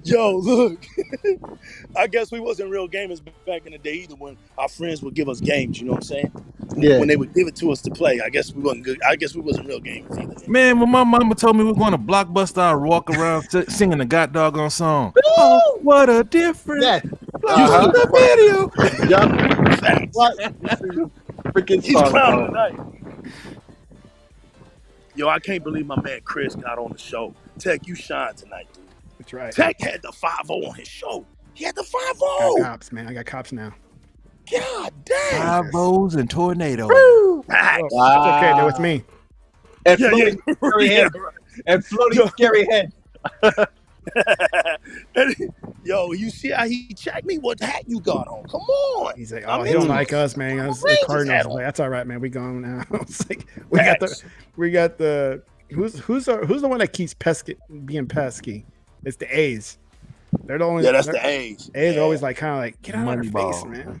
[SPEAKER 4] Yo, look. I guess we wasn't real gamers back in the day either when our friends would give us games, you know what I'm saying?
[SPEAKER 2] Yeah.
[SPEAKER 4] When they would give it to us to play, I guess we wasn't good. I guess we wasn't real gamers either.
[SPEAKER 3] Man, when my mama told me we were going to Blockbuster, I walk around singing the god doggone song. Oh, what a difference!
[SPEAKER 2] Yeah.
[SPEAKER 3] You see the video?
[SPEAKER 2] Yup.
[SPEAKER 4] Facts.
[SPEAKER 2] What? Freaking
[SPEAKER 4] He's
[SPEAKER 2] song,
[SPEAKER 4] clowning
[SPEAKER 2] bro.
[SPEAKER 4] tonight. Yo, I can't believe my man Chris got on the show. Tech, you shine tonight, dude.
[SPEAKER 1] That's right.
[SPEAKER 4] Tech had the 5-0 on his show. He had the
[SPEAKER 1] I
[SPEAKER 4] 5-0.
[SPEAKER 1] got cops, man. I got cops now.
[SPEAKER 4] God damn.
[SPEAKER 3] 5 O's and tornadoes.
[SPEAKER 4] Facts.
[SPEAKER 1] It's okay. They're with me.
[SPEAKER 2] And
[SPEAKER 4] Yeah,
[SPEAKER 2] floating scary head. And floating scary head.
[SPEAKER 4] Yo, you see how he checked me? What hat you got on? Come on.
[SPEAKER 1] He's like,
[SPEAKER 4] I'm
[SPEAKER 1] oh, he don't
[SPEAKER 4] into
[SPEAKER 1] like
[SPEAKER 4] it.
[SPEAKER 1] us, man. Us
[SPEAKER 4] Rangers
[SPEAKER 1] Cardinals.
[SPEAKER 4] hat
[SPEAKER 1] I'm
[SPEAKER 4] on.
[SPEAKER 1] like, that's all right, man. We going now. It's like
[SPEAKER 4] Facts.
[SPEAKER 1] we got the who's the one that keeps being pesky? It's the A's. They're the only.
[SPEAKER 4] Yeah, that's the A's.
[SPEAKER 1] A's
[SPEAKER 4] Yeah.
[SPEAKER 1] are always like kind of like get out of our
[SPEAKER 3] Moneyball.
[SPEAKER 1] face, man.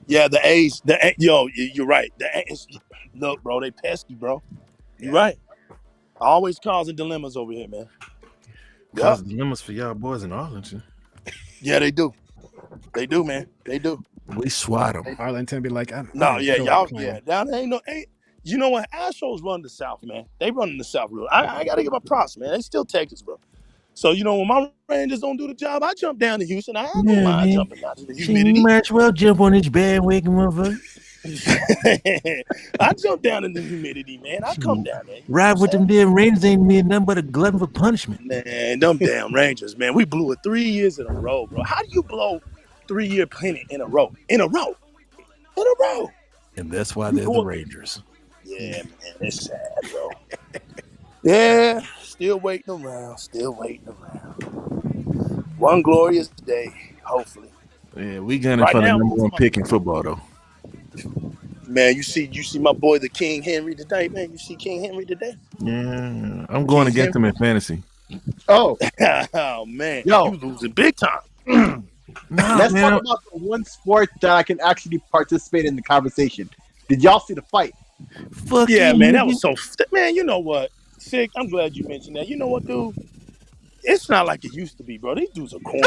[SPEAKER 4] Yeah, the A's. Yo, you're right. The A's, look, bro, they pesky, bro. You're right. Always causing dilemmas over here, man.
[SPEAKER 3] Cause dilemmas for y'all boys in Arlington.
[SPEAKER 4] Yeah, they do. They do, man. They do.
[SPEAKER 3] We swat them.
[SPEAKER 1] Arlington be like,
[SPEAKER 4] No, yeah, y'all, yeah. Down there ain't. You know what? Astros run the South, man. They run in the South real. I gotta give my props, man. They still Texas, bro. So you know when my Rangers don't do the job, I jump down to Houston. I don't mind jumping down to the humidity.
[SPEAKER 6] You might as well jump on this bandwagon, motherfucker.
[SPEAKER 4] I jump down in the humidity, man. I come down there.
[SPEAKER 6] Ride with them damn Rangers ain't mean nothing but a glutton for punishment.
[SPEAKER 4] Man, them damn Rangers, man. We blew it 3 years in a row, bro. How do you blow 3-year pennant in a row? In a row.
[SPEAKER 3] And that's why they're the Rangers.
[SPEAKER 4] Yeah, man. It's sad, bro. Yeah, still waiting around. One glorious day, hopefully.
[SPEAKER 3] Yeah, we gunning for the number one pick in football, though.
[SPEAKER 4] Man, you see my boy, the King Henry today, man. You see King Henry today?
[SPEAKER 3] Yeah, I'm going against him in fantasy.
[SPEAKER 2] Oh,
[SPEAKER 4] oh man,
[SPEAKER 2] yo,
[SPEAKER 4] you losing big time.
[SPEAKER 2] Let's talk about the one sport that I can actually participate in the conversation. Did y'all see the fight?
[SPEAKER 6] Fuck
[SPEAKER 4] yeah,
[SPEAKER 6] you,
[SPEAKER 4] man, that was so. Man, you know what? Sick. I'm glad you mentioned that. You know what, dude? It's not like it used to be, bro. These dudes are corny.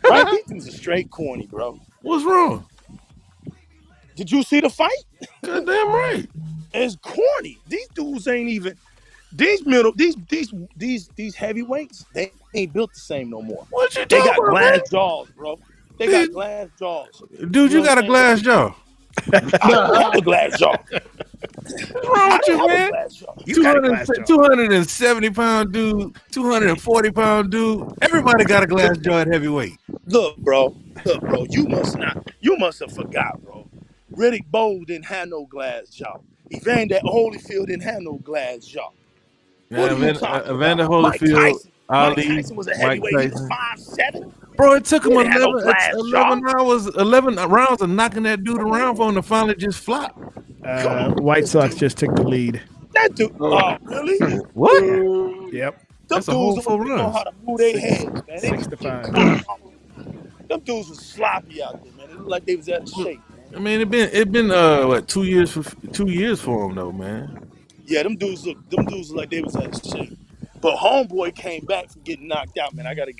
[SPEAKER 4] Right? These dudes are straight corny, bro.
[SPEAKER 3] What's wrong?
[SPEAKER 4] Did you see the fight?
[SPEAKER 3] Goddamn right.
[SPEAKER 4] It's corny. These dudes ain't even. These heavyweights, they ain't built the same no more.
[SPEAKER 3] What you
[SPEAKER 4] They
[SPEAKER 3] talking
[SPEAKER 4] got
[SPEAKER 3] about,
[SPEAKER 4] glass
[SPEAKER 3] man?
[SPEAKER 4] jaws, bro. They got glass jaws.
[SPEAKER 3] Dude, you got a glass jaw.
[SPEAKER 4] I don't have a glass jaw.
[SPEAKER 3] What's wrong with you, man? 270-pound dude, 240-pound dude. Everybody got a glass jaw at heavyweight.
[SPEAKER 4] Look, bro. You must have forgot, bro. Riddick Bowe didn't have no glass jaw. Evander Holyfield didn't have no glass jaw.
[SPEAKER 3] Yeah, Evander Holyfield, Ali,
[SPEAKER 4] Mike Tyson was a heavyweight. He was 5'7".
[SPEAKER 3] Bro, it took him 11 rounds of knocking that dude around for him to finally just flop.
[SPEAKER 1] White Sox just took the lead.
[SPEAKER 4] That dude, oh, really?
[SPEAKER 3] What?
[SPEAKER 1] Yep.
[SPEAKER 3] That's a whole full
[SPEAKER 4] Don't know
[SPEAKER 3] run.
[SPEAKER 4] how to move their heads, man.
[SPEAKER 1] 6-5.
[SPEAKER 4] Them dudes was sloppy out there, man. They looked like they was out of shape, man.
[SPEAKER 3] I mean, it been what 2 years for him though, man.
[SPEAKER 4] Yeah, them dudes look like they was out of shape. But homeboy came back from getting knocked out, man. I gotta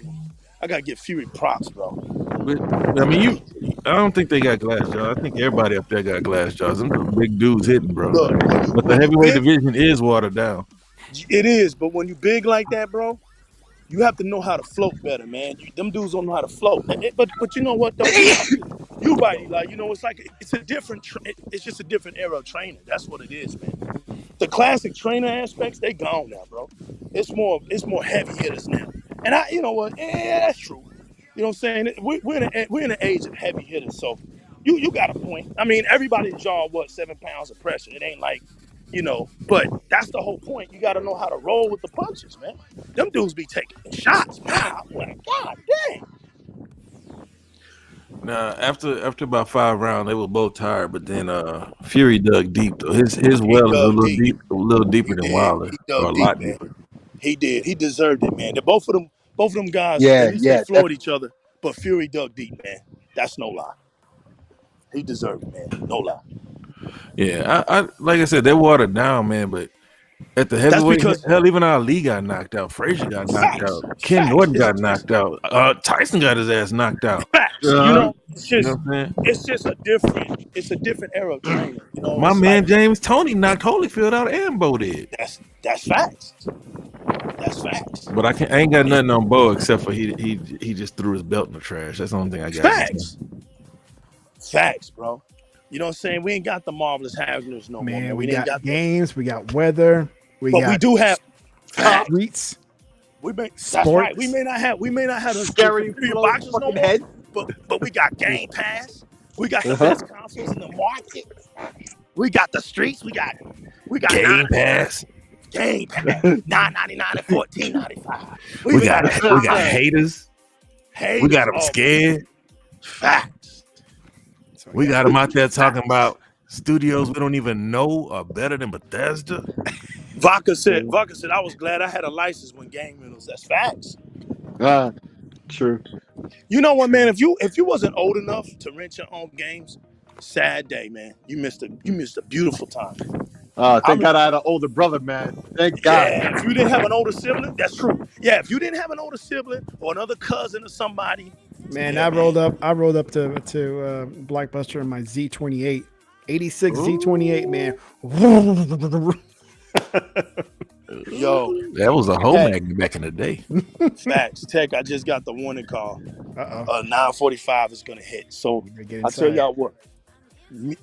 [SPEAKER 4] give Fury props, bro.
[SPEAKER 3] But, I mean, I don't think they got glass jaws. I think everybody up there got glass jaws. Them big dudes hitting, bro.
[SPEAKER 4] Look,
[SPEAKER 3] but the heavyweight division is watered down.
[SPEAKER 4] It is, but when you big like that, bro, you have to know how to float better, man. Them dudes don't know how to float. But you know what, though? You right, like, you know, it's like it's just a different era of training. That's what it is, man. The classic trainer aspects, they gone now, bro. It's more heavy hitters now. And you know what? Yeah, that's true. You know what I'm saying? We're in an age of heavy hitters, so you got a point. I mean, everybody's jaw 7 pounds of pressure. It ain't like, you know, but that's the whole point. You got to know how to roll with the punches, man. Them dudes be taking shots. Wow, like, God damn.
[SPEAKER 3] Now, after about 5 rounds, they were both tired. But then Fury dug deep. Though. His well is a little deeper than Wilder, or a lot deeper.
[SPEAKER 4] He did. He deserved it, man. Both of them guys, they floored each other. But Fury dug deep, man. That's no lie. He deserved it, man. No lie.
[SPEAKER 3] Yeah, I like I said, they're watered down, man. But at the heavyweight, hell, even Ali got knocked out. Frazier got knocked out. Ken Norton got knocked out. Tyson got his ass knocked out.
[SPEAKER 4] Facts. You know, it's just a different era of training. You know,
[SPEAKER 3] my man James Toney knocked Holyfield out and Bo did.
[SPEAKER 4] That's facts. That's facts.
[SPEAKER 3] But I ain't got nothing on Bo except for he just threw his belt in the trash. That's the only thing I got.
[SPEAKER 4] Facts, bro. You know what I'm saying? We ain't got the marvelous Hagners no more. Man,
[SPEAKER 1] we got games, we got weather, we do
[SPEAKER 4] have
[SPEAKER 1] streets.
[SPEAKER 4] That's right. We may not have a
[SPEAKER 2] scary
[SPEAKER 4] boxes no more, but we got Game Pass. We got the best consoles in the market. We got the streets. We got
[SPEAKER 3] Game Pass.
[SPEAKER 4] Game Pass. $9.99 and $14.95.
[SPEAKER 3] We got haters. We got them scared.
[SPEAKER 4] Facts.
[SPEAKER 3] We got them out there talking about studios we don't even know are better than Bethesda.
[SPEAKER 4] Vodka said, I was glad I had a license when Game Rentals. That's facts.
[SPEAKER 2] True.
[SPEAKER 4] You know what, man? If you wasn't old enough to rent your own games, sad day, man. You missed a beautiful time.
[SPEAKER 2] Thank God I had an older brother, man. Thank God.
[SPEAKER 4] Yeah, if you didn't have an older sibling, that's true. Yeah, if you didn't have an older sibling or another cousin or somebody,
[SPEAKER 1] Man,
[SPEAKER 4] Yeah,
[SPEAKER 1] I rolled up to Blockbuster in my Z28, 86 Z28, man.
[SPEAKER 4] Yo,
[SPEAKER 3] That was a whole
[SPEAKER 4] Hey.
[SPEAKER 3] magnet back in the day.
[SPEAKER 4] facts. Tech, I just got the warning call.
[SPEAKER 1] Uh-oh.
[SPEAKER 4] 9:45 is gonna hit. So
[SPEAKER 1] You better get
[SPEAKER 4] I tell
[SPEAKER 1] inside.
[SPEAKER 4] y'all what,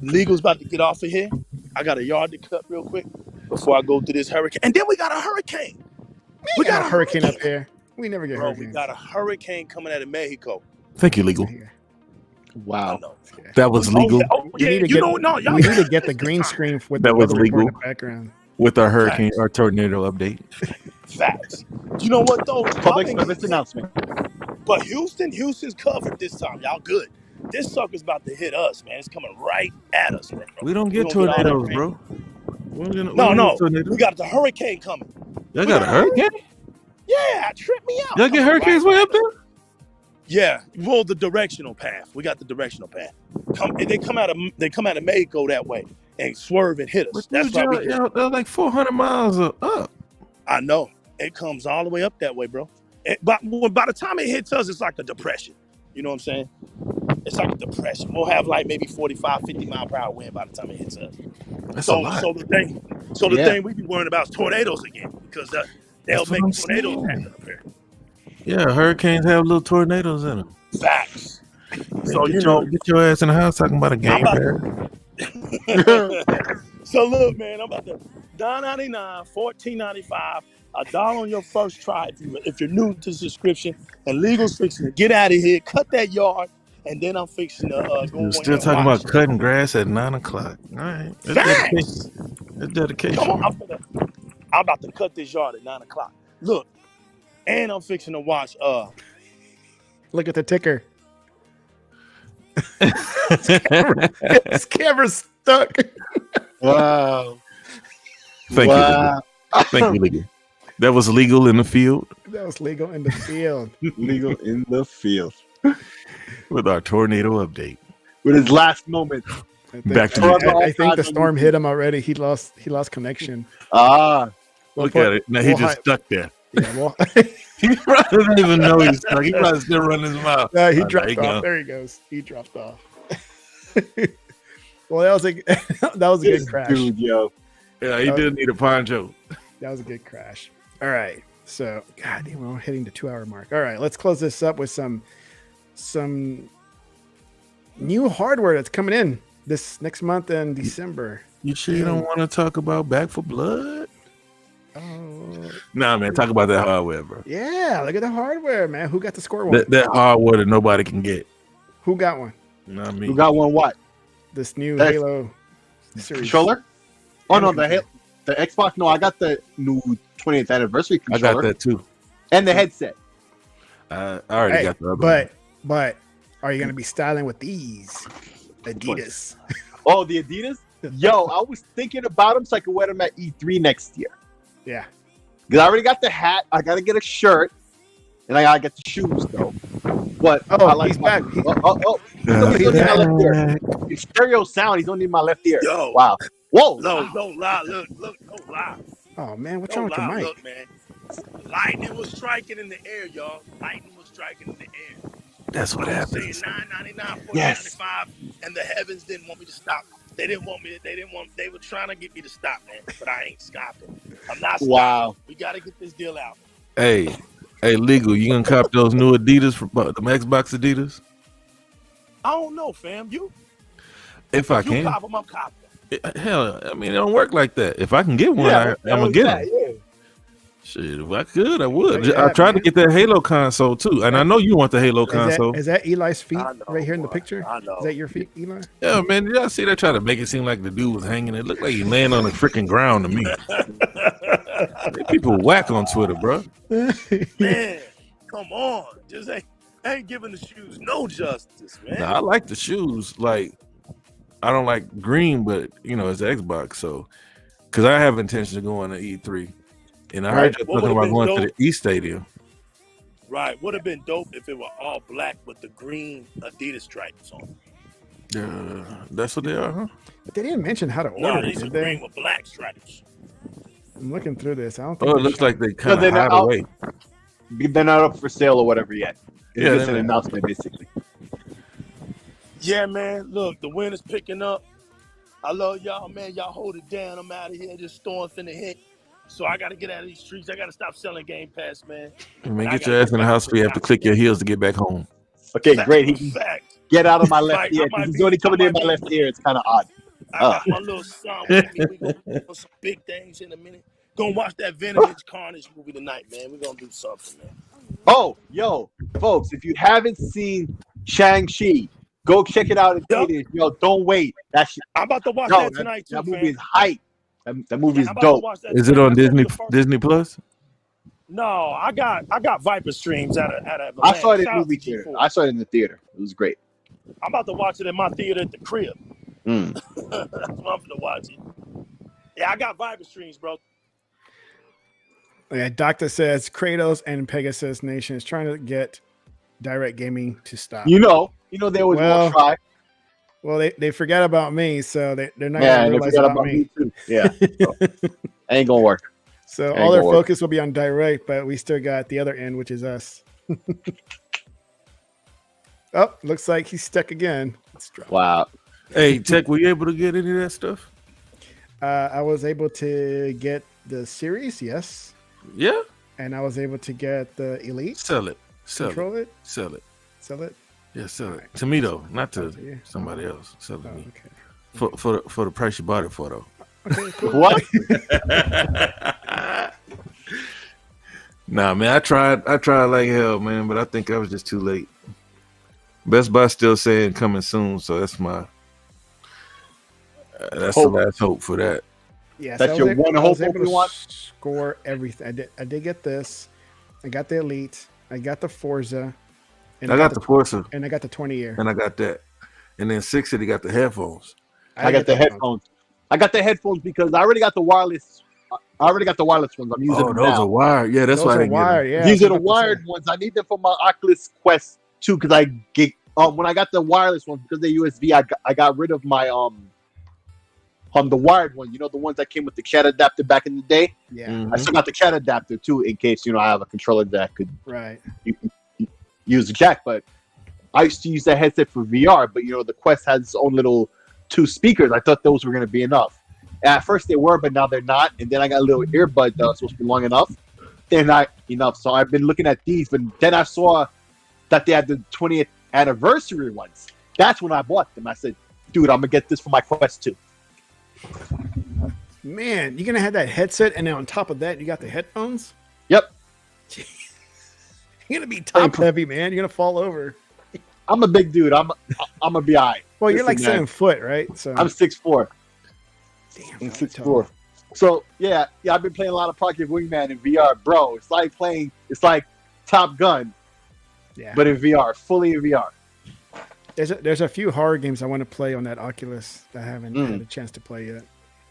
[SPEAKER 4] Legal's about to get off of here. I got a yard to cut real quick before I go through this hurricane. And then we got a hurricane.
[SPEAKER 1] We got a hurricane up here. We never get
[SPEAKER 4] Bro,
[SPEAKER 1] hurricanes.
[SPEAKER 4] we got a hurricane coming out of Mexico.
[SPEAKER 3] Thank you, Legal.
[SPEAKER 4] I
[SPEAKER 2] Wow.
[SPEAKER 4] know.
[SPEAKER 3] That was legal
[SPEAKER 1] We need to
[SPEAKER 4] you
[SPEAKER 1] get,
[SPEAKER 4] know, no, y'all
[SPEAKER 1] we need to get the green screen with
[SPEAKER 3] That
[SPEAKER 1] the
[SPEAKER 3] was
[SPEAKER 1] weather report in
[SPEAKER 3] legal.
[SPEAKER 1] the background.
[SPEAKER 3] with our hurricane or tornado update.
[SPEAKER 4] Facts. You know what though?
[SPEAKER 2] Public service announcement.
[SPEAKER 4] But Houston's covered this time. Y'all good. This sucker's about to hit us, man. It's coming right at us, bro.
[SPEAKER 3] We don't get
[SPEAKER 4] We don't get all that
[SPEAKER 3] tornadoes,
[SPEAKER 4] rain.
[SPEAKER 3] bro.
[SPEAKER 4] We got the hurricane coming.
[SPEAKER 3] Y'all got a hurricane?
[SPEAKER 4] Yeah, tripped me out.
[SPEAKER 3] Y'all get hurricanes way up there?
[SPEAKER 4] Yeah, well, the directional path. We got the directional path. They come out of Mexico that way and swerve and hit us.
[SPEAKER 3] But
[SPEAKER 4] That's why
[SPEAKER 3] they're like 400 miles up.
[SPEAKER 4] I know. It comes all the way up that way, bro. But by the time it hits us, it's like a depression. You know what I'm saying? It's like a depression. We'll have like maybe 45, 50 mile per hour wind by the time it hits us.
[SPEAKER 3] That's a lot.
[SPEAKER 4] So the thing we be worrying about is tornadoes again, because they'll make tornadoes happen up here.
[SPEAKER 3] Yeah, hurricanes have little tornadoes in them.
[SPEAKER 4] Facts. So
[SPEAKER 3] get your ass in the house talking about a game pair.
[SPEAKER 4] So look, man, I'm about to $9.99, $14.95, $1 on your first try if you're new to the subscription. And Legal's fixing to get out of here, cut that yard, and then I'm fixing to go.
[SPEAKER 3] You're still talking about cutting grass at 9 o'clock. All right,
[SPEAKER 4] Facts.
[SPEAKER 3] That's dedication.
[SPEAKER 4] Come on, I'm about to cut this yard at 9 o'clock. Look, and I'm fixing to watch.
[SPEAKER 1] Look at the ticker. This camera's stuck.
[SPEAKER 2] Wow.
[SPEAKER 3] Thank you, Legal. That was legal in the field.
[SPEAKER 1] That was legal in the field.
[SPEAKER 2] Legal in the field.
[SPEAKER 3] With our tornado update.
[SPEAKER 2] With his last moment.
[SPEAKER 3] Back to
[SPEAKER 1] I think the storm hit him already. He lost connection.
[SPEAKER 3] Look at it. Now he just stuck there.
[SPEAKER 1] Yeah, well,
[SPEAKER 3] he probably doesn't even know he's stuck. He probably still running his mouth.
[SPEAKER 1] he dropped off. There he goes. He dropped off. Well, that was a good crash.
[SPEAKER 2] Dude, yo.
[SPEAKER 3] Yeah, he did need a poncho.
[SPEAKER 1] That was a good crash. All right. So, God damn, we're hitting the 2-hour mark. All right, let's close this up with some new hardware that's coming in this next month in December.
[SPEAKER 3] You sure you don't want to talk about Back for Blood?
[SPEAKER 1] Oh,
[SPEAKER 3] Nah, man, talk about that hardware, bro.
[SPEAKER 1] yeah, look at the hardware, man. Who got the score one?
[SPEAKER 3] That hardware that nobody can get.
[SPEAKER 1] Who got one?
[SPEAKER 3] Not me.
[SPEAKER 2] Who got one what?
[SPEAKER 1] This new Halo series.
[SPEAKER 2] Controller? Oh, no, the Xbox. No, I got the new 20th anniversary controller.
[SPEAKER 3] I got that too.
[SPEAKER 2] And the headset.
[SPEAKER 3] I already got the other
[SPEAKER 1] But are you going to be styling with these Adidas?
[SPEAKER 2] Oh, the Adidas? Yo, I was thinking about them so I could wear them at E3 next year.
[SPEAKER 1] Yeah.
[SPEAKER 2] Because I already got the hat. I got to get a shirt. And I got to get the shoes, though. But
[SPEAKER 1] he's back.
[SPEAKER 2] He's only my left ear. It's stereo sound. He's only in my left ear.
[SPEAKER 4] Yo.
[SPEAKER 2] Wow. Whoa.
[SPEAKER 4] No, don't lie. Look, don't lie.
[SPEAKER 1] Oh, man, what's wrong with your mic?
[SPEAKER 4] Look, man. Lightning was striking in the air, y'all. Lightning was striking in the air.
[SPEAKER 3] That's what happens.
[SPEAKER 4] $9.99, $4.95,
[SPEAKER 2] Yes.
[SPEAKER 4] and the heavens didn't want me to stop. They were trying to get me to stop, man. But I ain't stopping. I'm not stopping.
[SPEAKER 2] Wow.
[SPEAKER 4] We got to get this deal out.
[SPEAKER 3] Hey, Legal, you gonna cop those new Adidas from the Xbox Adidas?
[SPEAKER 4] I don't know, fam. You
[SPEAKER 3] can.
[SPEAKER 4] cop them, I'm copping.
[SPEAKER 3] Hell, I mean, it don't work like that. If I can get one, I'm gonna get them.
[SPEAKER 2] Yeah.
[SPEAKER 3] Shit, if I could, I would.
[SPEAKER 1] Yeah,
[SPEAKER 3] I tried to get that Halo console too, and I know you want the Halo console.
[SPEAKER 1] Is that Eli's feet
[SPEAKER 4] I know,
[SPEAKER 1] right here in the
[SPEAKER 4] boy.
[SPEAKER 1] picture?
[SPEAKER 4] I know.
[SPEAKER 1] Is that your feet, Eli?
[SPEAKER 3] Yeah, man, did y'all see that? Try to make it seem like the dude was hanging. It looked like he laying on the freaking ground to me. People whack on Twitter, bro.
[SPEAKER 4] Man, come on. Just ain't giving the shoes no justice, man.
[SPEAKER 3] Now, I like the shoes. Like, I don't like green, but it's Xbox, so because I have intention of going to E3, and I heard you
[SPEAKER 4] What
[SPEAKER 3] talking about
[SPEAKER 4] would've
[SPEAKER 3] going
[SPEAKER 4] been
[SPEAKER 3] to the E Stadium.
[SPEAKER 4] Right. Would have been dope if it were all black with the green Adidas stripes on.
[SPEAKER 3] That's what they are, huh?
[SPEAKER 1] But they didn't mention how to
[SPEAKER 4] No,
[SPEAKER 1] order it,
[SPEAKER 4] these are
[SPEAKER 1] did they?
[SPEAKER 4] green with black stripes.
[SPEAKER 1] I'm looking through this. I don't think
[SPEAKER 3] Oh, it
[SPEAKER 1] they
[SPEAKER 3] looks
[SPEAKER 1] showed-
[SPEAKER 3] like they kind
[SPEAKER 2] they're
[SPEAKER 3] of hide
[SPEAKER 2] not out.
[SPEAKER 3] away.
[SPEAKER 2] They're not up for sale or whatever yet. It's just an announcement, basically.
[SPEAKER 4] Yeah, man. Look, the wind is picking up. I love y'all, man. Y'all hold it down. I'm out of here. This storm finna hit. So I got to get out of these streets. I got to stop selling Game Pass, man.
[SPEAKER 3] Man, get your ass in the house so you have to click your heels to get back home.
[SPEAKER 2] Okay, great. He can get out of my left
[SPEAKER 4] Mike,
[SPEAKER 2] ear because he's only coming in my left ear. It's kind of odd.
[SPEAKER 4] I got my little son with me. We gonna do some big things in a minute. Gonna watch that Venom and Carnage movie tonight, man. We're gonna do something, man.
[SPEAKER 2] Oh, yo, folks, if you haven't seen Shang-Chi, go check it out in theaters. Yo, don't wait. I'm
[SPEAKER 4] about to watch that tonight too.
[SPEAKER 2] That movie is hype. That movie is
[SPEAKER 4] dope.
[SPEAKER 3] Is it on Disney Plus?
[SPEAKER 4] No, I got Viper streams out of
[SPEAKER 2] I saw it in the movie theater. I saw it in the theater. It was great.
[SPEAKER 4] I'm about to watch it in my theater at the crib.
[SPEAKER 2] That's
[SPEAKER 4] what I'm gonna watch it. Yeah, I got Viper streams, bro.
[SPEAKER 1] Yeah, Doctor says Kratos and Pegasus Nation is trying to get Direct Gaming to stop.
[SPEAKER 2] You know they always want to try.
[SPEAKER 1] Well, they forgot about me, so they're not
[SPEAKER 2] going
[SPEAKER 1] to realize about me.
[SPEAKER 2] Too. Yeah, so, ain't gonna work.
[SPEAKER 1] So all their focus will be on Direct, but we still got the other end, which is us. Oh, looks like he's stuck again.
[SPEAKER 2] Wow.
[SPEAKER 3] Hey, Tech, were you able to get any of that stuff?
[SPEAKER 1] I was able to get the series, yes.
[SPEAKER 3] Yeah.
[SPEAKER 1] And I was able to get the Elite.
[SPEAKER 3] Sell it.
[SPEAKER 1] Control it.
[SPEAKER 3] Sell it.
[SPEAKER 1] Sell it.
[SPEAKER 3] Yeah, sell it to me though, not to somebody else. Sell it to me. Okay. For the price you bought it for though.
[SPEAKER 1] Okay, cool.
[SPEAKER 2] What?
[SPEAKER 3] Nah, man, I tried like hell, man, but I think I was just too late. Best Buy still saying coming soon, so that's my the last hope for that.
[SPEAKER 1] Yeah,
[SPEAKER 2] that's your one hope you want.
[SPEAKER 1] Score everything. I did get this. I got the Elite. I got the Forza.
[SPEAKER 3] And I got the Forza.
[SPEAKER 1] And I got the 20-year.
[SPEAKER 3] And I got that. And then 60 got the headphones.
[SPEAKER 2] I got the headphones. I got the headphones because I already got the wireless. I already got the wireless ones. I'm using them
[SPEAKER 3] those
[SPEAKER 2] now.
[SPEAKER 3] are wired. Yeah, that's why I didn't
[SPEAKER 1] wired.
[SPEAKER 3] get them.
[SPEAKER 1] Yeah,
[SPEAKER 2] these are the wired ones. I need them for my Oculus Quest 2 because I get when I got the wireless ones because they're USB. I got rid of my the wired one. You know, the ones that came with the cat adapter back in the day.
[SPEAKER 1] Yeah,
[SPEAKER 2] I still got the cat adapter too in case I have a controller that could use the jack. But I used to use that headset for VR. But the Quest has its own little 2 speakers. I thought those were going to be enough. At first they were, but now they're not. And then I got a little earbud that was supposed to be long enough. They're not enough. So I've been looking at these, but then I saw that they had the 20th anniversary ones. That's when I bought them. I said, dude, I'm gonna get this for my Quest 2.
[SPEAKER 1] Man, you're gonna have that headset, and then on top of that, you got the headphones.
[SPEAKER 2] Yep.
[SPEAKER 1] You're gonna be top heavy, man. You're gonna fall over.
[SPEAKER 2] I'm a big dude. I'm a be alright.
[SPEAKER 1] Well, you're like 7 foot, right? So
[SPEAKER 2] I'm 6'4".
[SPEAKER 1] Damn,
[SPEAKER 2] I'm 6'4". So yeah, I've been playing a lot of Project Wingman in VR, bro. It's like Top Gun, but in VR, fully in VR.
[SPEAKER 1] There's a few horror games I want to play on that Oculus that I haven't had a chance to play yet.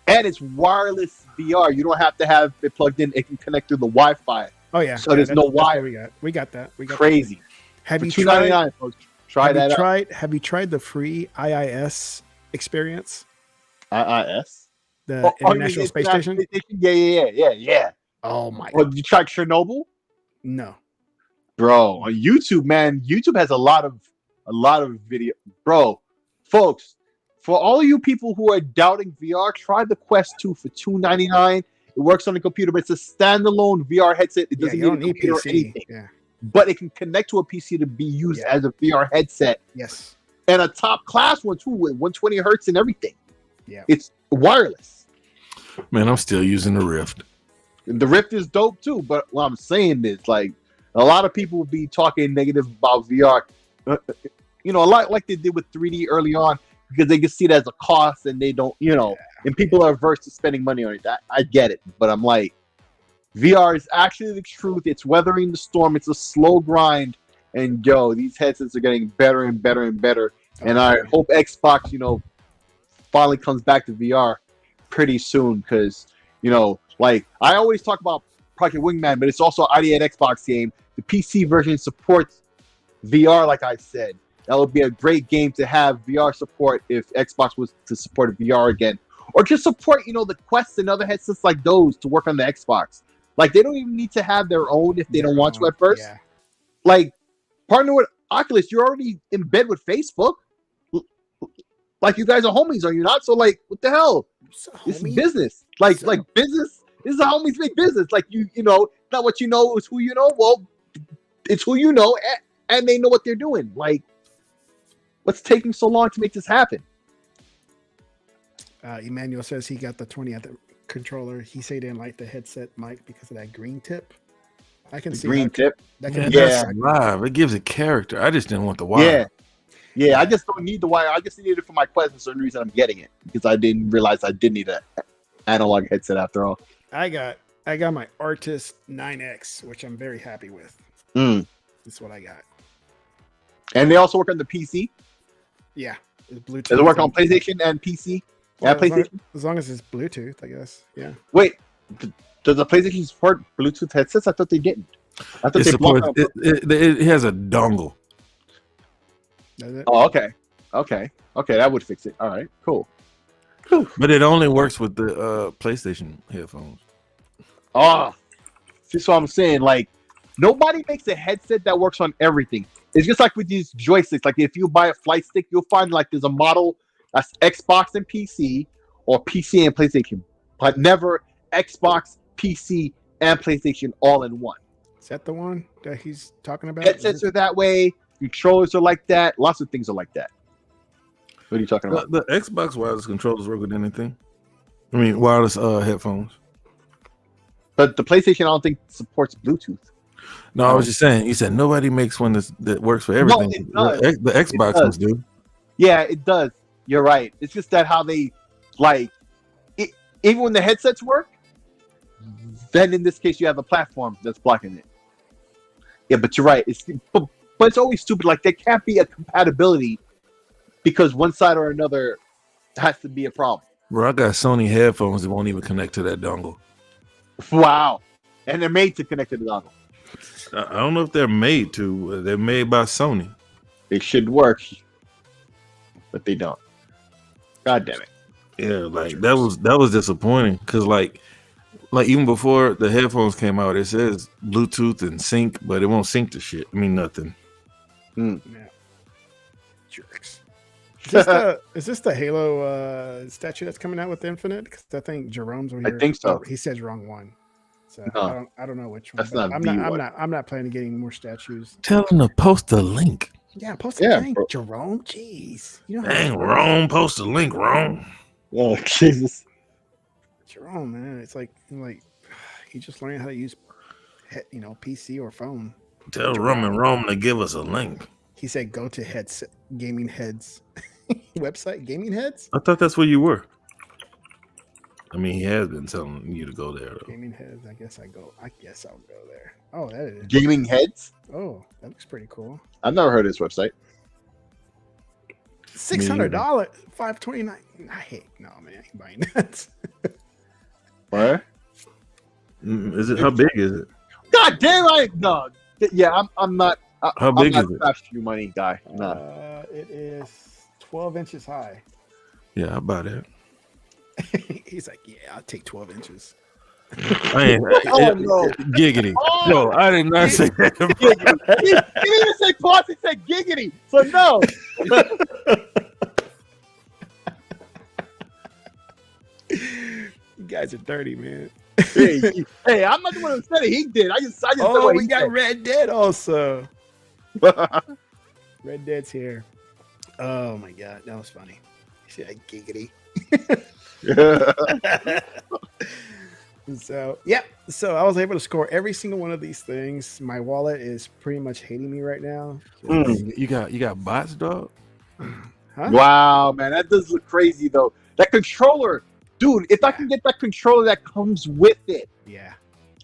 [SPEAKER 2] And it's wireless VR. You don't have to have it plugged in. It can connect through the Wi-Fi.
[SPEAKER 1] Oh yeah.
[SPEAKER 2] So there's no wire.
[SPEAKER 1] We got that. We got
[SPEAKER 2] crazy.
[SPEAKER 1] That. Have you
[SPEAKER 2] tried? Try that out.
[SPEAKER 1] Have you tried the free IIS experience?
[SPEAKER 2] IIS.
[SPEAKER 1] The International Space Station?
[SPEAKER 2] Yeah.
[SPEAKER 1] Oh my!
[SPEAKER 2] Well, did you try Chernobyl?
[SPEAKER 1] No,
[SPEAKER 2] bro. On YouTube, man, YouTube has a lot of video, bro. Folks, for all you people who are doubting VR, try the Quest 2 for $299. It works on the computer, but it's a standalone VR headset. It doesn't need a computer or anything.
[SPEAKER 1] Yeah.
[SPEAKER 2] But it can connect to a PC to be used as a VR headset.
[SPEAKER 1] Yes.
[SPEAKER 2] And a top class one too, with 120 hertz and everything.
[SPEAKER 1] Yeah.
[SPEAKER 2] It's wireless.
[SPEAKER 3] Man, I'm still using the Rift.
[SPEAKER 2] The Rift is dope too, but what I'm saying is, like, a lot of people will be talking negative about VR. A lot like they did with 3D early on, because they can see it as a cost and they don't, and people are averse to spending money on it. I get it, but I'm like, VR is actually the truth. It's weathering the storm. It's a slow grind, and these headsets are getting better and better and better. And I hope Xbox, finally comes back to VR pretty soon, because like I always talk about Project Wingman, but it's also an ID at Xbox game. The PC version supports VR, like I said. That would be a great game to have VR support if Xbox was to support VR again, or just support the Quest and other headsets like those to work on the Xbox. Like, they don't even need to have their own if they don't want to at first. Yeah. Like, partner with Oculus, you're already in bed with Facebook. Like you guys are homies, are you not? So like, what the hell? It's business. Like business. This is how homies make business. Like you know, not what you know, it's who you know. Well, it's who you know, and they know what they're doing. Like, what's taking so long to make this happen?
[SPEAKER 1] Emmanuel says he got the 20 at the controller. He said he didn't like the headset mic because of that green tip. I can see
[SPEAKER 2] green tip.
[SPEAKER 1] That
[SPEAKER 3] Man,
[SPEAKER 1] can
[SPEAKER 3] that's live. It gives it character. I just didn't want the wire.
[SPEAKER 2] Yeah. I just don't need the wire. I just need it for my Quest. For certain reason, I'm getting it because I didn't realize I did need an analog headset after all.
[SPEAKER 1] I got my Artist 9X, which I'm very happy with. That's what I got.
[SPEAKER 2] And they also work on the PC.
[SPEAKER 1] Yeah, it's Bluetooth.
[SPEAKER 2] Does it work on PlayStation and PC?
[SPEAKER 1] Well,
[SPEAKER 2] PlayStation.
[SPEAKER 1] As long as it's Bluetooth, I guess. Yeah.
[SPEAKER 2] Wait, does the PlayStation support Bluetooth headsets? I thought they didn't. I thought
[SPEAKER 3] it has a dongle.
[SPEAKER 1] Does it?
[SPEAKER 2] Oh, okay. That would fix it. All right, cool.
[SPEAKER 3] But it only works with the PlayStation headphones.
[SPEAKER 2] Oh, that's what I'm saying. Like, nobody makes a headset that works on everything. It's just like with these joysticks. Like, if you buy a flight stick, you'll find like there's a model that's Xbox and PC, or PC and PlayStation, but never Xbox, PC, and PlayStation all in one.
[SPEAKER 1] Is that the one that he's talking about?
[SPEAKER 2] Headsets are that way. Controllers are like that. Lots of things are like that. What are you talking about?
[SPEAKER 3] The Xbox wireless controllers work with anything. I mean, wireless headphones.
[SPEAKER 2] But the PlayStation, I don't think supports Bluetooth.
[SPEAKER 3] No, I was just saying. You said nobody makes one that works for everything.
[SPEAKER 2] No, it does.
[SPEAKER 3] The Xbox ones do.
[SPEAKER 2] Yeah, it does. You're right. It's just that how they like it. Even when the headsets work, then in this case you have a platform that's blocking it. Yeah, but you're right. But it's always stupid. Like there can't be a compatibility because one side or another has to be a problem.
[SPEAKER 3] Bro, I got Sony headphones that won't even connect to that dongle.
[SPEAKER 2] Wow. And they're made to connect to the dongle.
[SPEAKER 3] I don't know if they're made to. They're made by Sony.
[SPEAKER 2] They should work, but they don't. God damn it.
[SPEAKER 3] Yeah, like that was disappointing because like even before the headphones came out, it says Bluetooth and sync, but it won't sync to shit. I mean nothing.
[SPEAKER 1] Yeah. Jerks. Is this the Halo statue that's coming out with Infinite? Because I think Jerome's over here.
[SPEAKER 2] I think so.
[SPEAKER 1] He says wrong one. So
[SPEAKER 2] No.
[SPEAKER 1] I don't know which one.
[SPEAKER 2] That's not
[SPEAKER 1] I'm not planning on getting more statues.
[SPEAKER 3] Tell them to post a link.
[SPEAKER 1] Yeah, post a link, Jerome. Jeez, you know.
[SPEAKER 3] Dang, Rome, post a link, Rome.
[SPEAKER 2] Oh Jesus,
[SPEAKER 1] Jerome, man, it's like he just learned how to use, PC or phone.
[SPEAKER 3] Tell Rome to give us a link.
[SPEAKER 1] He said, "Go to headset Gaming Heads website, Gaming Heads."
[SPEAKER 3] I thought that's where you were. I mean, he has been telling you to go there. Though.
[SPEAKER 1] Gaming Heads. I guess I'll go there. Oh, that is
[SPEAKER 2] Gaming Heads.
[SPEAKER 1] Oh, that looks pretty cool.
[SPEAKER 2] I've never heard of this website.
[SPEAKER 1] $600, $529. No, man, I ain't buying that.
[SPEAKER 2] What?
[SPEAKER 3] Is it? How big is it?
[SPEAKER 2] God damn! No. Yeah, I'm not.
[SPEAKER 3] How big is it?
[SPEAKER 2] You money guy. No.
[SPEAKER 1] It is 12 inches high.
[SPEAKER 3] Yeah, I'll buy that.
[SPEAKER 1] He's like, yeah, I'll take 12 inches.
[SPEAKER 2] No.
[SPEAKER 3] Giggity. No, I did not say that.
[SPEAKER 2] He didn't say pause, he said giggity. So no.
[SPEAKER 1] You guys are dirty, man.
[SPEAKER 2] hey, I'm not the one who said it. He did. I just said what
[SPEAKER 1] we
[SPEAKER 2] he
[SPEAKER 1] got
[SPEAKER 2] said.
[SPEAKER 1] Red Dead also. Red Dead's here. Oh my god, that was funny. You see that giggity? So I was able to score every single one of these things. My wallet is pretty much hating me right now.
[SPEAKER 3] You got bots, dog?
[SPEAKER 1] Huh?
[SPEAKER 2] Wow, man, that does look crazy though. That controller, dude. If I can get that controller that comes with it,
[SPEAKER 1] yeah.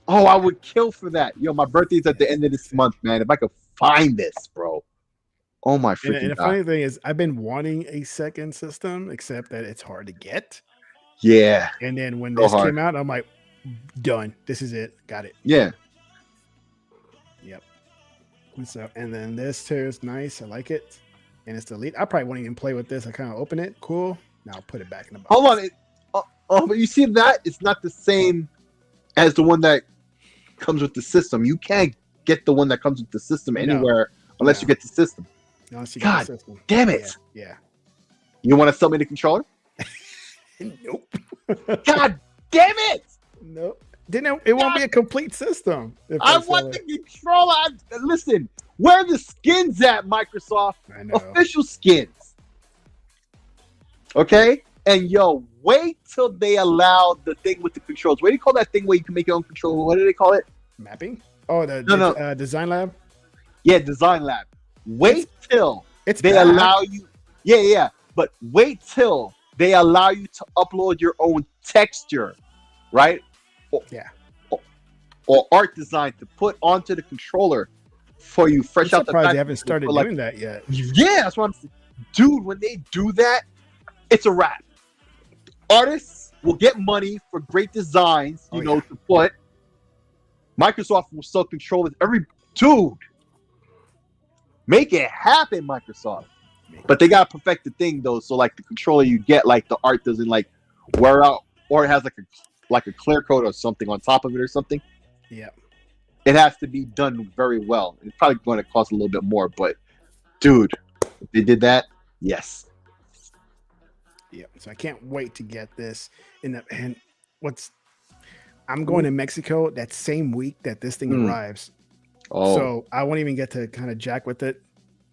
[SPEAKER 2] Oh, I would kill for that. Yo, my birthday's at the end of this month, man. If I could find this, bro. Oh my freaking
[SPEAKER 1] And the
[SPEAKER 2] God.
[SPEAKER 1] funny thing is, I've been wanting a second system, except that it's hard to get.
[SPEAKER 2] Yeah.
[SPEAKER 1] And then when this came out, I'm like, done. This is it. Got it.
[SPEAKER 2] Yeah.
[SPEAKER 1] Yep. And then this too is nice. I like it. And it's the lead. I probably won't even play with this. I kind of open it. Cool. Now I'll put it back in the box.
[SPEAKER 2] Hold on. But you see that? It's not the same as the one that comes with the system. You can't get the one that comes with the system anywhere unless you get the system.
[SPEAKER 1] Unless you
[SPEAKER 2] God
[SPEAKER 1] get the system.
[SPEAKER 2] damn it!
[SPEAKER 1] Yeah.
[SPEAKER 2] You want to sell me the controller?
[SPEAKER 1] Nope.
[SPEAKER 2] God damn it!
[SPEAKER 1] Nope. It won't be a complete system. If
[SPEAKER 2] I
[SPEAKER 1] sell
[SPEAKER 2] want
[SPEAKER 1] it.
[SPEAKER 2] the controller. Listen, where are the skins at, Microsoft?
[SPEAKER 1] I know.
[SPEAKER 2] Official skins. Okay? And yo, wait till they allow the thing with the controls. What do you call that thing where you can make your own controller? What do they call it?
[SPEAKER 1] Mapping? Oh, the
[SPEAKER 2] No.
[SPEAKER 1] design lab?
[SPEAKER 2] Yeah, Design Lab. Wait till
[SPEAKER 1] It's
[SPEAKER 2] they
[SPEAKER 1] bad.
[SPEAKER 2] allow you. Yeah. But wait till they allow you to upload your own texture, right? Or art design to put onto the controller for you fresh
[SPEAKER 1] I'm
[SPEAKER 2] out the
[SPEAKER 1] surprised
[SPEAKER 2] pack.
[SPEAKER 1] they haven't started doing that yet.
[SPEAKER 2] Yeah, that's what I'm saying. Dude, when they do that, it's a wrap. Artists will get money for great designs, to put. Microsoft will sell controllers. Dude, make it happen, Microsoft. But they gotta perfect the thing though, so like the controller you get, like the art doesn't like wear out, or it has like a clear coat or something on top of it or something.
[SPEAKER 1] Yeah.
[SPEAKER 2] It has to be done very well. It's probably going to cost a little bit more, but dude, if they did that, yes.
[SPEAKER 1] Yeah. So I can't wait to get this I'm going to Mexico that same week that this thing arrives.
[SPEAKER 2] Oh.
[SPEAKER 1] So I won't even get to kind of jack with it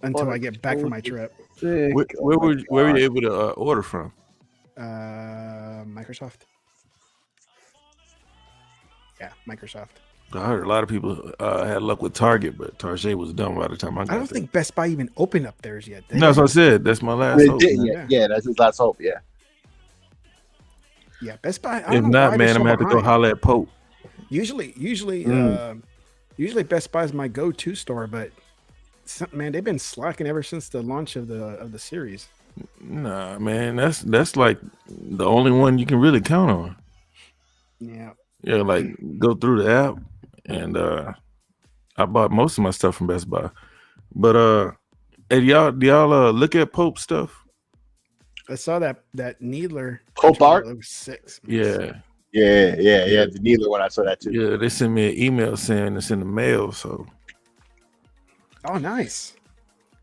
[SPEAKER 1] until I get back from my trip.
[SPEAKER 3] Where were you able to order from?
[SPEAKER 1] Microsoft. Yeah, Microsoft.
[SPEAKER 3] I heard a lot of people had luck with Target, but Target was done by the time I got
[SPEAKER 1] I don't think Best Buy even opened up theirs yet.
[SPEAKER 3] No, that's what I said. That's my last hope.
[SPEAKER 2] Yeah, that's his last hope. Yeah.
[SPEAKER 1] Yeah, Best Buy.
[SPEAKER 3] If not, man, I'm gonna have to go holler at Pope.
[SPEAKER 1] Usually, Best Buy is my go-to store, but man, they've been slacking ever since the launch of the series.
[SPEAKER 3] Nah, man, that's like the only one you can really count on.
[SPEAKER 1] Yeah.
[SPEAKER 3] Yeah, like go through the app, and I bought most of my stuff from Best Buy. But hey, do y'all look at Pope stuff?
[SPEAKER 1] I saw that Needler
[SPEAKER 2] Pope art.
[SPEAKER 1] It was 6.
[SPEAKER 2] Yeah. The Needler one, I saw that too.
[SPEAKER 3] Yeah, they sent me an email saying it's in the mail. So.
[SPEAKER 1] Oh, nice.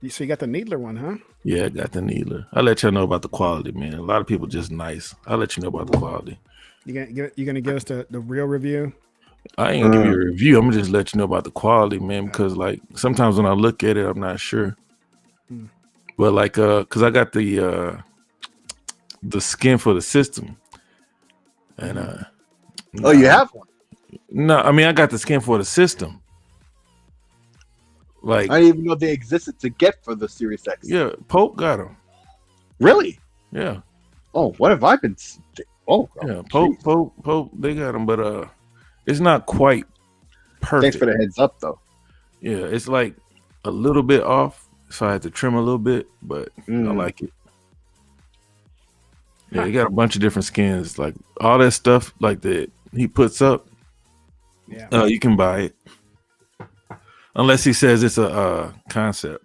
[SPEAKER 1] So you got the Needler one, huh?
[SPEAKER 3] Yeah, I got the Needler. I'll let y'all know about the quality, man. A lot of people just nice. I'll let you know about the quality.
[SPEAKER 1] You gonna give us the real review?
[SPEAKER 3] I ain't gonna give you a review. I'm gonna just let you know about the quality, man. Because like sometimes when I look at it, I'm not sure. But like, cause I got the skin for the system, and
[SPEAKER 2] oh, you have one?
[SPEAKER 3] No, I mean I got the skin for the system. Like
[SPEAKER 2] I didn't even know they existed to get for the Series X.
[SPEAKER 3] Yeah, Pope got them.
[SPEAKER 2] Really?
[SPEAKER 3] Yeah.
[SPEAKER 2] Oh, what have I been? Oh,
[SPEAKER 3] yeah, Pope, they got them, but it's not quite perfect.
[SPEAKER 2] Thanks for the heads up, though.
[SPEAKER 3] Yeah, it's like a little bit off, so I had to trim a little bit, but I like it. Yeah, he got a bunch of different skins, like all that stuff, like that he puts up. Yeah, you can buy it, unless he says it's a concept.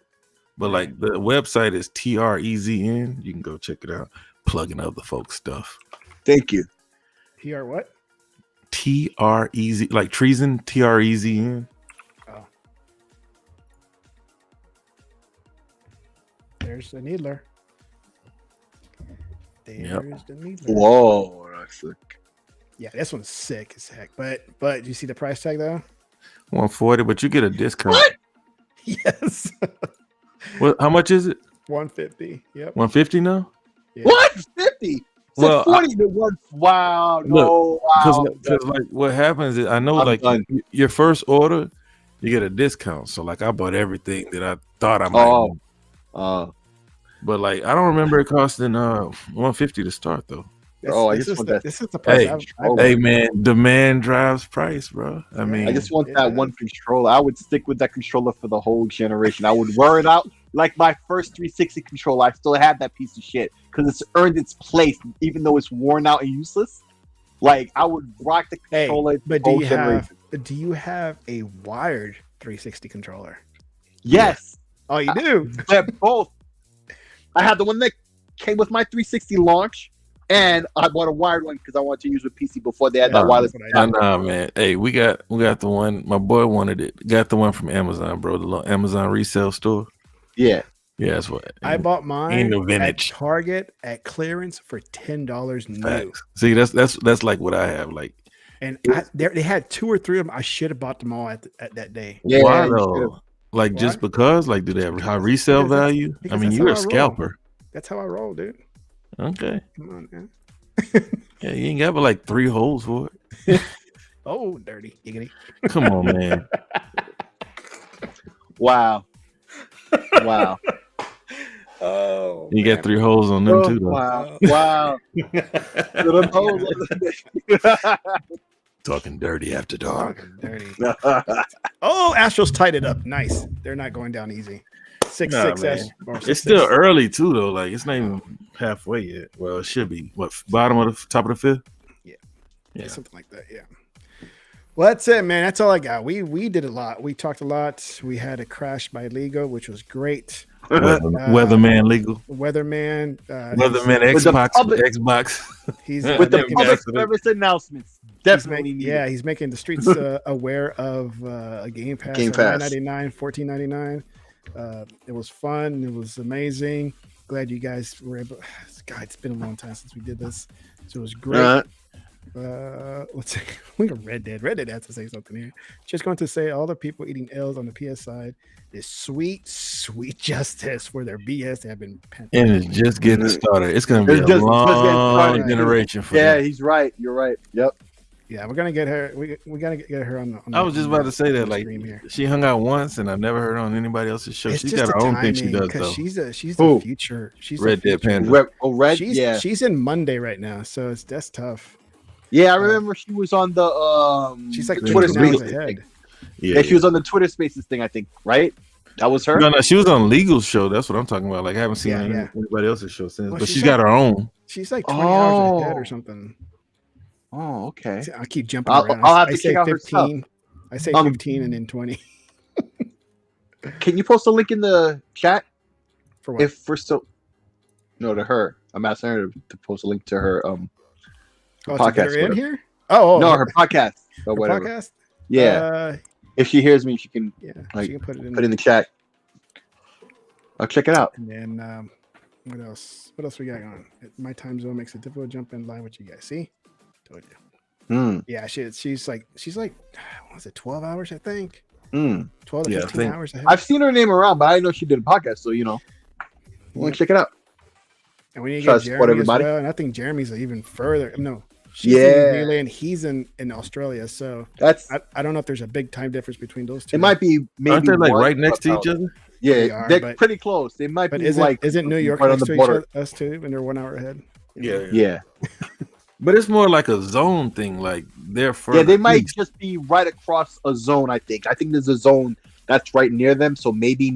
[SPEAKER 3] But like the website is TREZN. You can go check it out. Plugging other folks' stuff.
[SPEAKER 2] Thank you.
[SPEAKER 1] TR what?
[SPEAKER 3] TREZ, like treason. TREZN.
[SPEAKER 1] Oh, there's the Needler. There's the Needler.
[SPEAKER 2] Whoa, that's sick.
[SPEAKER 1] Yeah, this one's sick as heck. But you see the price tag though?
[SPEAKER 3] $140, but you get a discount.
[SPEAKER 2] What?
[SPEAKER 1] Yes.
[SPEAKER 3] What? How much is it?
[SPEAKER 1] $150. Yep.
[SPEAKER 3] $150 now.
[SPEAKER 1] Yeah.
[SPEAKER 2] What? 50?
[SPEAKER 3] Well,
[SPEAKER 2] 40 to 1. Wow. No. Wow.
[SPEAKER 3] Because like what happens is I know like your first order, you get a discount. So like I bought everything that I thought I might. But like I don't remember it costing $150 to start though.
[SPEAKER 2] This is
[SPEAKER 1] the price.
[SPEAKER 3] Hey man, demand drives price, bro. I mean,
[SPEAKER 2] I just want that one controller. I would stick with that controller for the whole generation. I would wear it out like my first 360 controller. I still have that piece of shit because it's earned its place, even though it's worn out and useless. Like I would rock the controller.
[SPEAKER 1] But do you have a wired 360 controller?
[SPEAKER 2] Yes.
[SPEAKER 1] Oh, you do.
[SPEAKER 2] They're both. I had the one that came with my 360 launch. And I bought a wired one because I wanted to use with PC before they had that wireless.
[SPEAKER 3] Nah, man. Hey, we got the one. My boy wanted it. Got the one from Amazon, bro. The little Amazon resale store.
[SPEAKER 2] Yeah.
[SPEAKER 3] Yeah, that's what
[SPEAKER 1] I bought mine
[SPEAKER 3] the
[SPEAKER 1] at
[SPEAKER 3] vintage
[SPEAKER 1] Target at clearance for $10 new.
[SPEAKER 3] Facts. See, that's like what I have. Like,
[SPEAKER 1] and they had 2 or 3 of them. I should have bought them all at that day.
[SPEAKER 2] Yeah.
[SPEAKER 3] Why though? Like, just because? Like, do they have high resale value? I mean, you're a scalper.
[SPEAKER 1] That's how I roll, dude.
[SPEAKER 3] Okay.
[SPEAKER 1] Come on, man.
[SPEAKER 3] Yeah, you ain't got but like 3 holes for it.
[SPEAKER 1] Oh, dirty. Giggity.
[SPEAKER 3] Come on, man.
[SPEAKER 2] Wow.
[SPEAKER 1] Oh,
[SPEAKER 3] you got 3 holes on them too, though.
[SPEAKER 2] Wow.
[SPEAKER 3] Talking dirty after dark.
[SPEAKER 1] Dirty. Oh, Astros tied it up. Nice. They're not going down easy. 6-6.
[SPEAKER 3] It's still early too, though. Like, it's not even halfway yet. Well, it should be. What, bottom of the top of the 5th? Yeah,
[SPEAKER 1] something like that. Yeah. Well, that's it, man. That's all I got. We did a lot. We talked a lot. We had a crash by Lego, which was great.
[SPEAKER 3] Weatherman legal.
[SPEAKER 1] Weatherman.
[SPEAKER 3] Weatherman Xbox.
[SPEAKER 2] He's with the public service announcements. Definitely.
[SPEAKER 1] He's making the streets aware of a Game Pass. $9.99, $14.99. It was fun. It was amazing. Glad you guys were able. God, it's been a long time since we did this, so it was great. Let's see. We got Red Dead. Red Dead has to say something here. Just going to say all the people eating L's on the PS side is sweet justice for their BS they have been.
[SPEAKER 3] And it's just getting started. It's going to be a long generation for them.
[SPEAKER 2] He's right. You're right. Yep.
[SPEAKER 1] Yeah, we're gonna get her. We gotta get her on.
[SPEAKER 3] I was just about to say that. Like, she hung out once, and I never heard her on anybody else's show. She's got her own thing she does, though.
[SPEAKER 1] She's the future. She's
[SPEAKER 3] Red Dead Panther.
[SPEAKER 1] She's in Monday right now, so that's tough.
[SPEAKER 2] Yeah, I remember she was on the
[SPEAKER 1] she's like
[SPEAKER 2] Twitter
[SPEAKER 1] Spaces
[SPEAKER 2] ahead.
[SPEAKER 1] thing.
[SPEAKER 2] Yeah, she was on the Twitter Spaces thing, I think, right? That was her.
[SPEAKER 3] No, she was on Legal's show. That's what I'm talking about. Like, I haven't seen anybody else's show since, but she's got her own.
[SPEAKER 1] She's like 20 hours ahead or something.
[SPEAKER 2] Oh, okay.
[SPEAKER 1] I keep jumping around.
[SPEAKER 2] I'll have to
[SPEAKER 1] say
[SPEAKER 2] check out
[SPEAKER 1] 15. I say 15 and then 20.
[SPEAKER 2] Can you post a link in the chat?
[SPEAKER 1] For what?
[SPEAKER 2] If we're still to her. I'm asking her to post a link to her podcast.
[SPEAKER 1] To in here? Oh,
[SPEAKER 2] no, her podcast or whatever.
[SPEAKER 1] Podcast?
[SPEAKER 2] Yeah. If she hears me, she can
[SPEAKER 1] she can put it
[SPEAKER 2] in the chat. I'll check it out.
[SPEAKER 1] And then what else? What else we got going? My time zone makes it difficult to jump in line with you guys. See? Told you. Yeah, she's like what was it, 12 hours, I think? 12 to 15 hours ahead.
[SPEAKER 2] I've seen her name around, but I didn't know she did a podcast, so we'll check it out.
[SPEAKER 1] And we need to get Jeremy as well, and I think Jeremy's even further. No, she's in New Zealand and he's in Australia, so
[SPEAKER 2] that's
[SPEAKER 1] I don't know if there's a big time difference between those two.
[SPEAKER 2] It might be
[SPEAKER 3] aren't they like right next to each other?
[SPEAKER 2] Yeah, they're pretty close. They might be
[SPEAKER 1] isn't New York next to us too, and they're 1 hour ahead?
[SPEAKER 2] Yeah.
[SPEAKER 3] But it's more like a zone thing. Like, they're further.
[SPEAKER 2] Yeah, they might just be right across a zone. I think there's a zone that's right near them. So maybe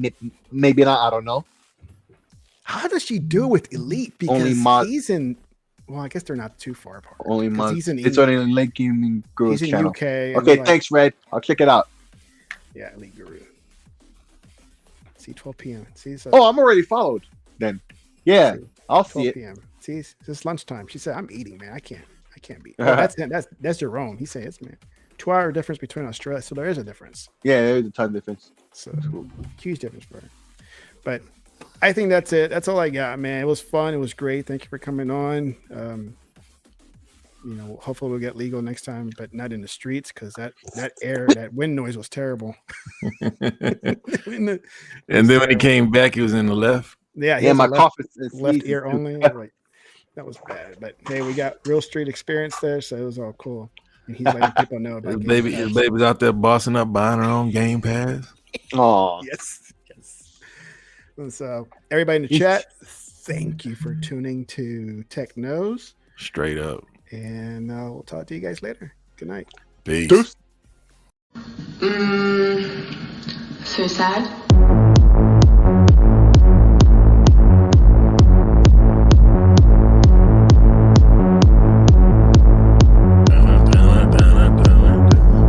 [SPEAKER 2] not. I don't know.
[SPEAKER 1] How does she do with Elite? Because he's in. Well, I guess they're not too far apart.
[SPEAKER 2] Only month. It's on a Lake Gaming Guru
[SPEAKER 1] channel. He's in UK.
[SPEAKER 2] Okay, thanks, Red. I'll check it out.
[SPEAKER 1] Yeah, Elite Guru. See, 12 p.m. See, so
[SPEAKER 2] I'm already followed. Then, yeah, I'll see it.
[SPEAKER 1] PM. See, it's just lunchtime. She said, "I'm eating, man. I can't be." Oh, that's Jerome. He says, "Man, 2 hour difference between Australia, so there is a difference."
[SPEAKER 2] Yeah, there is a time difference.
[SPEAKER 1] So huge difference for her. But I think that's it. That's all I got, man. It was fun. It was great. Thank you for coming on. Hopefully we'll get legal next time, but not in the streets because that wind noise was terrible.
[SPEAKER 3] And then when he came back, he was in the left.
[SPEAKER 1] Yeah,
[SPEAKER 2] my cough is
[SPEAKER 1] left ear only. Like, that was bad. But hey, we got real street experience there, so it was all cool. And he's letting people know about
[SPEAKER 3] his baby's out there bossing up, buying her own Game Pass.
[SPEAKER 2] Oh,
[SPEAKER 1] yes. And so everybody in the chat, thank you for tuning to Tech Knows.
[SPEAKER 3] Straight up.
[SPEAKER 1] And we'll talk to you guys later. Good night.
[SPEAKER 3] Peace.
[SPEAKER 7] So sad.